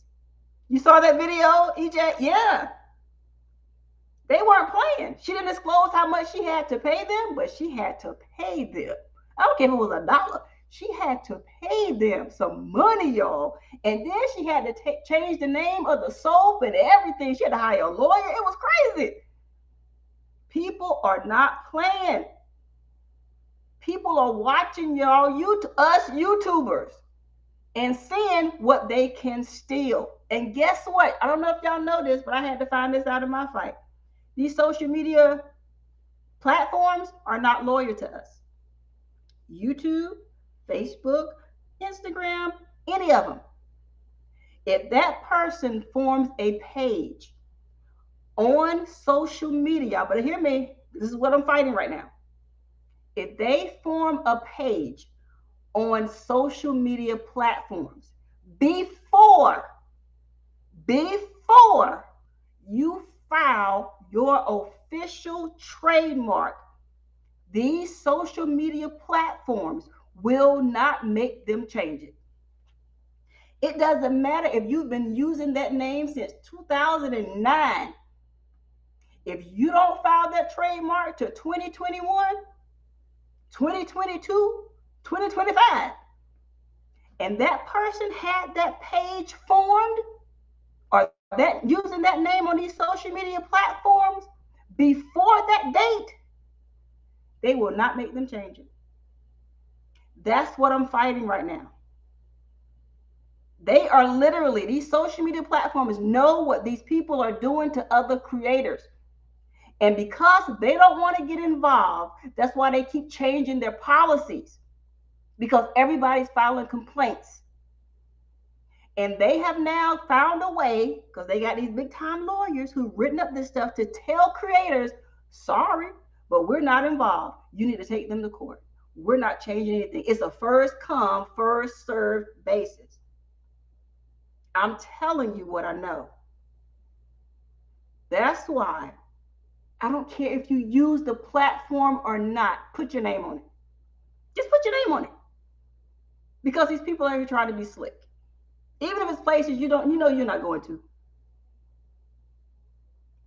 You saw that video, EJ? Yeah. They weren't playing. She didn't disclose how much she had to pay them, but she had to pay them. I don't care if it was $1. She had to pay them some money, y'all. And then she had to change the name of the soap and everything. She had to hire a lawyer. It was crazy. People are not playing. People are watching y'all, us YouTubers, and seeing what they can steal. And guess what? I don't know if y'all know this, but I had to find this out in my fight. These social media platforms are not loyal to us. YouTube, Facebook, Instagram, any of them. If that person forms a page on social media, y'all better hear me. This is what I'm fighting right now. If they form a page on social media platforms before you file your official trademark, these social media platforms will not make them change it. It doesn't matter if you've been using that name since 2009. If you don't file that trademark to 2021, 2022, 2025, and that person had that page formed or that using that name on these social media platforms before that date, they will not make them change it. That's what I'm fighting right now. They are literally, these social media platforms know what these people are doing to other creators. And because they don't want to get involved, that's why they keep changing their policies, because everybody's filing complaints. And they have now found a way, because they got these big time lawyers who've written up this stuff, to tell creators, sorry, but we're not involved. You need to take them to court. We're not changing anything. It's a first come, first served basis. I'm telling you what I know. That's why I don't care if you use the platform or not, put your name on it. Just put your name on it. Because these people are trying to be slick. Even if it's places you know you're not going to.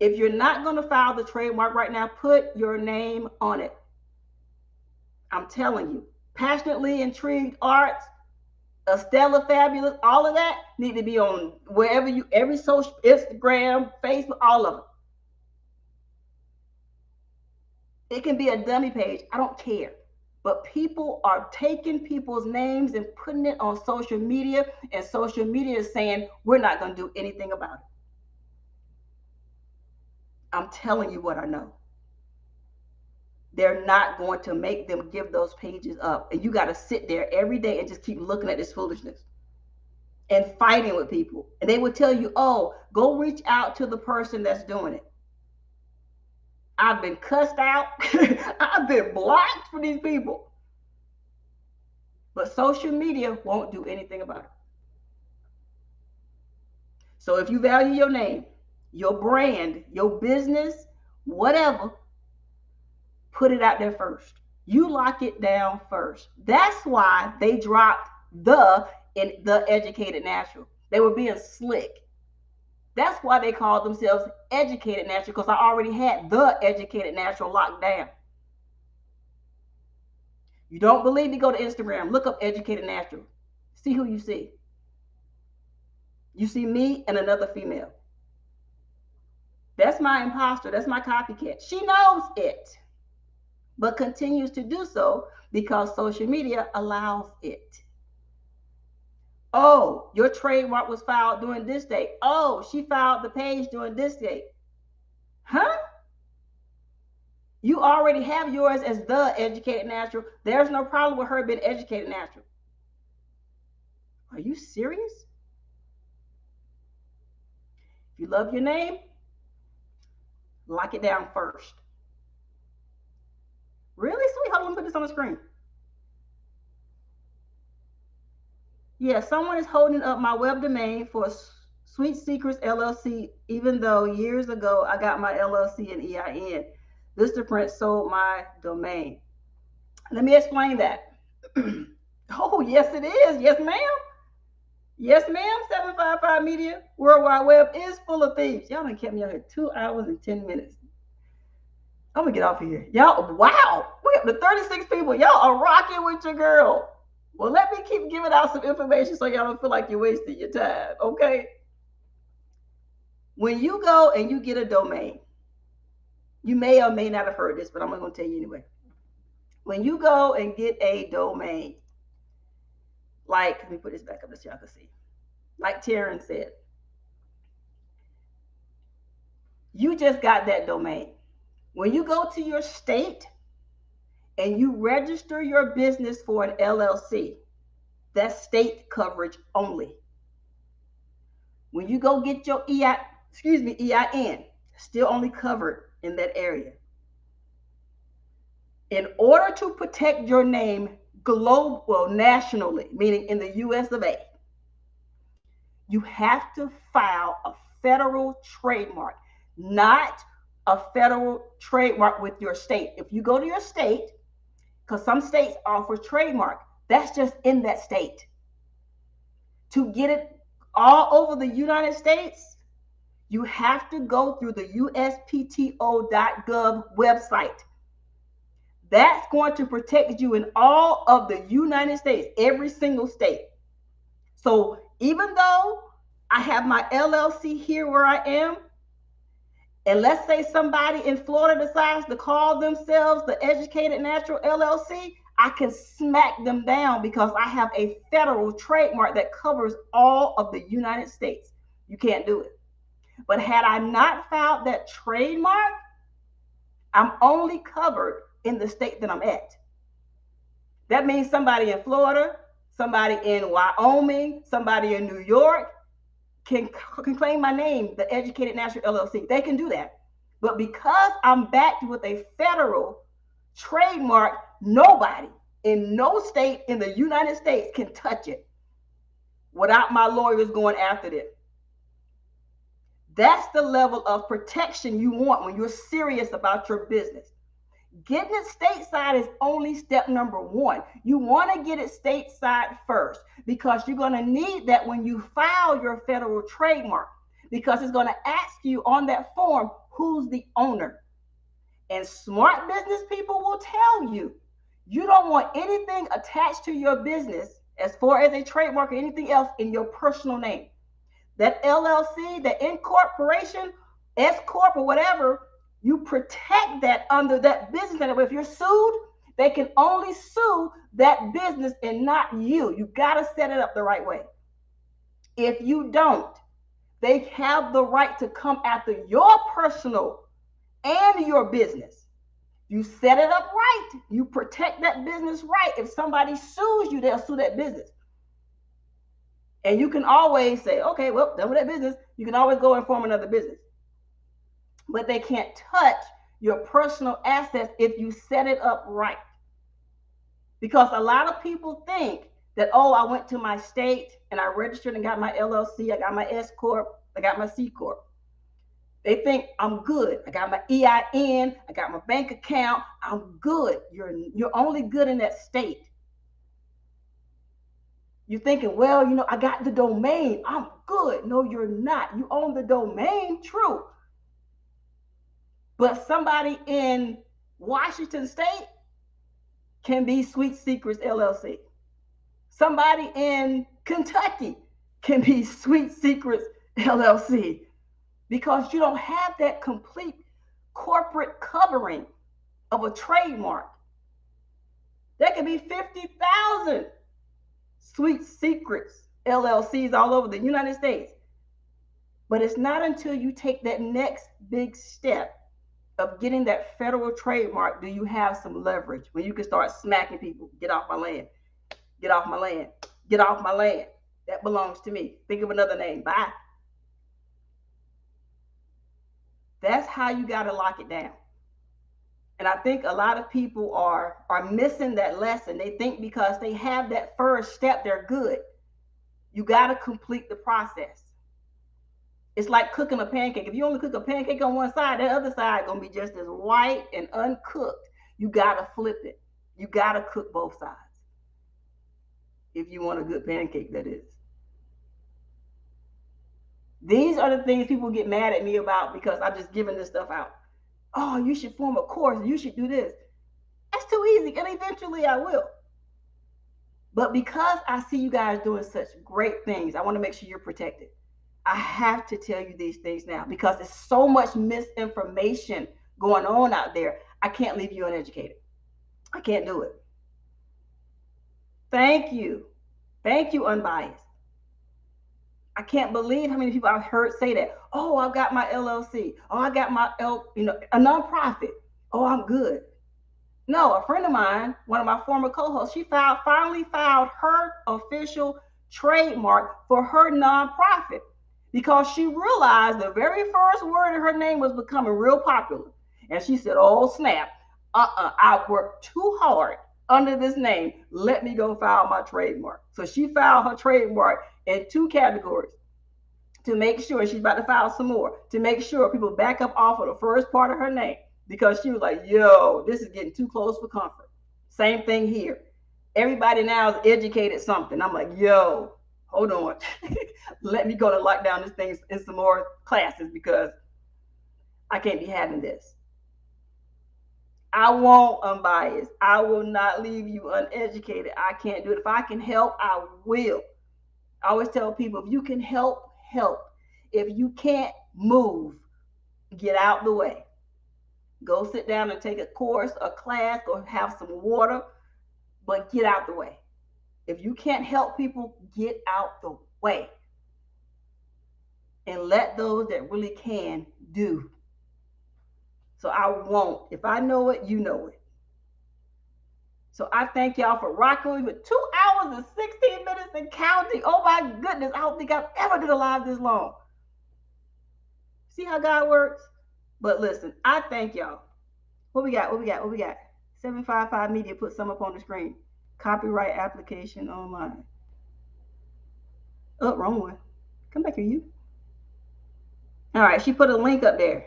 If you're not going to file the trademark right now, put your name on it. I'm telling you. Passionately Intrigued Arts, Estella Fabulous, all of that need to be on wherever you, every social, Instagram, Facebook, all of them. It can be a dummy page. I don't care. But people are taking people's names and putting it on social media, and social media is saying, we're not going to do anything about it. I'm telling you what I know. They're not going to make them give those pages up. And you got to sit there every day and just keep looking at this foolishness and fighting with people. And they will tell you, oh, go reach out to the person that's doing it. I've been cussed out. I've been blocked for these people. But social media won't do anything about it. So if you value your name, your brand, your business, whatever, put it out there first. You lock it down first. That's why they dropped the educated natural. They were being slick. That's why they called themselves educated natural, because I already had the educated natural locked down. You don't believe me? Go to Instagram, look up educated natural. See who you see. You see me and another female. That's my imposter. That's my copycat. She knows it, but continues to do so because social media allows it. Oh, your trademark was filed during this date. Oh, she filed the page during this date. Huh? You already have yours as the educated natural. There's no problem with her being educated natural. Are you serious? If you love your name, lock it down first. Really, sweetheart? Let me put this on the screen. Yeah, someone is holding up my web domain for Sweet Secrets LLC, even though years ago I got my LLC and EIN. Vistaprint sold my domain. Let me explain that. Oh, yes, it is. Yes, ma'am. Yes, ma'am. 755 Media World Wide Web is full of thieves. Y'all done kept me out here 2 hours and 10 minutes. I'm gonna get off of here. Y'all, wow. We have the 36 people. Y'all are rocking with your girl. Well, let me keep giving out some information so y'all don't feel like you're wasting your time, okay? When you go and you get a domain, you may or may not have heard this, but I'm going to tell you anyway. When you go and get a domain, like, let me put this back up so y'all can see. Like Taryn said, you just got that domain. When you go to your state and you register your business for an LLC, that's state coverage only. When you go get your EIN, still only covered in that area. In order to protect your name nationally, meaning in the US of A, you have to file a federal trademark, not a federal trademark with your state. If you go to your state, because some states offer trademark, that's just in that state. To get it all over the United States, you have to go through the uspto.gov website. That's going to protect you in all of the United States, every single state. So even though I have my LLC here where I am, and let's say somebody in Florida decides to call themselves the Educated Natural LLC, I can smack them down because I have a federal trademark that covers all of the United States. You can't do it. But had I not filed that trademark, I'm only covered in the state that I'm at. That means somebody in Florida, somebody in Wyoming, somebody in New York can claim my name, the Educated Natural LLC. They can do that. But because I'm backed with a federal trademark, nobody in no state in the United States can touch it without my lawyers going after it. That's the level of protection you want when you're serious about your business. Getting it stateside is only step number one. You want to get it stateside first because you're going to need that when you file your federal trademark, because it's going to ask you on that form who's the owner. And smart business people will tell you, you don't want anything attached to your business as far as a trademark or anything else in your personal name. That LLC, the incorporation, S Corp or whatever, you protect that under that business. And if you're sued, they can only sue that business and not you. You got to set it up the right way. If you don't, they have the right to come after your personal and your business. You set it up right. You protect that business right. If somebody sues you, they'll sue that business. And you can always say, okay, well, done with that business. You can always go and form another business. But they can't touch your personal assets if you set it up right. Because a lot of people think that, oh, I went to my state and I registered and got my LLC, I got my S Corp, I got my C Corp. They think I'm good. I got my EIN, I got my bank account, I'm good. You're only good in that state. You're thinking, well, I got the domain, I'm good. No, you're not. You own the domain, true. But somebody in Washington State can be Sweet Secrets LLC. Somebody in Kentucky can be Sweet Secrets LLC because you don't have that complete corporate covering of a trademark. There can be 50,000 Sweet Secrets LLCs all over the United States. But it's not until you take that next big step of getting that federal trademark do you have some leverage when you can start smacking people? Get off my land. Get off my land. Get off my land. That belongs to me. Think of another name. Bye. That's how you got to lock it down. And I think a lot of people are missing that lesson. They think because they have that first step, they're good. You got to complete the process. It's like cooking a pancake. If you only cook a pancake on one side, that other side going to be just as white and uncooked. You got to flip it. You got to cook both sides. If you want a good pancake, that is. These are the things people get mad at me about because I'm just giving this stuff out. Oh, you should form a course. You should do this. That's too easy. And eventually I will. But because I see you guys doing such great things, I want to make sure you're protected. I have to tell you these things now because there's so much misinformation going on out there. I can't leave you uneducated. I can't do it. Thank you. Thank you, Unbiased. I can't believe how many people I've heard say that. Oh, I've got my LLC. Oh, I got my a nonprofit. Oh, I'm good. No, a friend of mine, one of my former co-hosts, she finally filed her official trademark for her nonprofit because she realized the very first word in her name was becoming real popular. And she said, oh, snap. I worked too hard under this name. Let me go file my trademark. So she filed her trademark in 2 categories to make sure, she's about to file some more, to make sure people back up off of the first part of her name because she was like, yo, this is getting too close for comfort. Same thing here. Everybody now is educated something. I'm like, yo, hold on. Let me go to lock down this thing in some more classes because I can't be having this. I won't, Unbiased. I will not leave you uneducated. I can't do it. If I can help, I will. I always tell people, if you can help, help. If you can't move, get out the way. Go sit down and take a course, a class, go have some water, but get out the way. If you can't help people, get out the way. And let those that really can do. So I won't. If I know it, you know it. So I thank y'all for rocking with me for 2 hours and 16 minutes and counting. Oh my goodness, I don't think I've ever did a live this long. See how God works? But listen, I thank y'all. What we got? 755 Media put some up on the screen. Copyright application online. Oh, wrong one. Come back here, you. All right, she put a link up there.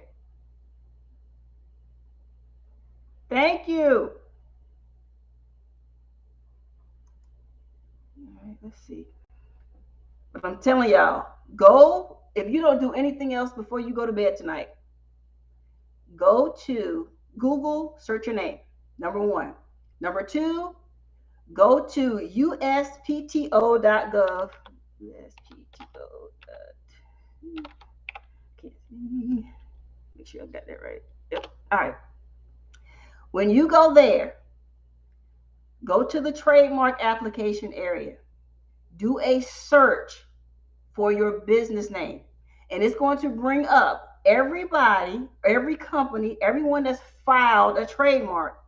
Thank you. All right, let's see. But I'm telling y'all, go, if you don't do anything else before you go to bed tonight, go to Google, search your name, number 1. Number 2, go to uspto.gov. Make sure I got that right. Yep. All right. When you go there, go to the trademark application area. Do a search for your business name. And it's going to bring up everybody, every company, everyone that's filed a trademark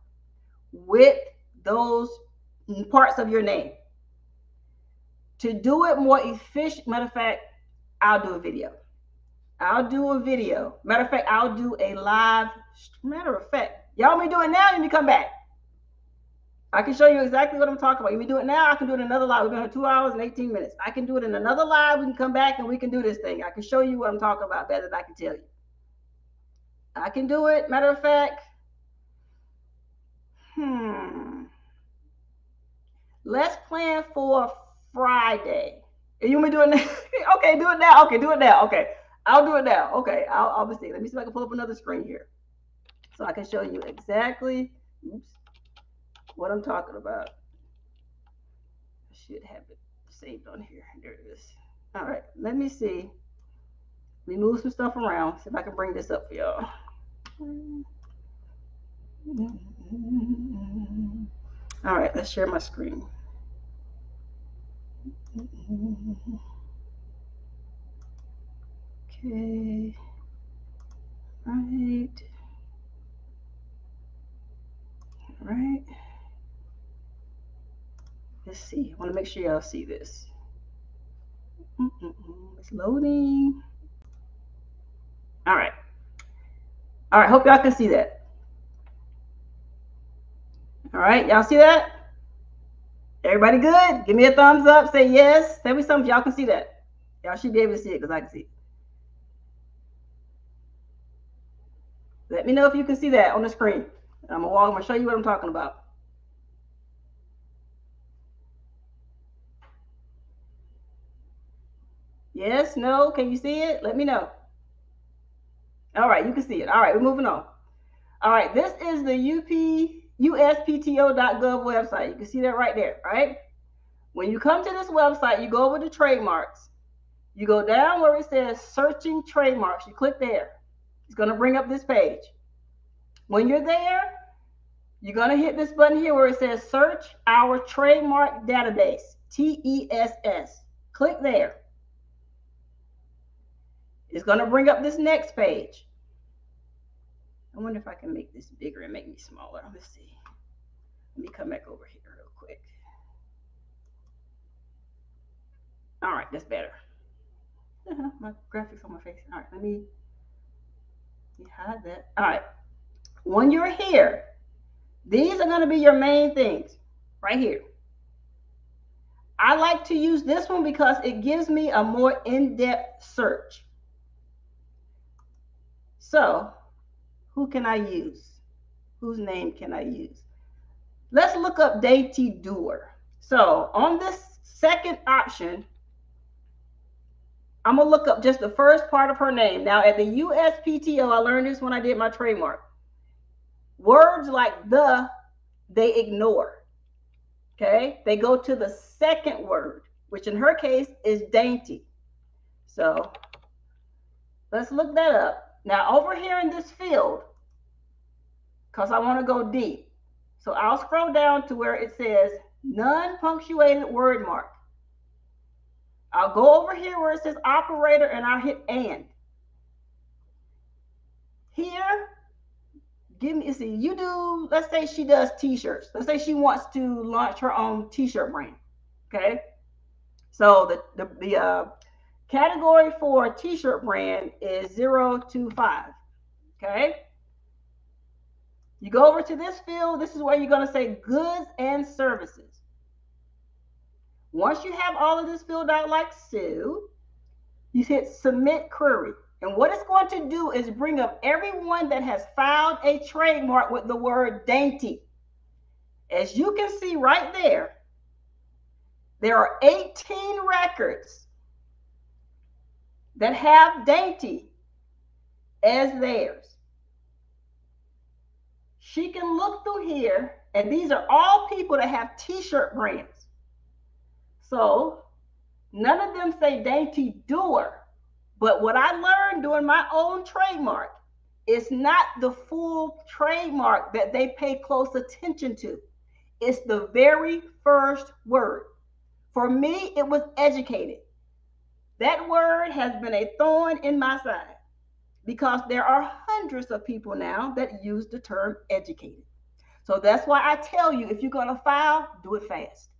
with those parts of your name. To do it more efficient, matter of fact, I'll do a video. I'll do a video. Matter of fact, I'll do a live. Matter of fact, y'all may do it now, you may come back. I can show you exactly what I'm talking about. You may do it now, I can do it in another live. We're going to have 2 hours and 18 minutes. I can do it in another live. We can come back and we can do this thing. I can show you what I'm talking about better than I can tell you. I can do it. Matter of fact, let's plan for Friday. You want me to do it now? Okay, do it now. Okay, do it now. Okay, I'll do it now. Okay, I'll be seeing. Let me see if I can pull up another screen here so I can show you exactly what I'm talking about. I should have it saved on here. There it is. All right, let me see. Let me move some stuff around. See if I can bring this up for y'all. All right, let's share my screen. Okay. Right. All right. Let's see. I want to make sure y'all see this. It's loading. All right. All right. Hope y'all can see that. All right. Y'all see that? Everybody good? Give me a thumbs up. Say yes. Tell me something. Y'all can see that. Y'all should be able to see it because I can see it. Let me know if you can see that on the screen. I'm going to show you what I'm talking about. Yes, no, can you see it? Let me know. All right, you can see it. All right, we're moving on. All right, this is the uspto.gov website. You can see that right there, right? When you come to this website, you go over to trademarks. You go down where it says searching trademarks. You click there. It's going to bring up this page. When you're there, you're going to hit this button here where it says search our trademark database, TESS. Click there. It's going to bring up this next page. I wonder if I can make this bigger and make me smaller. Let's see. Let me come back over here real quick. All right, that's better. My graphics on my face. All right, let me hide that. All right. When you're here, these are going to be your main things right here. I like to use this one because it gives me a more in-depth search. So, who can I use? Whose name can I use? Let's look up Dainty Doer. So, on this second option, I'm going to look up just the first part of her name. Now, at the USPTO, I learned this when I did my trademark. Words like the, they ignore. Okay? They go to the second word, which in her case is dainty. So, let's look that up. Now, over here in this field, because I want to go deep, so I'll scroll down to where it says non-punctuated word mark. I'll go over here where it says operator and I'll hit and. Here, give me, see, you do, let's say she does t-shirts. Let's say she wants to launch her own t-shirt brand. Okay. So the category for t-shirt brand is 0 to 5. Okay. You go over to this field. This is where you're going to say goods and services. Once you have all of this filled out like so, you hit submit query. And what it's going to do is bring up everyone that has filed a trademark with the word dainty. As you can see right there, there are 18 records that have dainty as theirs. She can look through here, and these are all people that have t-shirt brands. So none of them say Dainty Doer, but what I learned doing my own trademark is not the full trademark that they pay close attention to. It's the very first word. For me, it was educated. That word has been a thorn in my side because there are hundreds of people now that use the term educated. So that's why I tell you, if you're going to file, do it fast.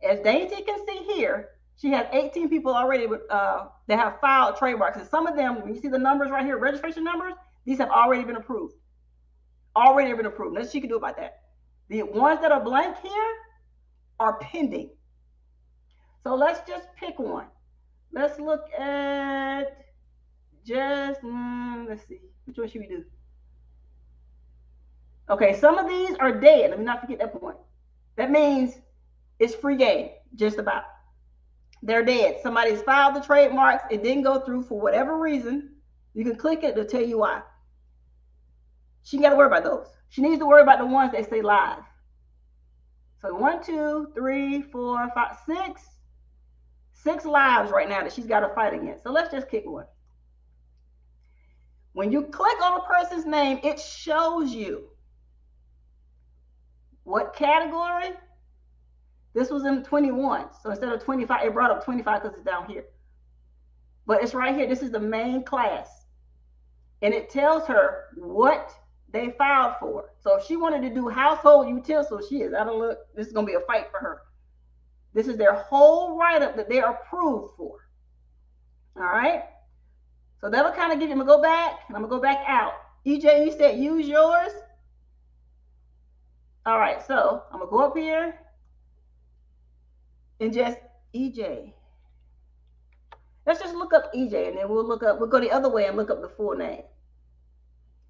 As Dainty can see here, she has 18 people already that have filed trademarks. And some of them, when you see the numbers right here, registration numbers, these have already been approved. Already been approved. Nothing she can do about that. The ones that are blank here are pending. So let's just pick one. Let's look at just, let's see. Which one should we do? Okay, some of these are dead. Let me not forget that point. That means it's free game, just about. They're dead. Somebody's filed the trademarks. It didn't go through for whatever reason. You can click it to tell you why. She got to worry about those. She needs to worry about the ones that say live. So 1, 2, 3, 4, 5, 6. 6 lives right now that she's got to fight against. So let's just pick one. When you click on a person's name, it shows you what category. This was in 21. So instead of 25, it brought up 25 because it's down here. But it's right here. This is the main class. And it tells her what they filed for. So if she wanted to do household utensils, she is out of luck. This is going to be a fight for her. This is their whole write-up that they're approved for. All right. So that'll kind of give you, I'm going to go back and I'm going to go back out. EJ, you said use yours. All right. So I'm going to go up here and just EJ. Let's just look up EJ and then we'll go the other way and look up the full name.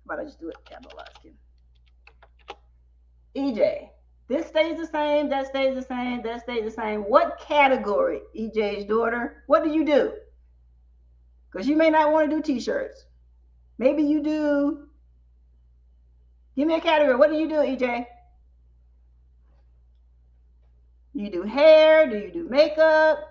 How about I just do it capitalized here? EJ. This stays the same, that stays the same, that stays the same. What category, EJ's daughter? What do you do? Because you may not want to do t-shirts. Maybe you do. Give me a category. What do you do, EJ? You do hair? Do you do makeup?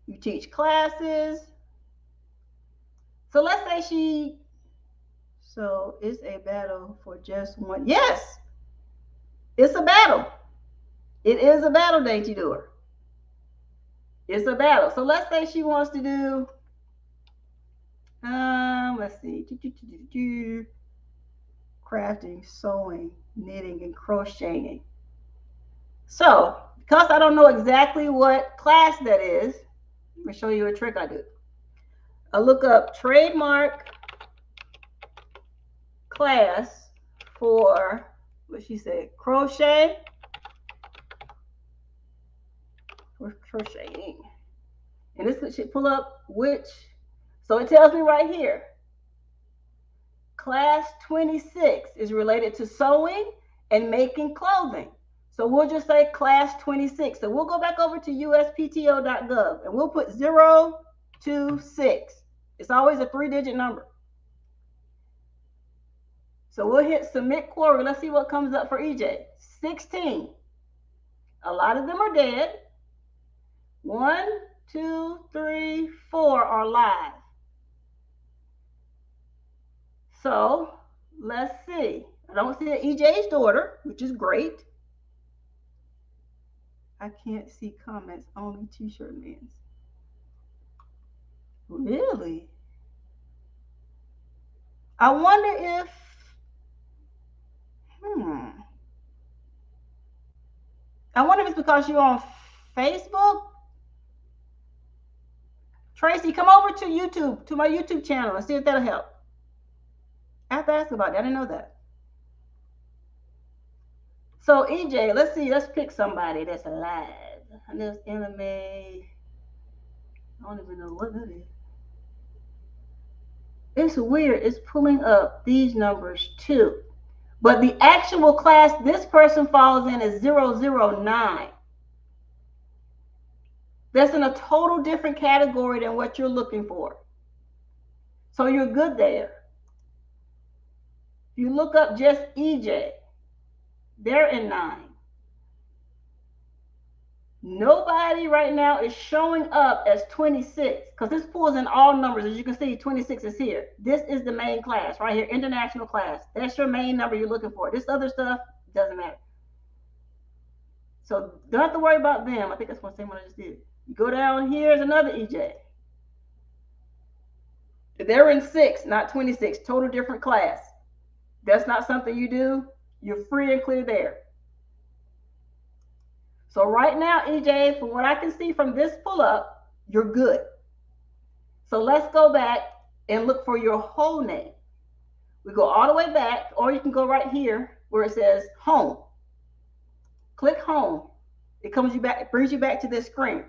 You teach classes? So let's say so it's a battle for just one. Yes, it's a battle. It is a battle, dainty doer. It's a battle. So let's say she wants to do, let's see, crafting, sewing, knitting, and crocheting. So because I don't know exactly what class that is, I'm gonna show you a trick I do. I look up trademark class for what she said, crochet or crocheting, and this should pull up which. So it tells me right here, class 26 is related to sewing and making clothing. So we'll just say class 26. So we'll go back over to uspto.gov and we'll put 026. It's always a 3-digit number. So we'll hit submit query. Let's see what comes up for EJ. 16. A lot of them are dead. 1, 2, 3, 4 are live. So let's see. I don't see an EJ's daughter, which is great. I can't see comments, only t-shirt men's. Really? I wonder if, I wonder if it's because you're on Facebook. Tracy, come over to YouTube, to my YouTube channel, and see if that'll help. I have to ask about that. I didn't know that. So EJ, let's see. Let's pick somebody that's alive. And there's anime. I don't even know what that is. It's weird. It's pulling up these numbers too. But the actual class this person falls in is 009. That's in a total different category than what you're looking for. So you're good there. If you look up just EJ, they're in 9. Nobody right now is showing up as 26 because this pulls in all numbers. As you can see, 26 is here. This is the main class right here, international class. That's your main number you're looking for. This other stuff doesn't matter. So don't have to worry about them. I think that's the same one I just did. You go down, here's another EJ. They're in 6, not 26, total different class. That's not something you do. You're free and clear there. So right now, EJ, from what I can see from this pull up, you're good. So let's go back and look for your whole name. We go all the way back, or you can go right here where it says home. Click home. It comes you back, it brings you back to this screen.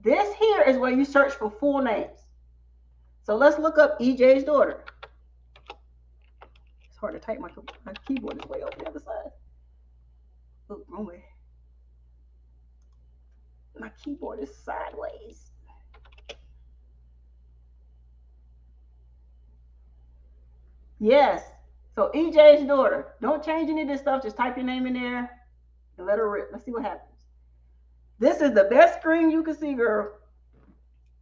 This here is where you search for full names. So let's look up EJ's daughter. It's hard to type. My keyboard is way over the other side. Oh, wrong way. My keyboard is sideways. Yes. So EJ's daughter. Don't change any of this stuff. Just type your name in there and let her rip. Let's see what happens. This is the best screen you can see, girl.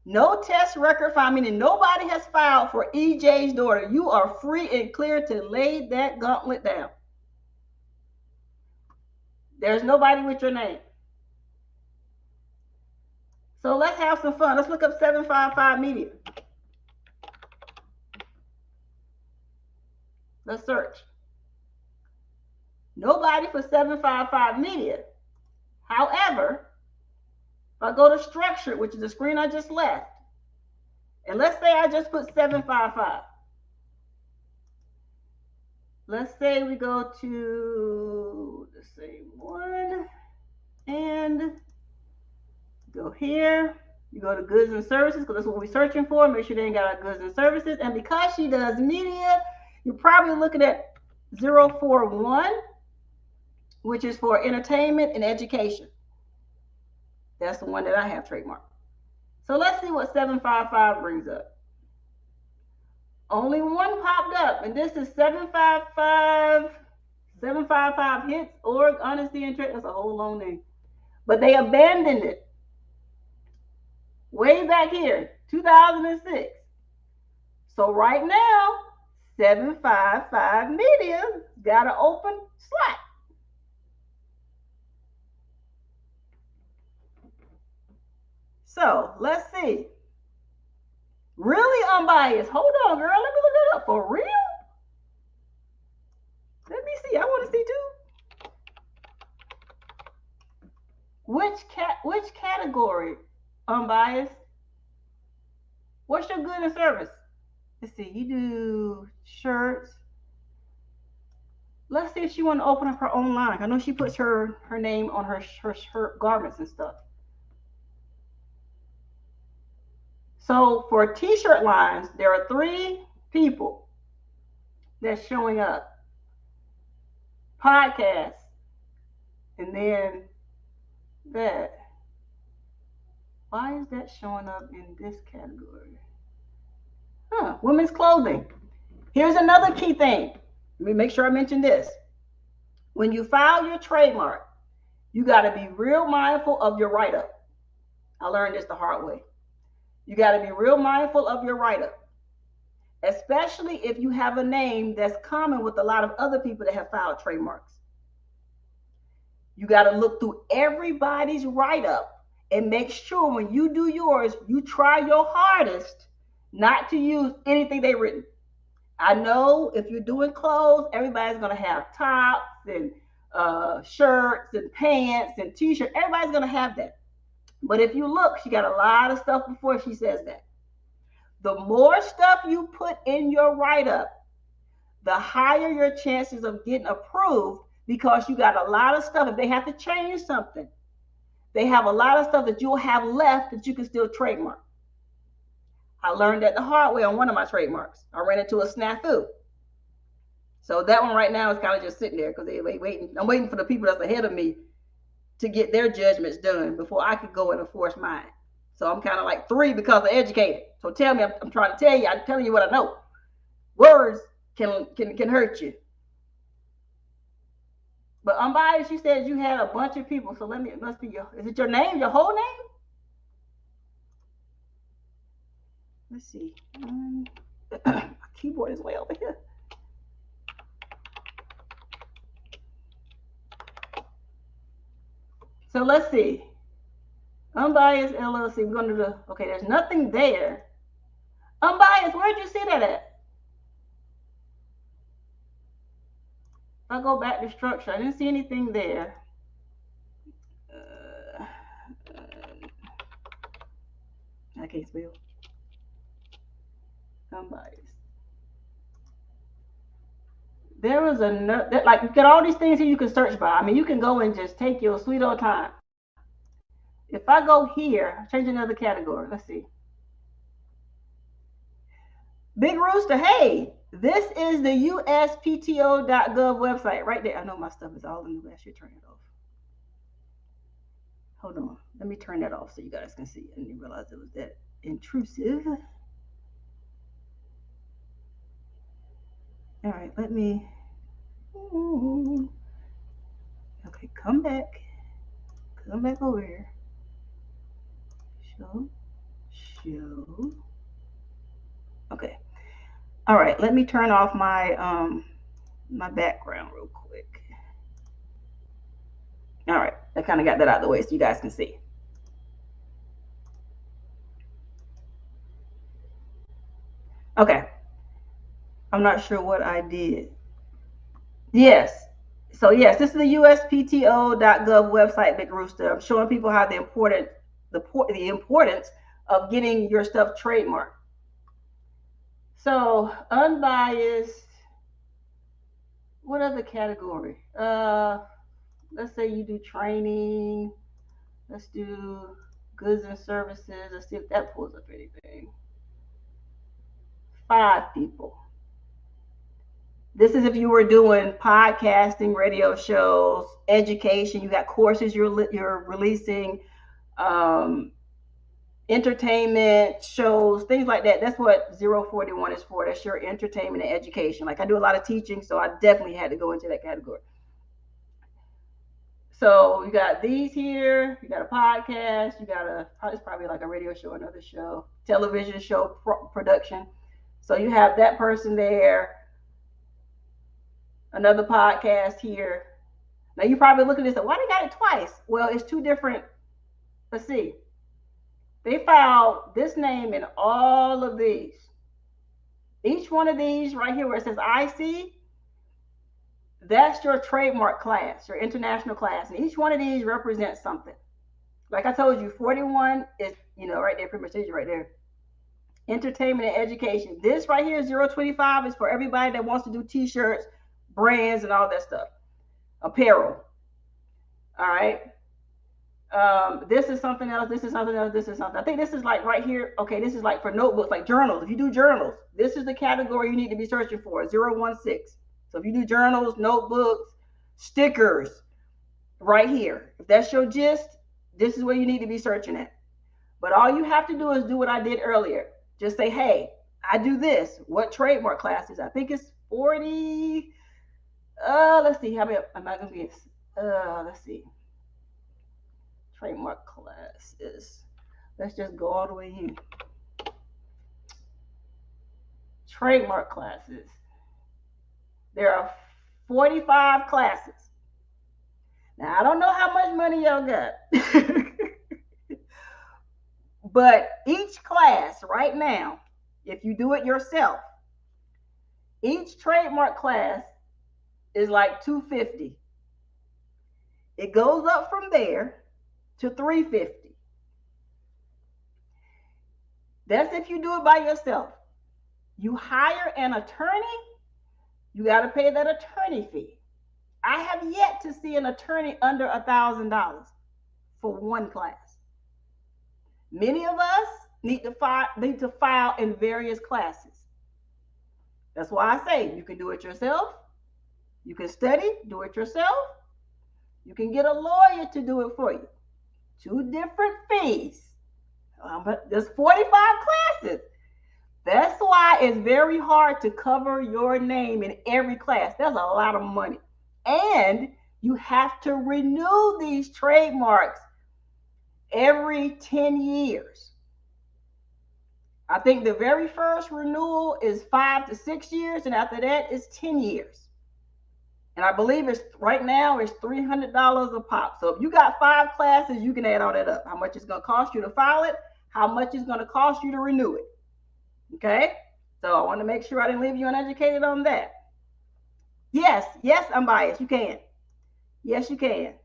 No test record filed, meaning nobody has filed for EJ's daughter. You are free and clear to lay that gauntlet down. There's nobody with your name. So let's have some fun. Let's look up 755 Media. Let's search. Nobody for 755 Media. However, if I go to structure, which is the screen I just left, and let's say I just put 755. Let's say we go to the same one and go here. You go to goods and services because that's what we're searching for. Make sure they ain't got our goods and services. And because she does media, you're probably looking at 041, which is for entertainment and education. That's the one that I have trademarked. So let's see what 755 brings up. Only one popped up, and this is 755 hits, org, honesty, and trade. That's a whole long name. But they abandoned it way back here, 2006. So right now, 755 Media got an open slot. So let's see. Really unbiased. Hold on, girl. Let me look it up. For real? Let me see. I want to see too. Which category? Unbiased. What's your good and service? Let's see. You do shirts. Let's see if she want to open up her own line. I know she puts her name on her garments and stuff. So for t-shirt lines, there are 3 people that's showing up. Podcasts, and then that. Why is that showing up in this category? Women's clothing. Here's another key thing. Let me make sure I mention this. When you file your trademark, you got to be real mindful of your write-up. I learned this the hard way. You got to be real mindful of your write-up, especially if you have a name that's common with a lot of other people that have filed trademarks. You got to look through everybody's write-up and make sure when you do yours, you try your hardest not to use anything they've written. I know if you're doing clothes, everybody's going to have tops and shirts and pants and t-shirts. Everybody's going to have that. But if you look, she got a lot of stuff before she says that. The more stuff you put in your write-up, the higher your chances of getting approved, because you got a lot of stuff. If they have to change something, they have a lot of stuff that you'll have left that you can still trademark. I learned that the hard way on one of my trademarks. I ran into a snafu. So that one right now is kind of just sitting there because they're waiting. I'm waiting for the people that's ahead of me to get their judgments done before I could go and enforce mine. So I'm kind of like 3 because I'm educated. So tell me, I'm trying to tell you, I'm telling you what I know. Words can hurt you. But unbiased, you said you had a bunch of people. So it must be is it your name, your whole name? Let's see. My keyboard is way over here. So let's see. Unbiased LLC. We're going to do okay, there's nothing there. Unbiased, where'd you see that at? If I go back to structure, I didn't see anything there. I can't spell. Unbiased. There was another, like, you get all these things here you can search by. I mean, you can go and just take your sweet old time. If I go here, change another category. Let's see. Big Rooster, hey, this is the uspto.gov website right there. I know my stuff is all in the way. I should turn it off. Hold on. Let me turn that off so you guys can see. I didn't realize it was that intrusive. All right, let me. Okay, come back. Come back over here. Show. Okay. All right, let me turn off my my background real quick. All right, I kind of got that out of the way so you guys can see. Okay. I'm not sure what I did. Yes. So yes, this is the uspto.gov website, Big Rooster. I'm showing people how the importance of getting your stuff trademarked. So unbiased. What other category? Let's say you do training. Let's do goods and services. Let's see if that pulls up anything. 5 people. This is if you were doing podcasting, radio shows, education. You got courses you're releasing, entertainment shows, things like that. That's what 041 is for. That's your entertainment and education. Like I do a lot of teaching, so I definitely had to go into that category. So you got these here. You got a podcast. You got it's probably like a radio show, another show, television show production. So you have that person there. Another podcast here. Now you're probably looking at this, why they got it twice? Well, it's 2 different. Let's see. They filed this name in all of these. Each one of these right here where it says IC, that's your trademark class, your international class. And each one of these represents something. Like I told you, 41 is, right there, pretty much is right there. Entertainment and education. This right here, 025, is for everybody that wants to do t-shirts, brands, and all that stuff. Apparel. All right. This is something else. This is something else. This is something. I think this is like right here. Okay, this is like for notebooks, like journals. If you do journals, this is the category you need to be searching for, 016. So if you do journals, notebooks, stickers, right here. If that's your gist, this is where you need to be searching at. But all you have to do is do what I did earlier. Just say, hey, I do this. What trademark classes? I think it's 40. Let's see. How many am I going to guess? Let's see. Trademark classes. Let's just go all the way in. Trademark classes. There are 45 classes. Now, I don't know how much money y'all got. But each class right now, if you do it yourself, each trademark class is like $250. It goes up from there to $350. That's if you do it by yourself. You hire an attorney, you got to pay that attorney fee. I have yet to see an attorney under $1,000 for one class. Many of us need to file in various classes. That's why I say you can do it yourself. You can study, do it yourself. You can get a lawyer to do it for you. 2 different fees. But there's 45 classes. That's why it's very hard to cover your name in every class. That's a lot of money. And you have to renew these trademarks every 10 years. I think the very first renewal is 5 to 6 years, and after that is 10 years. And I believe right now it's $300 a pop. So if you got 5 classes, you can add all that up. How much it's going to cost you to file it, how much it's going to cost you to renew it. Okay? So I want to make sure I didn't leave you uneducated on that. Yes, I'm biased. You can. Yes, you can.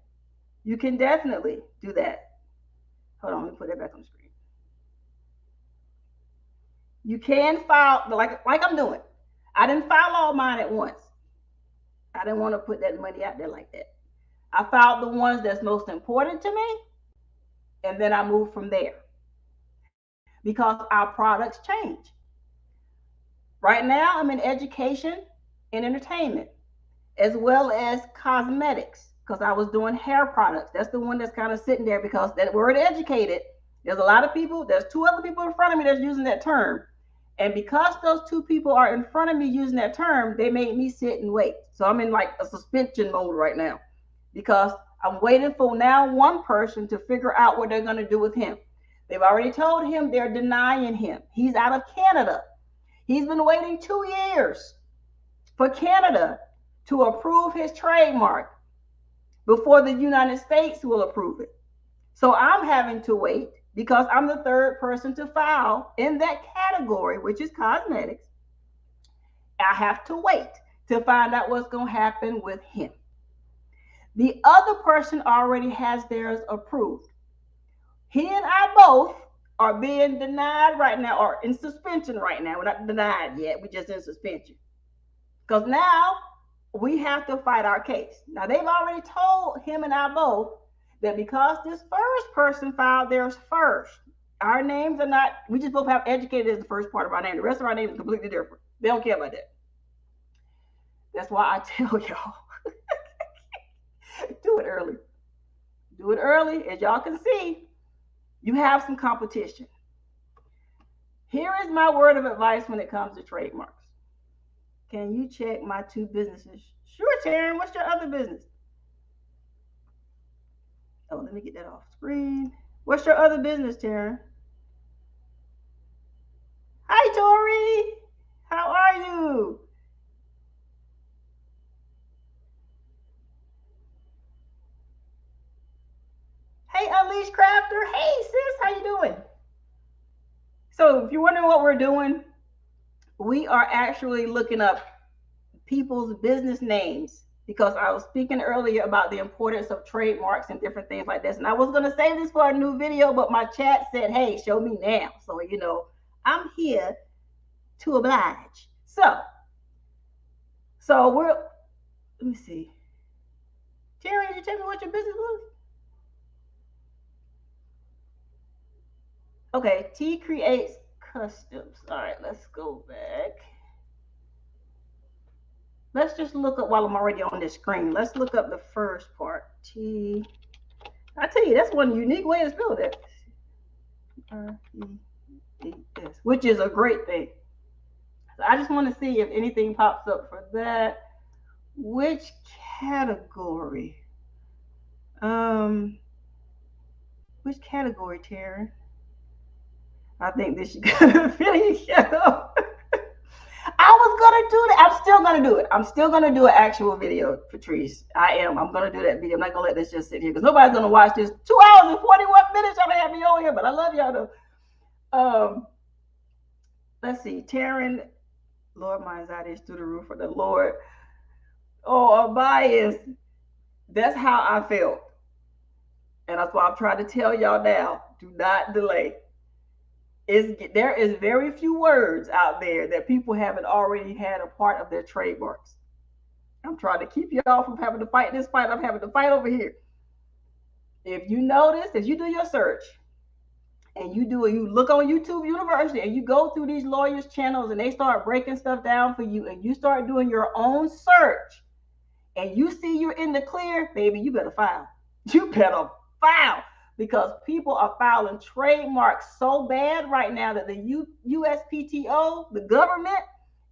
You can definitely do that. Hold on, let me put that back on the screen. You can file, like I'm doing. I didn't file all mine at once. I didn't want to put that money out there like that. I filed the ones that's most important to me, and then I moved from there. Because our products change. Right now, I'm in education and entertainment, as well as cosmetics, because I was doing hair products. That's the one that's kind of sitting there, because that word educated, there's a lot of people, there's 2 other people in front of me that's using that term. And because those 2 people are in front of me using that term, they made me sit and wait. So I'm in like a suspension mode right now, because I'm waiting for now one person to figure out what they're going to do with him. They've already told him they're denying him. He's out of Canada. He's been waiting 2 years for Canada to approve his trademark before the United States will approve it. So I'm having to wait because I'm the 3rd person to file in that category, which is cosmetics. I have to wait to find out what's going to happen with him. The other person already has theirs approved. He and I both are being denied right now, or in suspension right now. We're not denied yet, we're just in suspension. Because now we have to fight our case. Now, they've already told him and I both that because this first person filed theirs first, our names are not, we just both have educated as the first part of our name. The rest of our name is completely different. They don't care about that. That's why I tell y'all, do it early. Do it early. As y'all can see, you have some competition. Here is my word of advice when it comes to trademarks. Can you check my 2 businesses? Sure, Taryn. What's your other business? Oh, let me get that off screen. What's your other business, Taryn? Hi, Tori. How are you? Hey, Unleashed Crafter. Hey, sis. How you doing? So if you're wondering what we're doing, we are actually looking up people's business names, because I was speaking earlier about the importance of trademarks and different things like this. And I was going to save this for a new video, but my chat said, hey, show me now. So, I'm here to oblige. So let me see. Terry, did you tell me what your business was? Okay, T Creates Customs. All right, let's go back. Let's just look up while I'm already on this screen. Let's look up the first part. T. I tell you, that's one unique way to spell that. R-E-E-S, which is a great thing. So I just want to see if anything pops up for that. Which category? Which category, Taryn? I think this should go Philly show. I was gonna do that. I'm still gonna do it. I'm still gonna do an actual video, Patrice. I am. I'm gonna do that video. I'm not gonna let this just sit here because nobody's gonna watch this 2 hours and 41 minutes. Y'all have me on here, but I love y'all though. Let's see. Taryn, Lord, my anxiety is through the roof for the Lord. Oh, a bias. That's how I felt. And that's why I'm trying to tell y'all now, do not delay. There is very few words out there that people haven't already had a part of their trademarks. I'm trying to keep y'all from having to fight this fight I'm having to fight over here. If you notice, if you do your search and you look on YouTube University and you go through these lawyers' channels and they start breaking stuff down for you and you start doing your own search and you see you're in the clear, baby, you better file. You better file. Because people are filing trademarks so bad right now that the USPTO, the government,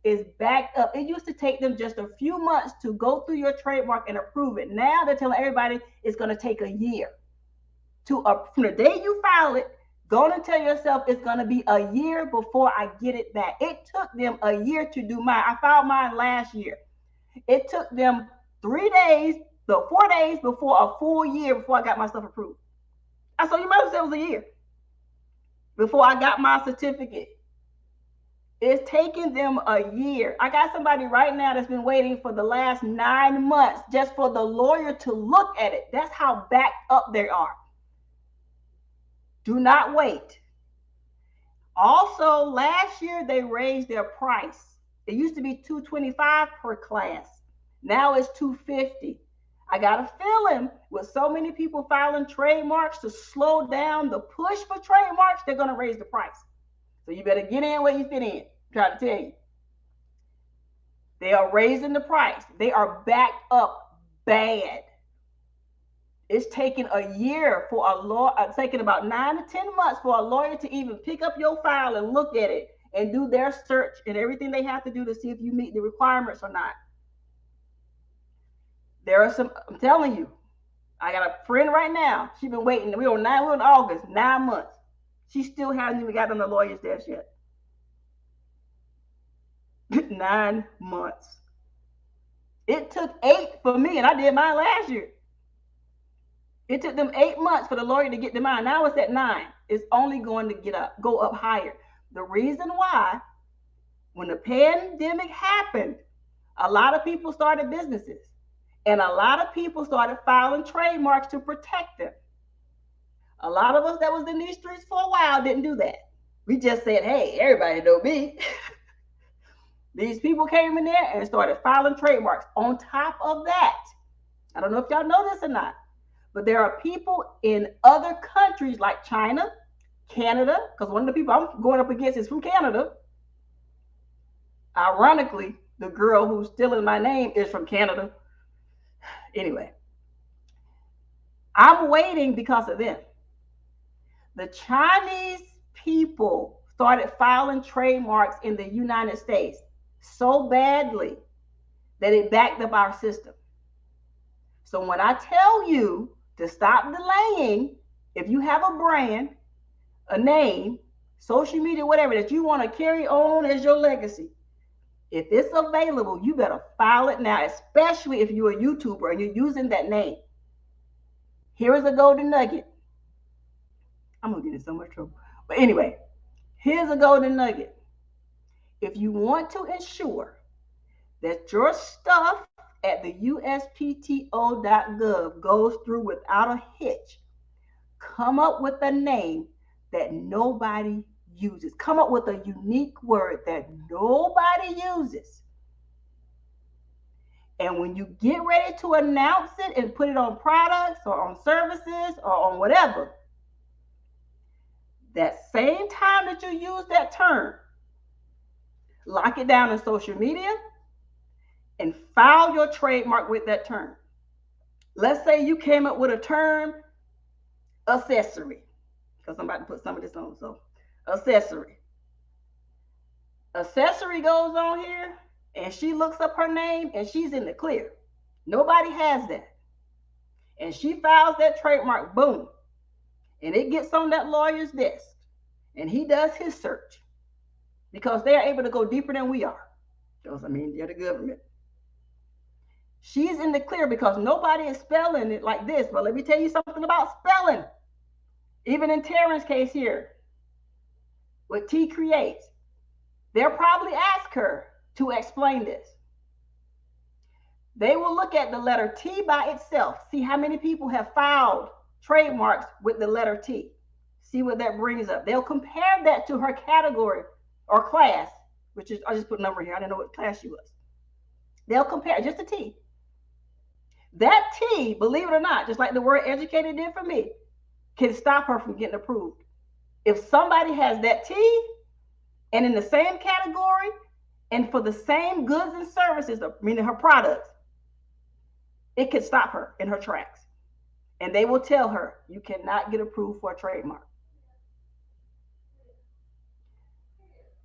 is backed up. It used to take them just a few months to go through your trademark and approve it. Now they're telling everybody it's going to take a year. From the day you file it, go and tell yourself it's going to be a year before I get it back. It took them a year to do mine. I filed mine last year. It took them 4 days before a full year before I got my stuff approved. So you might have said it was a year before I got my certificate. It's taking them a year. I got somebody right now that's been waiting for the last 9 months just for the lawyer to look at it. That's how backed up they are. Do not wait. Also, last year they raised their price. It used to be $225 per class. Now it's $250. I got a feeling with so many people filing trademarks to slow down the push for trademarks, they're going to raise the price. So you better get in where you fit in. I'm trying to tell you. They are raising the price. They are backed up bad. It's taking a year for a lawyer, taking about 9 to 10 months for a lawyer to even pick up your file and look at it and do their search and everything they have to do to see if you meet the requirements or not. There are some, I'm telling you, I got a friend right now. She's been waiting. We're in August, 9 months. She still hasn't even got on the lawyer's desk yet. 9 months. It took 8 for me, and I did mine last year. It took them 8 months for the lawyer to get to mine. Now it's at 9. It's only going to go up higher. The reason why when the pandemic happened, a lot of people started businesses and a lot of people started filing trademarks to protect them. A lot of us that was in these streets for a while didn't do that. We just said, hey, everybody know me. These people came in there and started filing trademarks. On top of that, I don't know if y'all know this or not, but there are people in other countries like China, Canada, because one of the people I'm going up against is from Canada. Ironically, the girl who's stealing my name is from Canada. Anyway, I'm waiting because of them. The Chinese people started filing trademarks in the United States so badly that it backed up our system. So when I tell you to stop delaying, if you have a brand, a name, social media, whatever that you want to carry on as your legacy, if it's available, you better file it now, especially if you're a YouTuber and you're using that name. Here is a golden nugget. I'm going to get in so much trouble. But anyway, here's a golden nugget. If you want to ensure that your stuff at the uspto.gov goes through without a hitch, come up with a name that nobody uses. Come up with a unique word that nobody uses. And when you get ready to announce it and put it on products or on services or on whatever, that same time that you use that term, lock it down in social media and file your trademark with that term. Let's say you came up with a term, accessory, because I'm about to put some of this on. So, accessory. Accessory goes on here and she looks up her name and she's in the clear. Nobody has that. And she files that trademark, boom. And it gets on that lawyer's desk. And he does his search. Because they are able to go deeper than we are. Because, I mean, they're the government. She's in the clear because nobody is spelling it like this. But let me tell you something about spelling. Even in Terrence's case here, with T Creates, they'll probably ask her to explain this. They will look at the letter T by itself, see how many people have filed trademarks with the letter T. See what that brings up. They'll compare that to her category or class, which is, I just put a number here. I didn't know what class she was. They'll compare just a T. That T, believe it or not, just like the word educated did for me, can stop her from getting approved. If somebody has that T and in the same category and for the same goods and services, meaning her products, it could stop her in her tracks. And they will tell her, you cannot get approved for a trademark.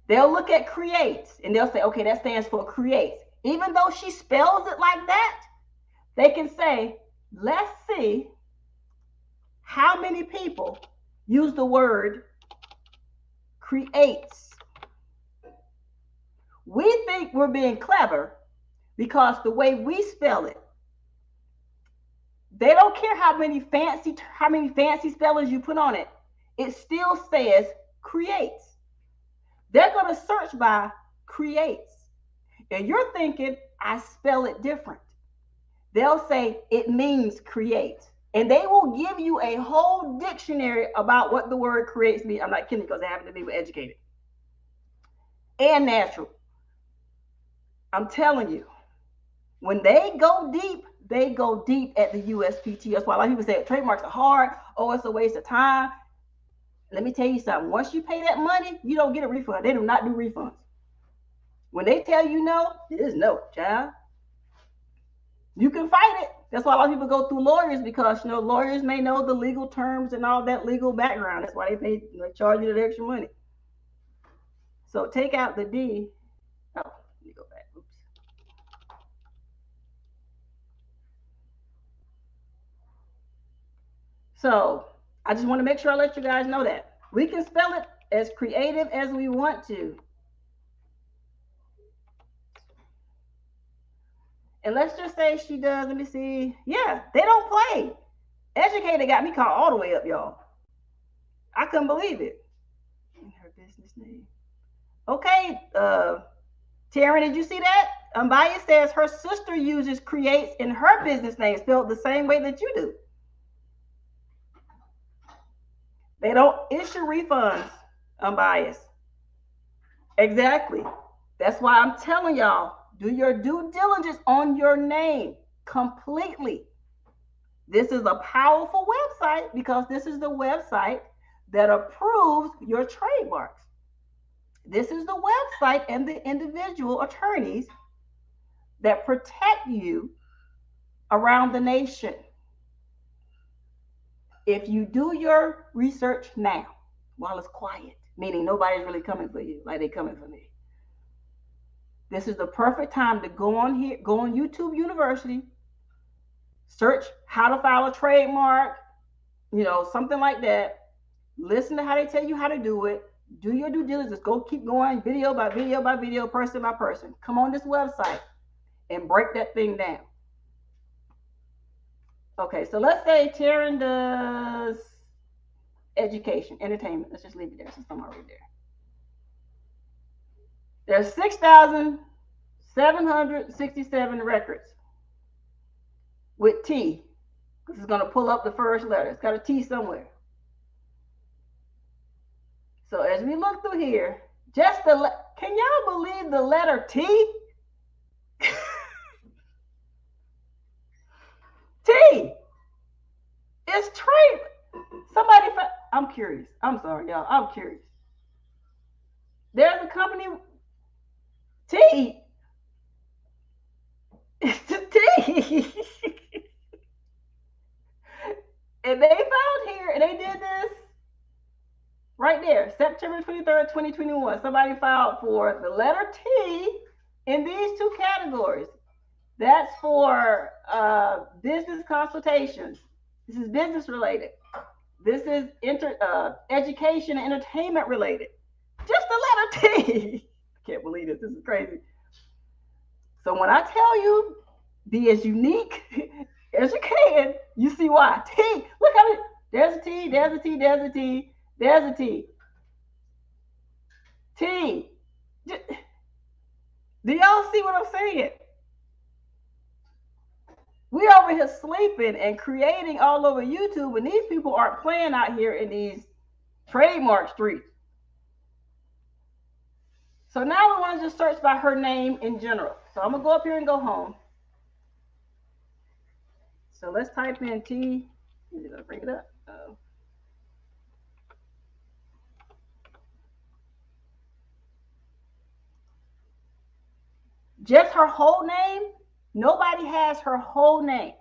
They'll look at creates and they'll say, okay, that stands for creates. Even though she spells it like that, they can say, let's see how many people use the word creates. We think we're being clever because the way we spell it, they don't care how many fancy spellings you put on it. It still says creates. They're going to search by creates. And you're thinking, I spell it different. They'll say it means create. And they will give you a whole dictionary about what the word creates means. I'm not kidding because I happen to be educated and natural. I'm telling you, when they go deep at the USPTO. That's why a lot of people say trademarks are hard. Oh, it's a waste of time. Let me tell you something. Once you pay that money, you don't get a refund. They do not do refunds. When they tell you no, it is no, child. You can fight it. That's why a lot of people go through lawyers because, lawyers may know the legal terms and all that legal background. That's why they charge you the extra money. So take out the D. Oh, let me go back. Oops. So I just want to make sure I let you guys know that. We can spell it as creative as we want to. And let's just say she does, let me see. Yeah, they don't play. Educated got me caught all the way up, y'all. I couldn't believe it. In her business name. Okay, Taryn, did you see that? Ambaya says her sister uses creates in her business name spelled the same way that you do. They don't issue refunds, unbiased. Exactly. That's why I'm telling y'all, do your due diligence on your name completely. This is a powerful website because this is the website that approves your trademarks. This is the website and the individual attorneys that protect you around the nation. If you do your research now, while it's quiet, meaning nobody's really coming for you like they're coming for me, this is the perfect time to go on here, go on YouTube University, search how to file a trademark, something like that. Listen to how they tell you how to do it. Do your due diligence. Go keep going, video by video by video, person by person. Come on this website and break that thing down. Okay, so let's say Taryn does education, entertainment. Let's just leave it there since I'm already there. There's 6,767 records with T. This is going to pull up the first letter. It's got a T somewhere. So as we look through here, can y'all believe the letter T? T. It's trade. I'm curious. I'm sorry, y'all. I'm curious. There's a company, T. It's the T. And they found here, and they did this right there, September 23rd, 2021. Somebody filed for the letter T in these two categories. That's for business consultations. This is business related. This is education and entertainment related. Just the letter T. I can't believe it. This is crazy. So when I tell you, be as unique as you can, you see why. T. Look at it. There's a T. There's a T. There's a T. There's a T. T. Do y'all see what I'm saying? We over here sleeping and creating all over YouTube, and these people aren't playing out here in these trademark streets. So now we want to just search by her name in general. So I'm going to go up here and go home. So let's type in T. Is it going to bring it up? Oh. Just her whole name? Nobody has her whole name.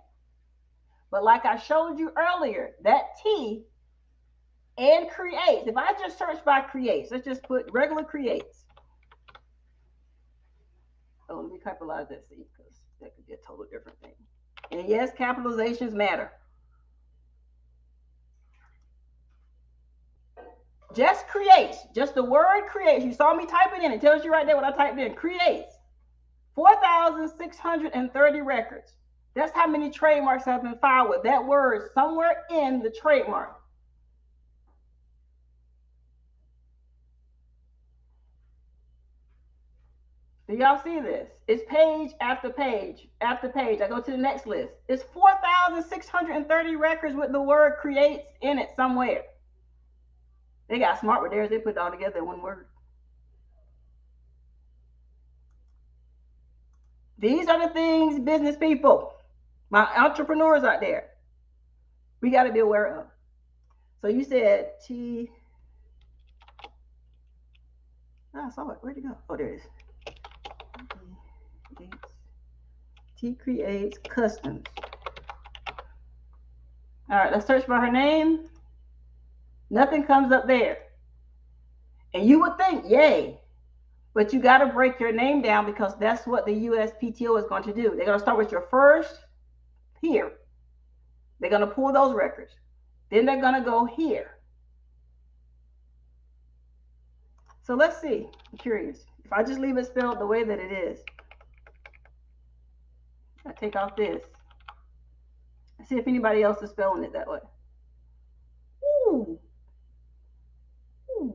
But like I showed you earlier, that T and creates. If I just search by creates, let's just put regular creates. Oh, let me capitalize that C because that could be a total different thing. And yes, capitalizations matter. Just creates. Just the word creates. You saw me type it in. It tells you right there what I typed in. Creates. 4,630 records. That's how many trademarks have been filed with that word somewhere in the trademark. Do y'all see this? It's page after page after page. I go to the next list. It's 4,630 records with the word creates in it somewhere. They got smart with theirs. They put it all together in one word. These are the things, business people, my entrepreneurs out there, we got to be aware of. So you said T. I saw it. Where'd it go? Oh, there it is. T creates customs. All right, let's search by her name. Nothing comes up there. And you would think, yay. But you got to break your name down because that's what the USPTO is going to do. They're going to start with your first here. They're going to pull those records. Then they're going to go here. So let's see. I'm curious. If I just leave it spelled the way that it is, I take off this. I see if anybody else is spelling it that way. Ooh. Ooh.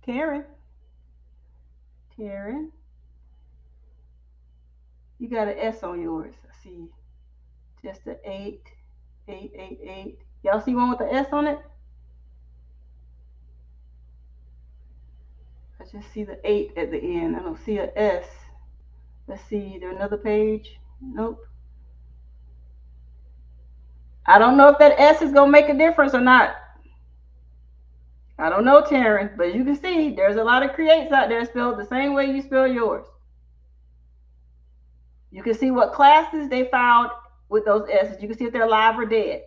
Taryn. Karen. You got an S on yours. I see just an 8, 8, 8, 8. Y'all see one with the S on it? I just see the 8 at the end. I don't see an S. Let's see, is there another page? Nope. I don't know if that S is going to make a difference or not. I don't know, Taryn, but you can see there's a lot of creates out there spelled the same way you spell yours. You can see what classes they found with those S's. You can see if they're alive or dead.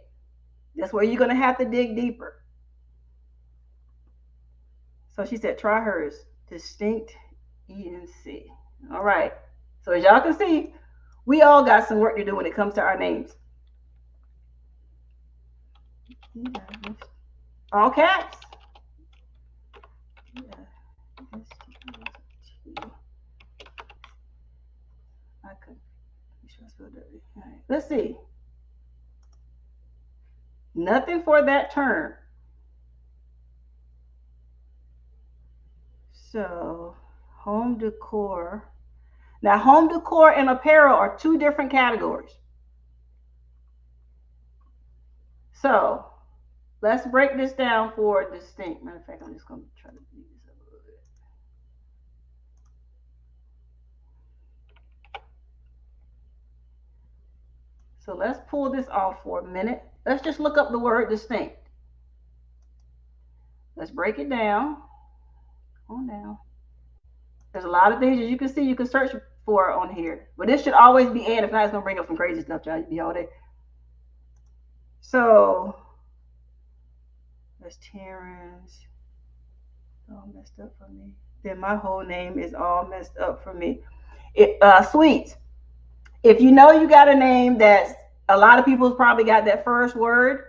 That's where you're going to have to dig deeper. So she said, try hers. Distinct ENC. All right. So as y'all can see, we all got some work to do when it comes to our names. All caps. Let's see. Nothing for that term. So, home decor. Now, home decor and apparel are two different categories. So, let's break this down for distinct. Matter of fact, I'm just going to try to do this up a little bit. So, let's pull this off for a minute. Let's just look up the word distinct. Let's break it down. Come on down. There's a lot of things, as you can see, you can search for on here. But this should always be in. If not, it's going to bring up some crazy stuff, y'all. You'll be all day. So, that's Terrence. All messed up for me. Then my whole name is all messed up for me. Sweets. If you know you got a name that's a lot of people's probably got that first word,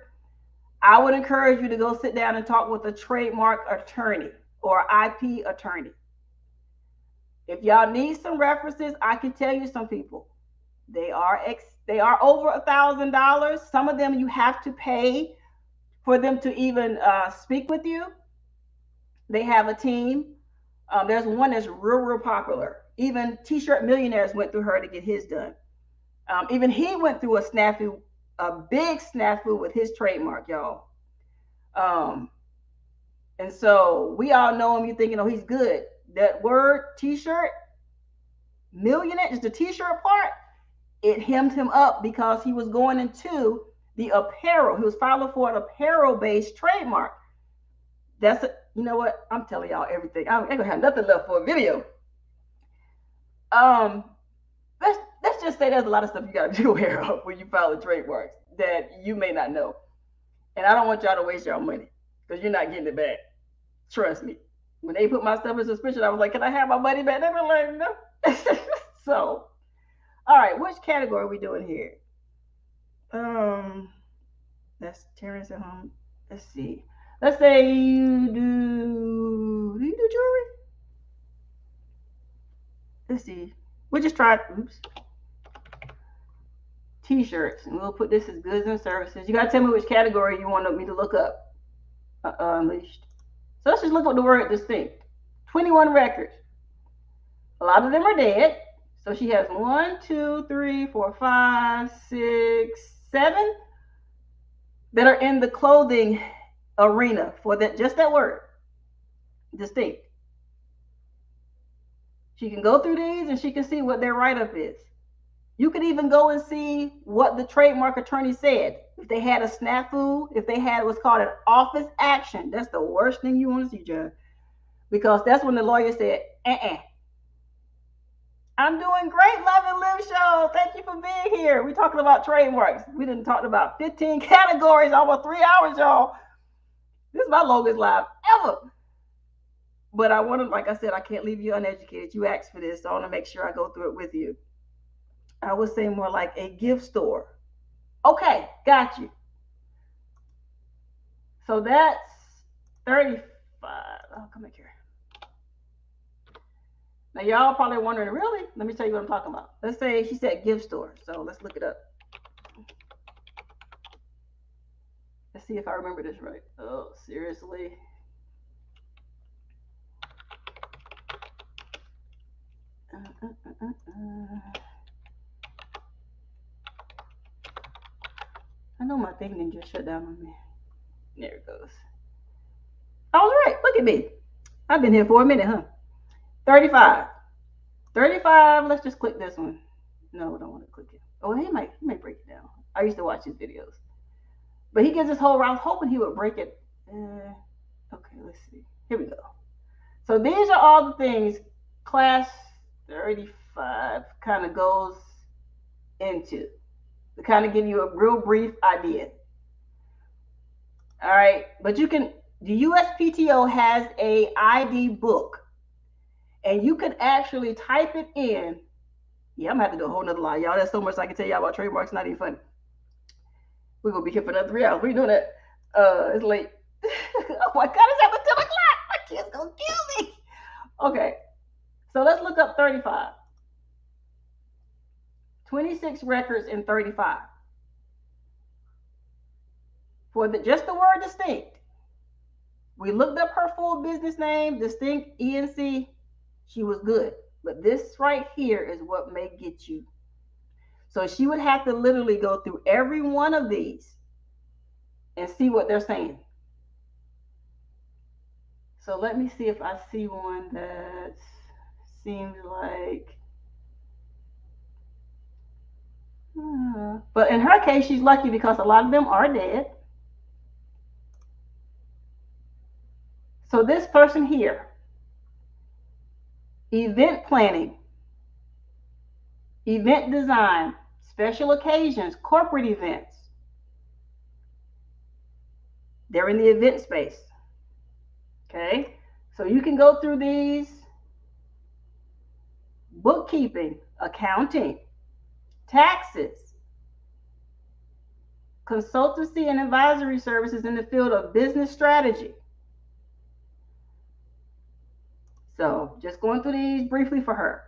I would encourage you to go sit down and talk with a trademark attorney or IP attorney. If y'all need some references, I can tell you some people. They are over $1,000. Some of them you have to pay for them to even speak with you. They have a team. There's one that's real popular. Even T-shirt millionaires went through her to get his done. Even he went through a big snafu with his trademark, y'all. And so we all know him. You think, he's good. That word T-shirt millionaire, just the T-shirt part, it hemmed him up because he was going into the apparel. He was filing for an apparel-based trademark. You know what? I'm telling y'all everything. I ain't gonna have nothing left for a video. Let's just say there's a lot of stuff you gotta be aware of when you file a trademark that you may not know. And I don't want y'all to waste your money because you're not getting it back. Trust me. When they put my stuff in suspicion, I was like, can I have my money back? They were like, no. So, all right, which category are we doing here? That's Terrence at home. Let's see. Let's say you do you do jewelry? Let's see. We'll just try, T-shirts, and we'll put this as goods and services. You gotta tell me which category you want me to look up. Unleashed. So let's just look up the word distinct. 21 records. A lot of them are dead. So she has 1, 2, 3, 4, 5, 6, 7 that are in the clothing arena for just that word, distinct. She can go through these and she can see what their write-up is. You could even go and see what the trademark attorney said. If they had a snafu, if they had what's called an office action, that's the worst thing you want to see, Judge. Because that's when the lawyer said, I'm doing great, Love and Live Show. Thank you for being here. We're talking about trademarks. We didn't talk about 15 categories, almost 3 hours, y'all. This is my longest live ever. But I want to, like I said, I can't leave you uneducated. You asked for this, so I want to make sure I go through it with you. I would say more like a gift store. Okay, got you. So that's 35. Oh, come here. Now, y'all probably wondering, really? Let me tell you what I'm talking about. Let's say she said gift store. So let's look it up. Let's see if I remember this right. Oh, seriously? I know my thing didn't just shut down on me. There it goes. I was right. Look at me. I've been here for a minute, huh? 35. 35. Let's just click this one. No, I don't want to click it. Oh, he might break it down. I used to watch his videos. But he gives this whole round. I was hoping he would break it. Okay, let's see. Here we go. So these are all the things class 35 kind of goes into to kind of give you a real brief idea. All right, but you can, the USPTO has a ID book, and you can actually type it in. Yeah, I'm gonna have to do a whole nother line, y'all. There's so much I can tell y'all about trademarks. Not even funny. We're gonna be here for another 3 hours. We're doing that. It's late. Oh my God, it's after 10 o'clock. My kid's gonna kill me. Okay, so let's look up 35. 26 records in 35. For just the word distinct. We looked up her full business name, distinct ENC. She was good. But this right here is what may get you. So she would have to literally go through every one of these and see what they're saying. So let me see if I see one that seems like. But in her case, she's lucky because a lot of them are dead. So this person here, event planning, event design, special occasions, corporate events. They're in the event space. Okay, so you can go through these: bookkeeping, accounting, taxes, consultancy and advisory services in the field of business strategy. So just going through these briefly for her.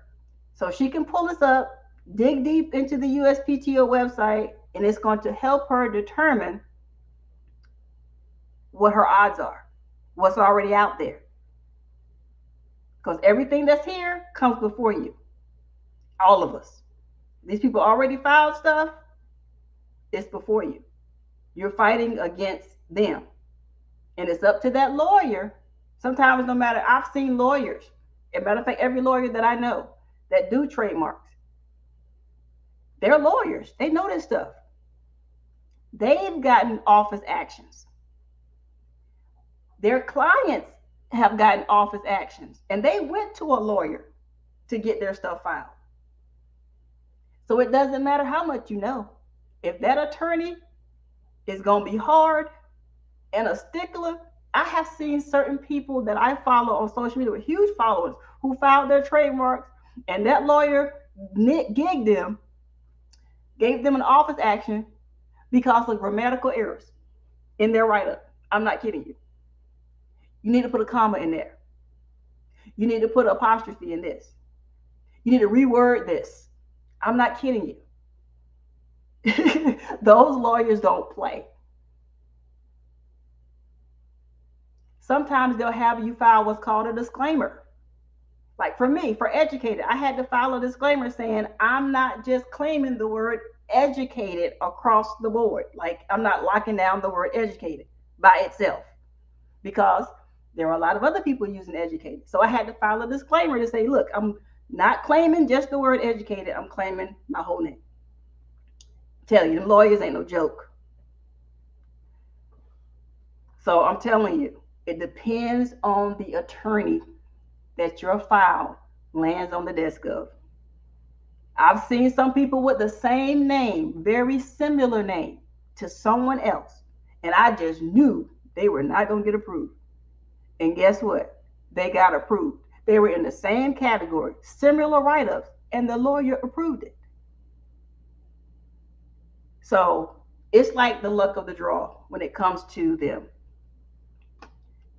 So she can pull this up, dig deep into the USPTO website, and it's going to help her determine what her odds are, what's already out there. Because everything that's here comes before you. All of us. These people already filed stuff, it's before you. You're fighting against them. And it's up to that lawyer. Sometimes, no matter, I've seen lawyers, as a matter of fact, every lawyer that I know that do trademarks, they're lawyers. They know this stuff. They've gotten office actions. Their clients have gotten office actions, and they went to a lawyer to get their stuff filed. So it doesn't matter how much you know. If that attorney is going to be hard and a stickler, I have seen certain people that I follow on social media with huge followers who filed their trademarks, and that lawyer gigged them, gave them an office action because of grammatical errors in their write-up. I'm not kidding you. You need to put a comma in there. You need to put an apostrophe in this. You need to reword this. I'm not kidding you. Those lawyers don't play. Sometimes they'll have you file what's called a disclaimer. Like for me, for educated, I had to file a disclaimer saying I'm not just claiming the word educated across the board. Like I'm not locking down the word educated by itself, because there are a lot of other people using educated. So I had to file a disclaimer to say, look, I'm not claiming just the word educated. I'm claiming my whole name. Tell you, them lawyers ain't no joke. So I'm telling you, it depends on the attorney that your file lands on the desk of. I've seen some people with the same name, very similar name to someone else, and I just knew they were not going to get approved. And guess what? They got approved. They were in the same category, similar write-ups, and the lawyer approved it. So it's like the luck of the draw when it comes to them.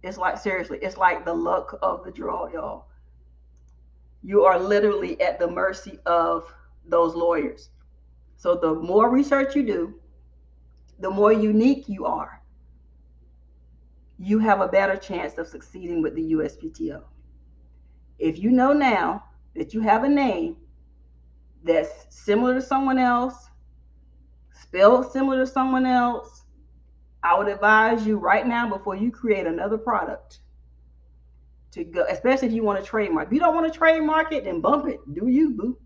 It's like, seriously, it's like the luck of the draw, y'all. You are literally at the mercy of those lawyers. So the more research you do, the more unique you are, you have a better chance of succeeding with the USPTO. If you know now that you have a name that's similar to someone else, spelled similar to someone else, I would advise you right now before you create another product to go, especially if you want to trademark. If you don't want to trademark it, then bump it. Do you, boo?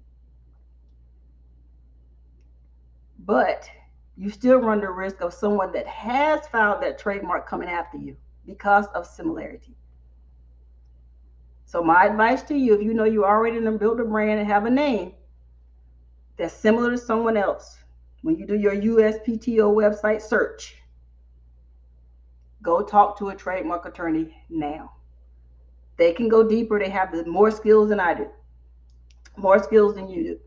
But you still run the risk of someone that has filed that trademark coming after you because of similarity. So my advice to you, if you know you already built a brand and have a name that's similar to someone else, when you do your USPTO website search, go talk to a trademark attorney now. They can go deeper. They have more skills than I do, more skills than you do.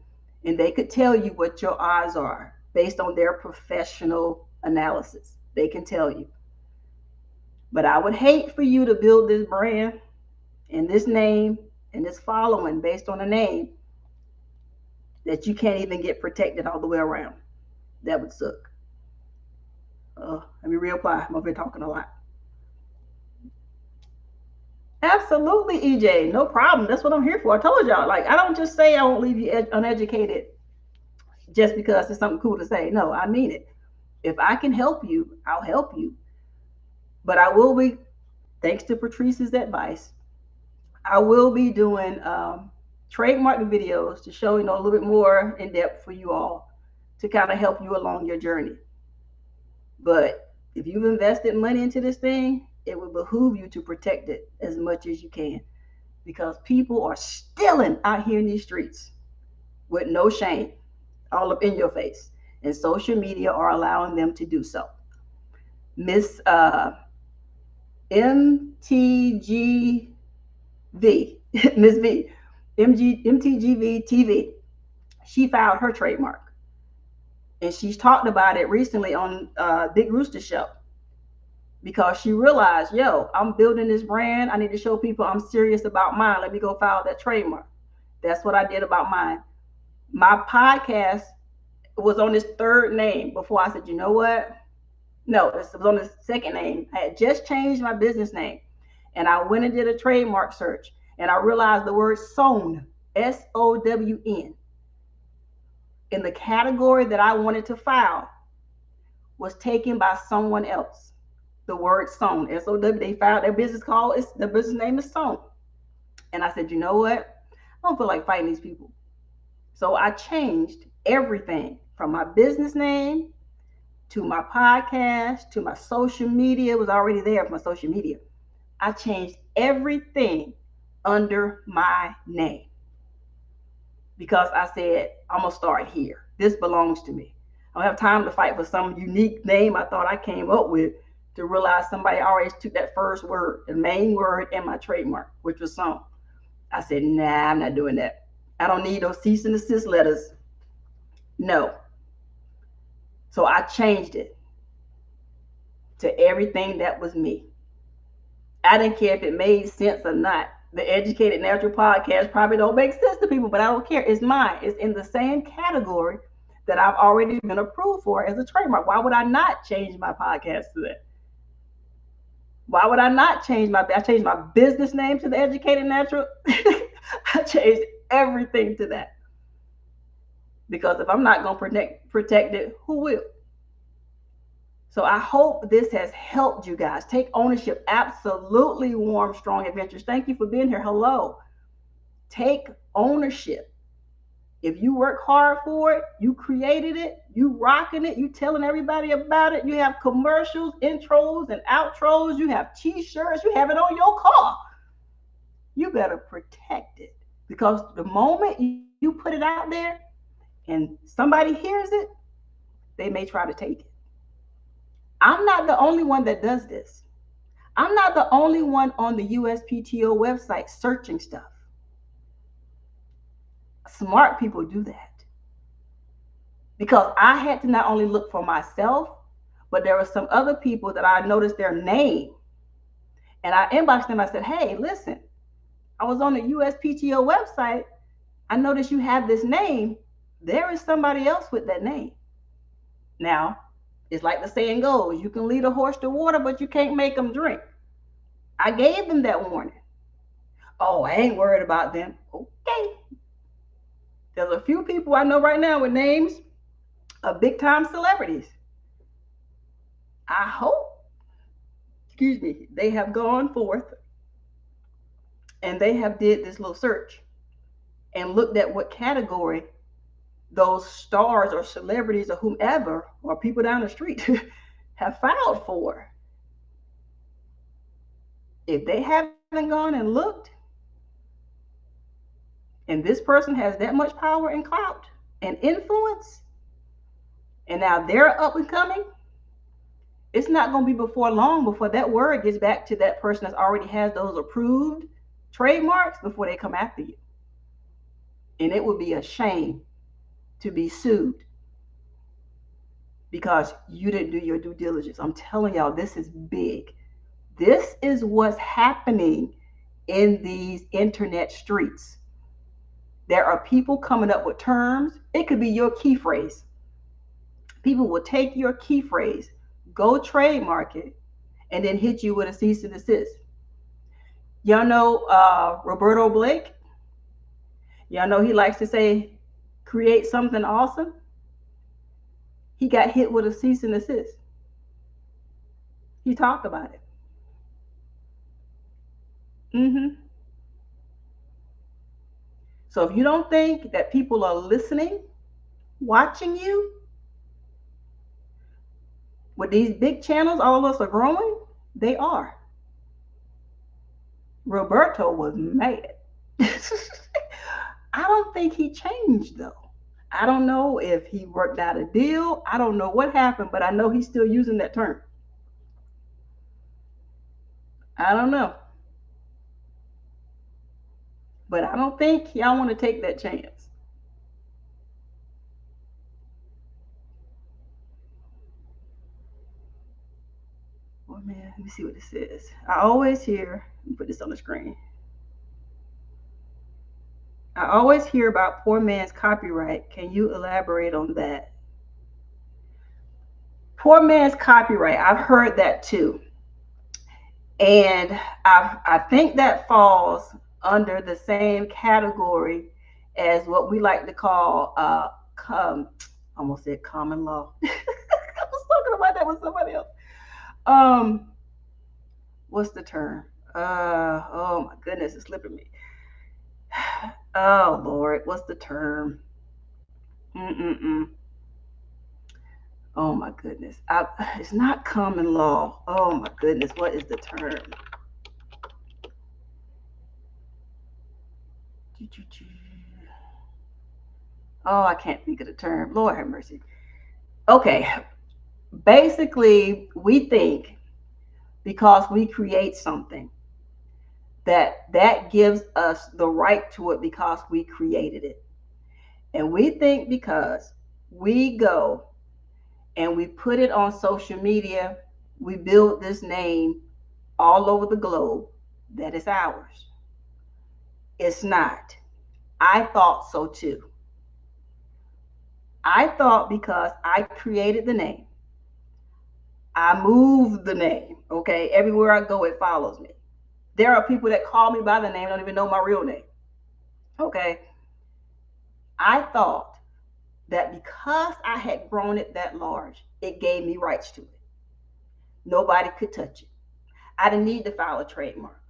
And they could tell you what your odds are based on their professional analysis. They can tell you. But I would hate for you to build this brand and this name and this following based on a name that you can't even get protected all the way around. That would suck. Let me reapply. I'm over here talking a lot. Absolutely, EJ. No problem. That's what I'm here for. I told y'all, like, I don't just say I won't leave you uneducated just because it's something cool to say. No, I mean it. If I can help you, I'll help you. But I will be, thanks to Patrice's advice, I will be doing trademark videos to show, a little bit more in depth for you all to kind of help you along your journey. But if you've invested money into this thing, it would behoove you to protect it as much as you can, because people are stealing out here in these streets with no shame, all up in your face. And social media are allowing them to do so. Miss MTGV, Miss V, MTGV TV, she filed her trademark. And she's talked about it recently on Big Rooster Show, because she realized, I'm building this brand. I need to show people I'm serious about mine. Let me go file that trademark. That's what I did about mine. My podcast was on this third name before I said, you know what? No, it was on the second name. I had just changed my business name, and I went and did a trademark search, and I realized the word sown, SOWN, in the category that I wanted to file was taken by someone else. The word sown, S-O-W, they filed their business their business name is sown. And I said, you know what? I don't feel like fighting these people. So I changed everything from my business name to my podcast, to my social media. It was already there for my social media. I changed everything under my name because I said, I'm going to start here. This belongs to me. I don't have time to fight for some unique name I thought I came up with to realize somebody already took that first word, the main word, and my trademark, which was sown. I said, nah, I'm not doing that. I don't need those cease and desist letters. No. So I changed it to everything that was me. I didn't care if it made sense or not. The Educated Natural podcast probably don't make sense to people, but I don't care. It's mine. It's in the same category that I've already been approved for as a trademark. Why would I not change my podcast to that? Why would I not change I changed my business name to the Educated Natural. I changed everything to that. Because if I'm not going to protect it, who will? So I hope this has helped you guys. Take ownership. Absolutely, Warm, Strong Adventures. Thank you for being here. Hello. Take ownership. If you work hard for it, you created it, you rocking it, you telling everybody about it, you have commercials, intros, and outros, you have t-shirts, you have it on your car. You better protect it, because the moment you put it out there and somebody hears it, they may try to take it. I'm not the only one that does this. I'm not the only one on the USPTO website searching stuff. Smart people do that. Because I had to not only look for myself, but there were some other people that I noticed their name. And I inboxed them. I said, hey, listen, I was on the USPTO website. I noticed you have this name. There is somebody else with that name. Now, it's like the saying goes, you can lead a horse to water, but you can't make them drink. I gave them that warning. Oh, I ain't worried about them. Okay. There's a few people I know right now with names of big time celebrities. I hope, excuse me, they have gone forth and they have did this little search and looked at what category those stars or celebrities or whomever or people down the street have filed for. If they haven't gone and looked, and this person has that much power and clout and influence, and now they're up and coming, it's not going to be before long before that word gets back to that person that already has those approved trademarks before they come after you. And it would be a shame to be sued because you didn't do your due diligence. I'm telling y'all, this is big. This is what's happening in these internet streets. There are people coming up with terms. It could be your key phrase. People will take your key phrase, go trademark it, and then hit you with a cease and desist. Y'all know Roberto Blake? Y'all know he likes to say, create something awesome. He got hit with a cease and desist. He talked about it. So if you don't think that people are listening, watching you, with these big channels, all of us are growing, they are. Roberto was mad. I don't think he changed though. I don't know if he worked out a deal. I don't know what happened, but I know he's still using that term. I don't know. But I don't think y'all want to take that chance. Oh man, let me see what this says. I always hear, let me put this on the screen. I always hear about poor man's copyright. Can you elaborate on that? Poor man's copyright. I've heard that too. And I think that falls under the same category as what we like to call, almost said common law. I was talking about that with somebody else. What's the term? Oh my goodness, it's slipping me. Oh Lord, what's the term? Mm-mm-mm. Oh my goodness. It's not common law. Oh my goodness. What is the term? Oh, I can't think of the term. Lord have mercy. Okay. Basically, we think because we create something that gives us the right to it because we created it. And we think because we go and we put it on social media, we build this name all over the globe, that is ours. It's not. I thought so too. I thought because I created the name, I moved the name. Okay, everywhere I go, it follows me. There are people that call me by the name, don't even know my real name. Okay, I thought that because I had grown it that large, it gave me rights to it. Nobody could touch it. I didn't need to file a trademark.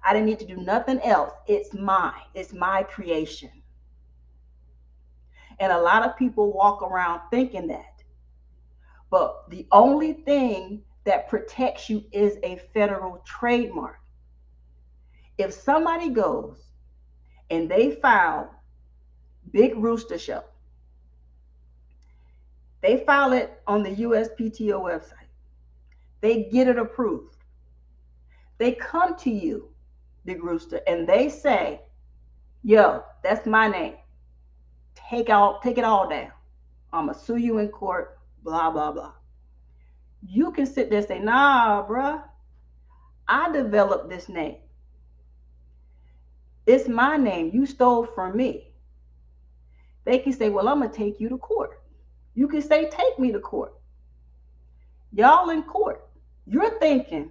I didn't need to do nothing else. It's mine. It's my creation. And a lot of people walk around thinking that. But the only thing that protects you is a federal trademark. If somebody goes and they file Big Rooster Show, they file it on the USPTO website, they get it approved. They come to you, Big Rooster, and they say, yo, that's my name. Take it all down. I'm gonna sue you in court, blah, blah, blah. You can sit there and say, nah, bruh, I developed this name. It's my name. You stole from me. They can say, well, I'm gonna take you to court. You can say, take me to court. Y'all in court. You're thinking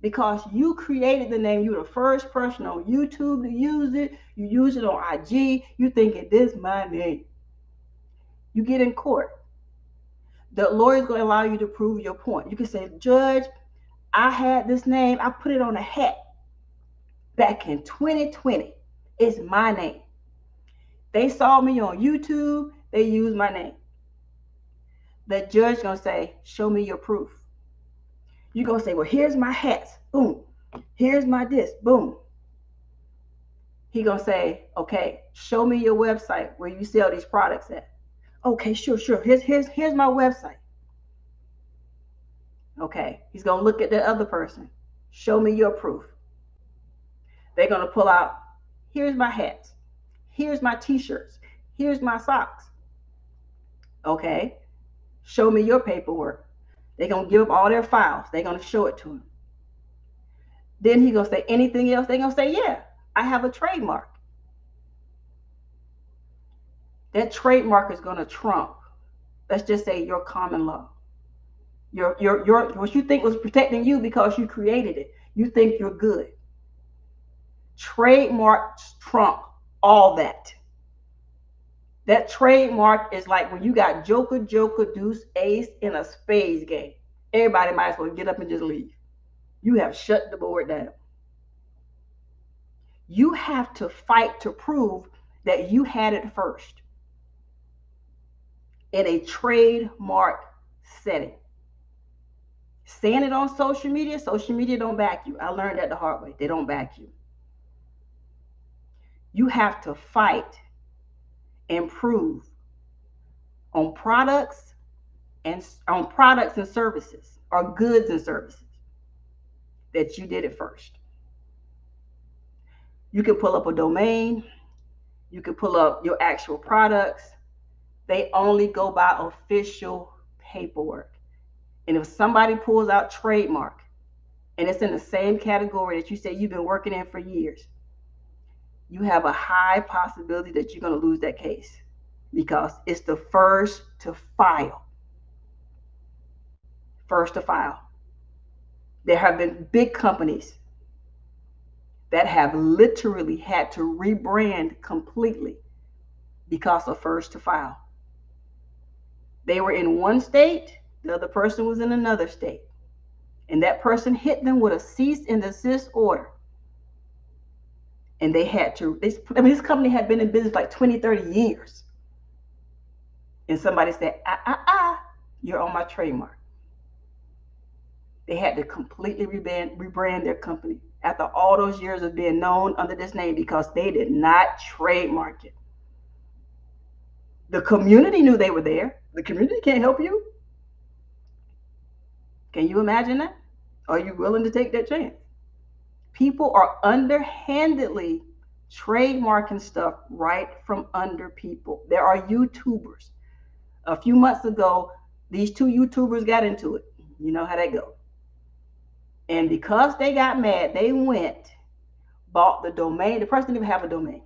because you created the name. You're the first person on YouTube to use it. You use it on IG. You thinking this my name. You get in court. The lawyer's going to allow you to prove your point. You can say, Judge, I had this name. I put it on a hat back in 2020. It's my name. They saw me on YouTube. They used my name. The judge going to say, show me your proof. You're going to say, well, here's my hats. Boom. Here's my this. Boom. He going to say, okay, show me your website where you sell these products at. Okay, sure. Here's my website. Okay, he's going to look at the other person. Show me your proof. They're going to pull out, here's my hats. Here's my t-shirts. Here's my socks. Okay, show me your paperwork. They're going to give up all their files. They're going to show it to him. Then he's going to say, anything else? They're going to say, yeah, I have a trademark. That trademark is going to trump, let's just say, your common law. Your what you think was protecting you because you created it. You think you're good. Trademarks trump all that. That trademark is like when you got joker, deuce, ace in a spades game. Everybody might as well get up and just leave. You have shut the board down. You have to fight to prove that you had it first in a trademark setting. Saying it on social media don't back you. I learned that the hard way. They don't back you. You have to fight and prove on products and services, or goods and services, that you did it first. You can pull up a domain. You can pull up your actual products. They only go by official paperwork. And if somebody pulls out trademark and it's in the same category that you say you've been working in for years, you have a high possibility that you're going to lose that case because it's the first to file. First to file. There have been big companies that have literally had to rebrand completely because of first to file. They were in one state, the other person was in another state. And that person hit them with a cease and desist order. And they had to, this company had been in business like 20, 30 years. And somebody said, you're on my trademark. They had to completely rebrand their company after all those years of being known under this name because they did not trademark it. The community knew they were there. The community can't help you. Can you imagine that? Are you willing to take that chance? People are underhandedly trademarking stuff right from under people. There are YouTubers. A few months ago, these two YouTubers got into it. You know how that goes. And because they got mad, they went, bought the domain. The person didn't even have a domain.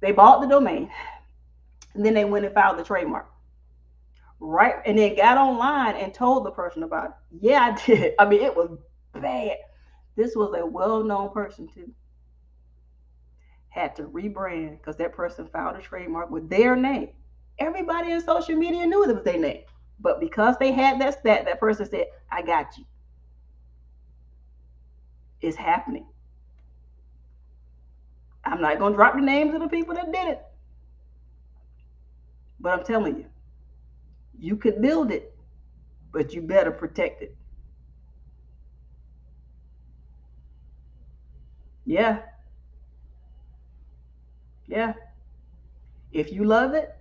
They bought the domain, and then they went and filed the trademark. Right? And then got online and told the person about it. Yeah, I did. I mean, it was bad. This was a well-known person too. Had to rebrand because that person filed a trademark with their name. Everybody in social media knew it was their name. But because they had that stat, that person said, I got you. It's happening. I'm not going to drop the names of the people that did it. But I'm telling you, you could build it, but you better protect it. Yeah. Yeah. If you love it,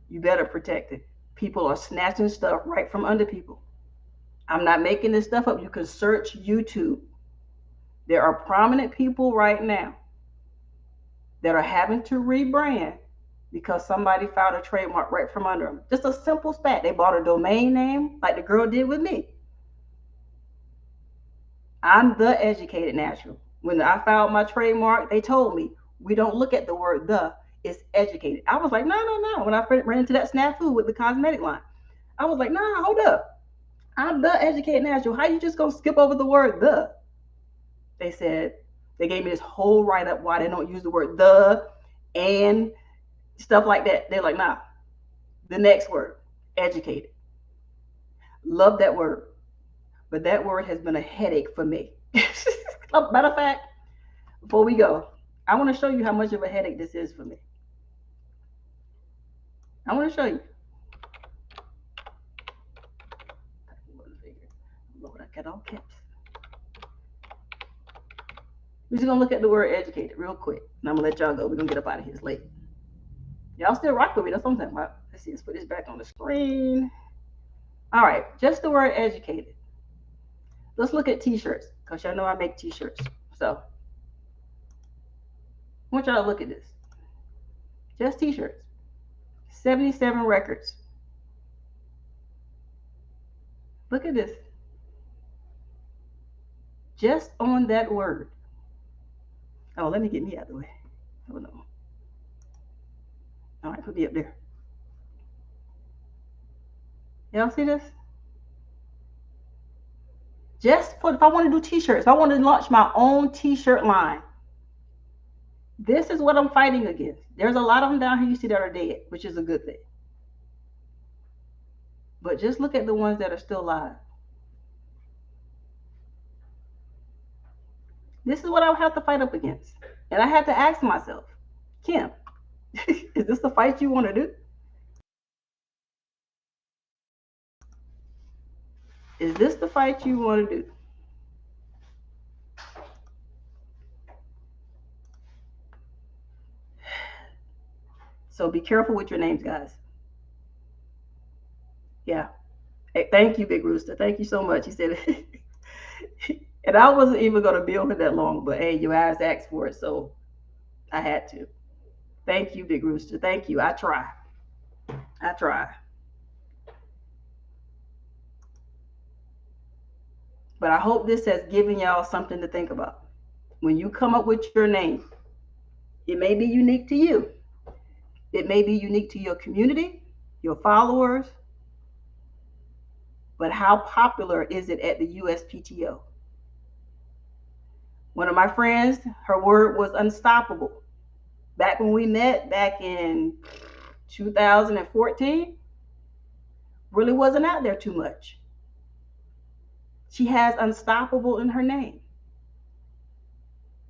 you better protect it. People are snatching stuff right from under people. I'm not making this stuff up. You can search YouTube. There are prominent people right now that are having to rebrand because somebody filed a trademark right from under them. Just a simple spat. They bought a domain name like the girl did with me. I'm the educated natural. When I filed my trademark, they told me, we don't look at the word the, it's educated. I was like, no. When I ran into that snafu with the cosmetic line, I was like, nah, hold up. I'm the educated natural. How you just gonna skip over the word the? They said, they gave me this whole write-up why they don't use the word the and stuff like that. They're like, nah, the next word, educated. Love that word. But that word has been a headache for me. Matter of fact, before we go, I want to show you how much of a headache this is for me. I want to show you. Lord, I got all caps. We're just going to look at the word educated real quick. And I'm going to let y'all go. We're going to get up out of here. It's late. Y'all still rock with me. That's what I'm talking about. Let's see. Let's put this back on the screen. All right. Just the word educated. Let's look at t-shirts because y'all know I make t-shirts. So I want y'all to look at this. Just t-shirts. 77 records. Look at this. Just on that word. Oh, let me get me out of the way. Oh, no. All right, put me up there. Y'all see this? Just for if I want to do t-shirts, if I want to launch my own t-shirt line, this is what I'm fighting against. There's a lot of them down here you see that are dead, which is a good thing. But just look at the ones that are still alive. This is what I would have to fight up against. And I had to ask myself, Kim, is this the fight you want to do? Is this the fight you want to do? So be careful with your names, guys. Yeah. Hey, thank you, Big Rooster. Thank you so much. He said it. And I wasn't even going to be over that long, but hey, your eyes asked for it, so I had to. Thank you, Big Rooster. Thank you. I try. I try. But I hope this has given y'all something to think about. When you come up with your name, it may be unique to you. It may be unique to your community, your followers, but how popular is it at the USPTO? One of my friends, her word was unstoppable. Back when we met, back in 2014, really wasn't out there too much. She has unstoppable in her name.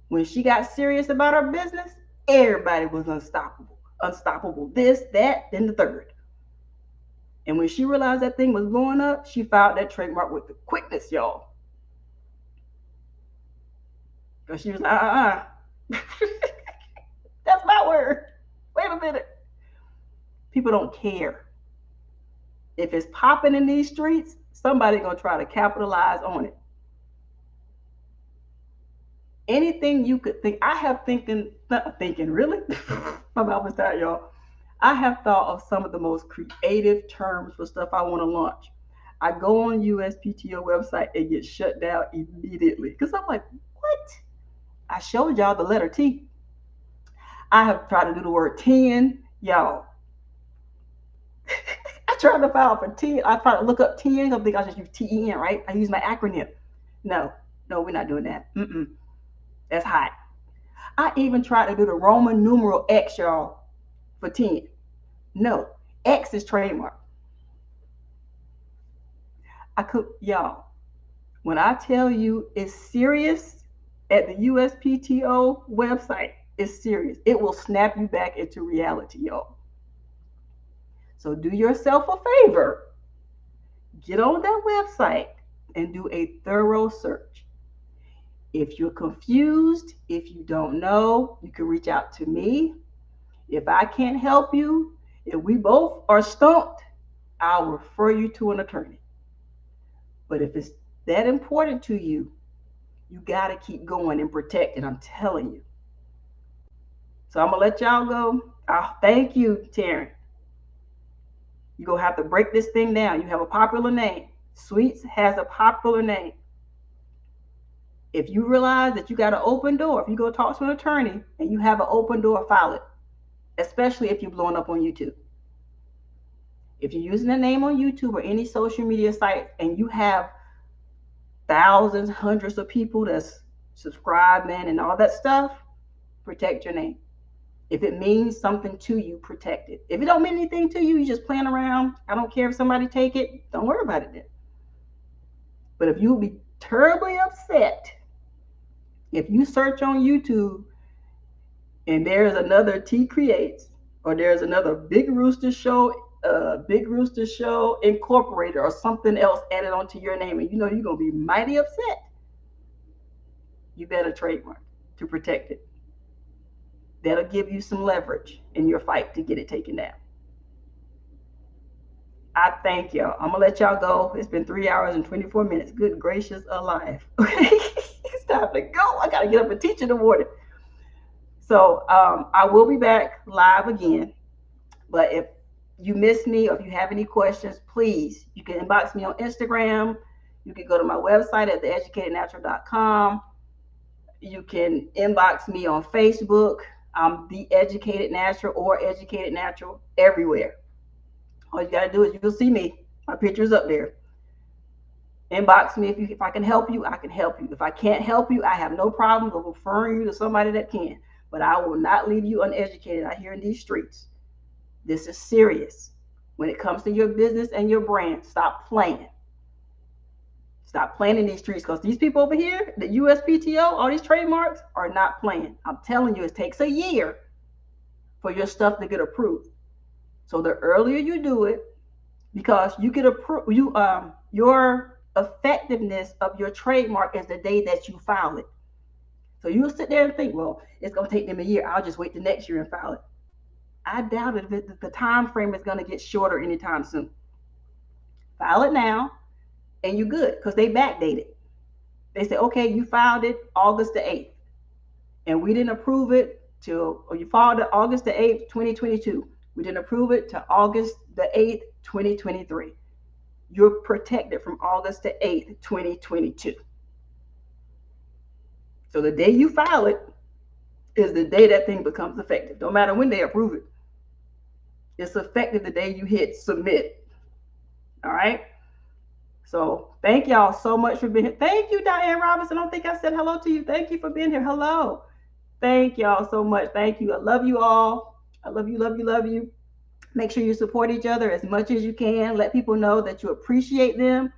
When she got serious about her business, everybody was unstoppable. Unstoppable this, that, then the third. And when she realized that thing was blowing up, she filed that trademark with the quickness, y'all. Because she was like, that's my word. Wait a minute. People don't care. If it's popping in these streets, somebody's going to try to capitalize on it. Anything you could think. I have thinking, really? My mouth was tired, y'all. I have thought of some of the most creative terms for stuff I want to launch. I go on USPTO website and get shut down immediately because I'm like, what? I showed y'all the letter T. I have tried to do the word 10, y'all. I tried to file for 10. I tried to look up 10. I think I just use TEN, right? I use my acronym. No, we're not doing that. That's hot. I even tried to do the Roman numeral X, y'all, for 10. No, X is trademark. Y'all, when I tell you it's serious at the USPTO website, it's serious. It will snap you back into reality, y'all. So do yourself a favor. Get on that website and do a thorough search. If you're confused, if you don't know, you can reach out to me. If I can't help you, if we both are stumped, I'll refer you to an attorney. But if it's that important to you, you got to keep going and protect it. I'm telling you. So I'm going to let y'all go. Thank you, Taryn. You're going to have to break this thing down. You have a popular name. Sweets has a popular name. If you realize that you got an open door, if you go talk to an attorney and you have an open door, file it. Especially if you're blowing up on YouTube. If you're using a name on YouTube or any social media site and you have thousands, hundreds of people that's subscribed, man, and all that stuff, protect your name. If it means something to you, protect it. If it don't mean anything to you, you just playing around. I don't care if somebody take it. Don't worry about it then. But if you would be terribly upset if you search on YouTube and there's another T Creates or there's another Big Rooster Show Incorporated or something else added onto your name, and you know you're gonna be mighty upset, you better trademark to protect it. That'll give you some leverage in your fight to get it taken down. I thank y'all. I'm gonna let y'all go. It's been 3 hours and 24 minutes. Good gracious alive. It's time to go. I gotta get up and teach in the morning. So I will be back live again. But if you miss me or if you have any questions, please, you can inbox me on Instagram. You can go to my website at theeducatednatural.com. You can inbox me on Facebook. I'm The Educated Natural or Educated Natural everywhere. All you got to do is you'll see me. My picture's up there. Inbox me if I can help you, I can help you. If I can't help you, I have no problem of referring you to somebody that can. But I will not leave you uneducated out here in these streets. This is serious. When it comes to your business and your brand, stop playing. Stop playing in these streets because these people over here, the USPTO, all these trademarks are not playing. I'm telling you, it takes a year for your stuff to get approved. So the earlier you do it, because you get approved, your effectiveness of your trademark is the day that you file it. So you'll sit there and think, well, it's going to take them a year. I'll just wait the next year and file it. I doubt it if the time frame is going to get shorter anytime soon. File it now and you're good because they backdate it. They say, okay, you filed it August the 8th and we didn't approve it or you filed it August the 8th, 2022. We didn't approve it till August the 8th, 2023. You're protected from August the 8th, 2022. So the day you file it is the day that thing becomes effective. No matter when they approve it. It's effective the day you hit submit. All right? So thank y'all so much for being here. Thank you, Diane Robinson. I don't think I said hello to you. Thank you for being here. Hello. Thank y'all so much. Thank you. I love you all. I love you, love you, love you. Make sure you support each other as much as you can. Let people know that you appreciate them.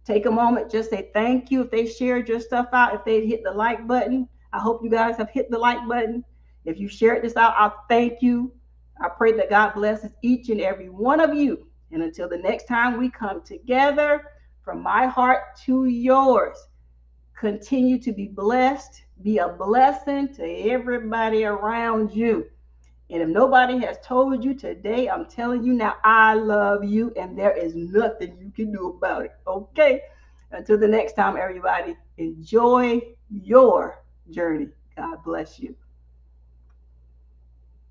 Take a moment, just say thank you if they shared your stuff out, if they hit the like button. I hope you guys have hit the like button. If you shared this out, I'll thank you. I pray that God blesses each and every one of you. And until the next time we come together, from my heart to yours, continue to be blessed. Be a blessing to everybody around you. And if nobody has told you today, I'm telling you now, I love you and there is nothing you can do about it. Okay? Until the next time, everybody, enjoy your journey. God bless you.